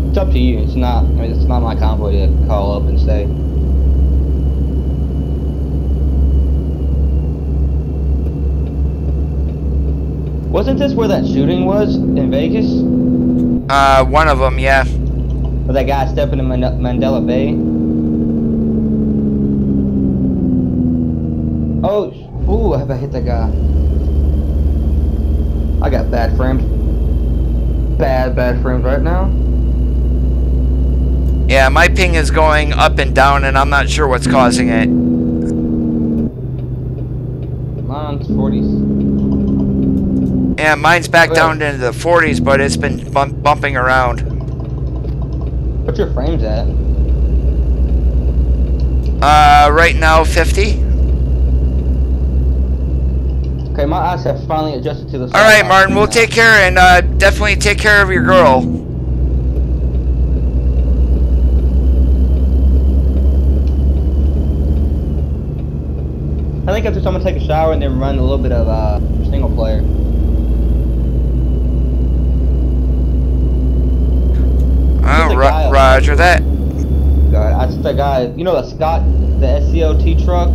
D: It's up to you. It's not. I mean, it's not my convoy to call up and stay. Wasn't this where that shooting was in Vegas?
A: One of them, yeah.
D: Where that guy stepping in Mandela Bay? Oh, ooh, I hit that guy. I got bad frames. Bad frames right now.
A: Yeah, my ping is going up and down, and I'm not sure what's causing it.
D: Mine's 40s.
A: Yeah, mine's back down into the 40s, but it's been bumping around.
D: What's your frames at?
A: Right now, 50.
D: Okay, my eyes have finally adjusted to the sun.
A: All right, Martin, we'll take care and definitely take care of your girl.
D: I think after I'm gonna take a shower and then run a little bit of single player.
A: Roger that.
D: I just that guy, you know the Scott, the SCOT truck,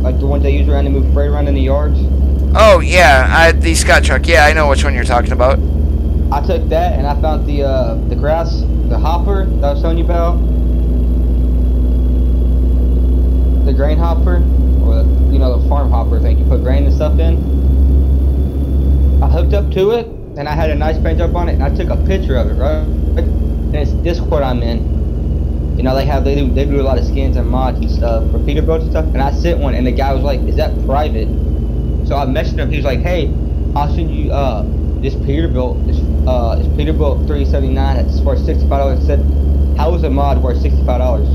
D: like the ones they use around to move freight around in the yards.
A: Oh yeah, the Scott truck. Yeah, I know which one you're talking about.
D: I took that and I found the grass, the hopper that I was telling you about, the grain hopper, or you know the farm hopper thing you put grain and stuff in. I hooked up to it and I had a nice paint job on it and I took a picture of it, right? And it's Discord I'm in. You know, they do a lot of skins and mods and stuff for Peterbilt and stuff. And I sent one, and the guy was like, "Is that private?" So I messaged him. He was like, "Hey, I'll send you this Peterbilt. This Peterbilt 379. It's for $65." I said, "How is a mod worth $65?"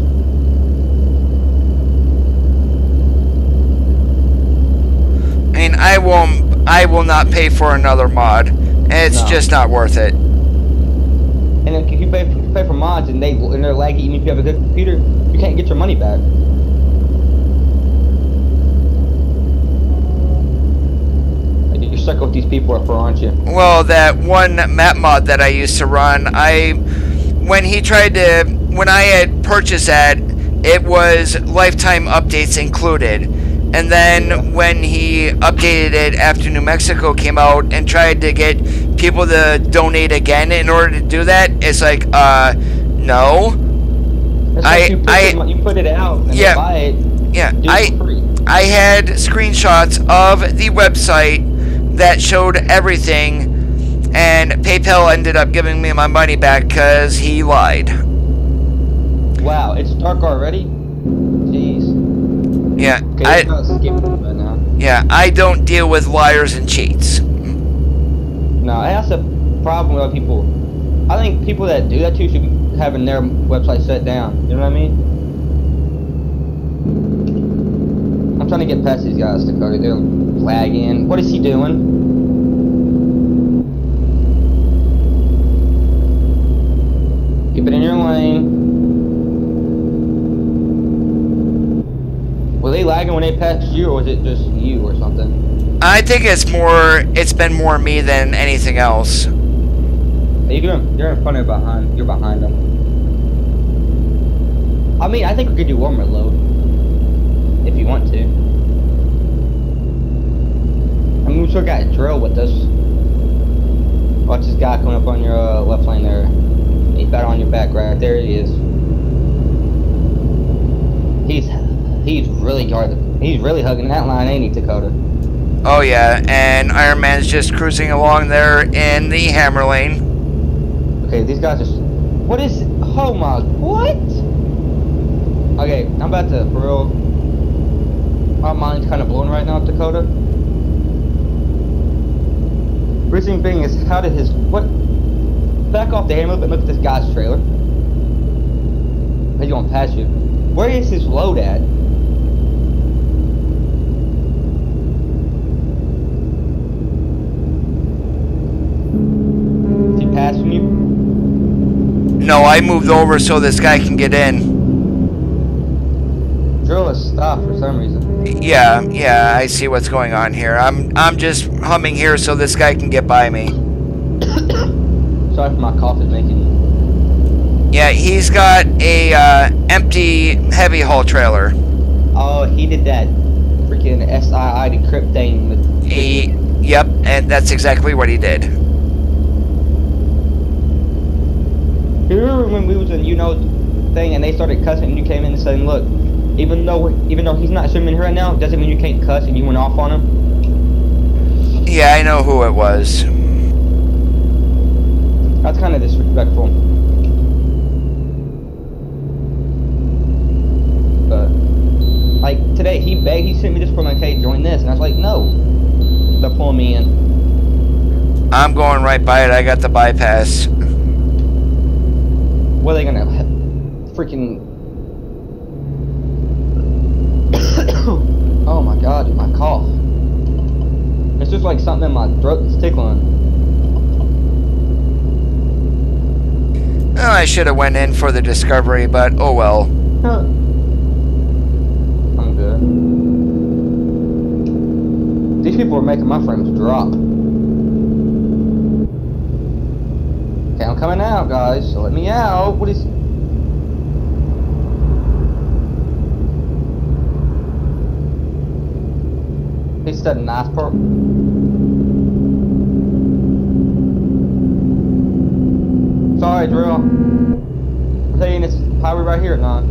A: I mean, I will not pay for another mod. It's just not worth it.
D: And if you pay for mods and they're laggy, even if you have a good computer, you can't get your money back. You're stuck with these people up for, aren't you?
A: Well, that one map mod that I used to run, when I had purchased that, it was lifetime updates included. And then when he updated it after New Mexico came out and tried to get people to donate again in order to do that, it's like, no.
D: You put it out and
A: yeah,
D: buy it.
A: Yeah, I had screenshots of the website that showed everything, and PayPal ended up giving me my money back because he lied.
D: Wow, it's dark already? Jeez.
A: Yeah,
D: okay,
A: I don't deal with liars and cheats.
D: No, that's a problem with people. I think people that do that too should be having their website shut down. You know what I mean? I'm trying to get past these guys, Dakota. They're lagging. What is he doing? Keep it in your lane. Were they lagging when they passed you, or was it just you or something?
A: I think it's been more me than anything else.
D: You're in front or behind. You're behind them. I mean, I think we could do one more load if you want to. I mean, we still got a drill with us. Watch this guy coming up on your left lane there. He's about on your back right there. He is. He's really guarding. He's really hugging that line, ain't he, Dakota?
A: Oh yeah, and Iron Man's just cruising along there in the hammer lane.
D: Okay, these guys are. What is? Oh my! What? Okay, I'm about to, for real. My mind's kind of blown right now, Dakota. Reason being is, how did his what? Back off the hammer, but look at this guy's trailer. He's going past you. Where is his load at? Is he passing you?
A: No, I moved over so this guy can get in.
D: Drill is stopped for some reason.
A: Yeah, I see what's going on here. I'm just humming here so this guy can get by me.
D: Sorry for my cough is making.
A: Yeah, he's got a empty heavy haul trailer.
D: Oh, he did that freaking SII decrypt thing with.
A: Yep, and that's exactly what he did.
D: You remember when we was in thing and they started cussing and you came in and saying, look, even though he's not swimming here right now, doesn't mean you can't cuss, and you went off on him?
A: Yeah, I know who it was.
D: That's kind of disrespectful. But, like, today he sent me this for like, hey, join this, and I was like, no. They're pulling me in.
A: I'm going right by it, I got the bypass.
D: What are they gonna freaking... Oh my god, my cough. It's just like something in my throat that's tickling.
A: Oh, I should have went in for the discovery, but oh well.
D: I'm good. These people are making my frames drop. Okay, I'm coming out, guys. So let me out. What is... He said nice part. Sorry, Drill. I'm saying it's highway right here, nah.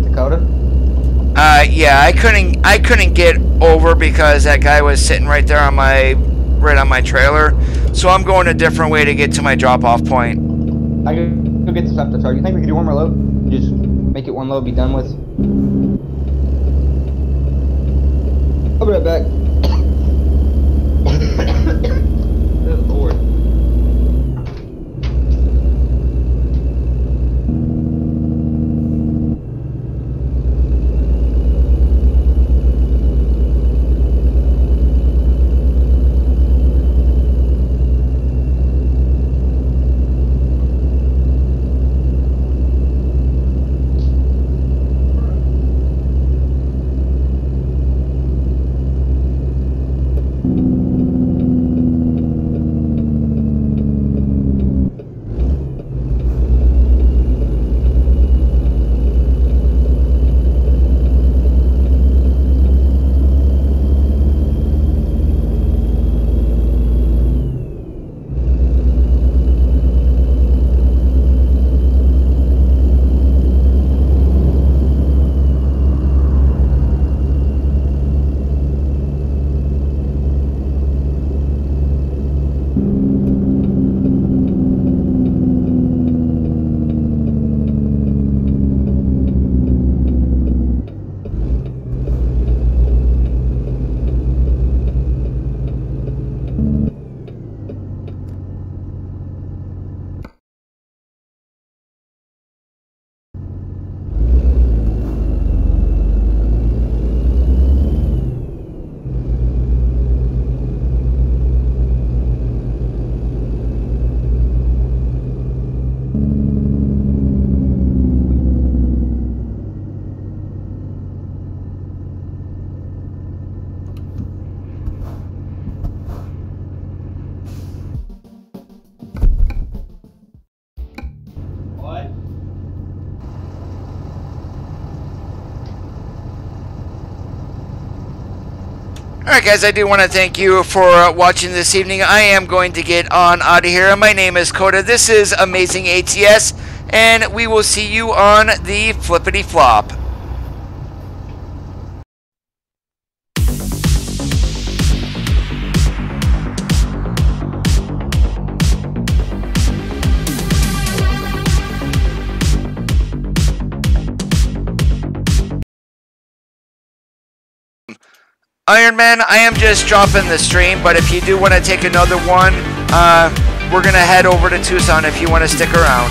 D: Dakota?
A: Yeah, I couldn't get over because that guy was sitting right there on my trailer. So I'm going a different way to get to my drop-off point.
D: I can go get this after charge. You think we can do one more load? Just make it one load, be done with. I'll be right back. Good Lord.
A: Alright guys, I do want to thank you for watching this evening. I am going to get on out of here. My name is Coda. This is Amazing ATS, and we will see you on the flippity flop. Iron Man, I am just dropping the stream, but if you do want to take another one, we're going to head over to Tucson if you want to stick around.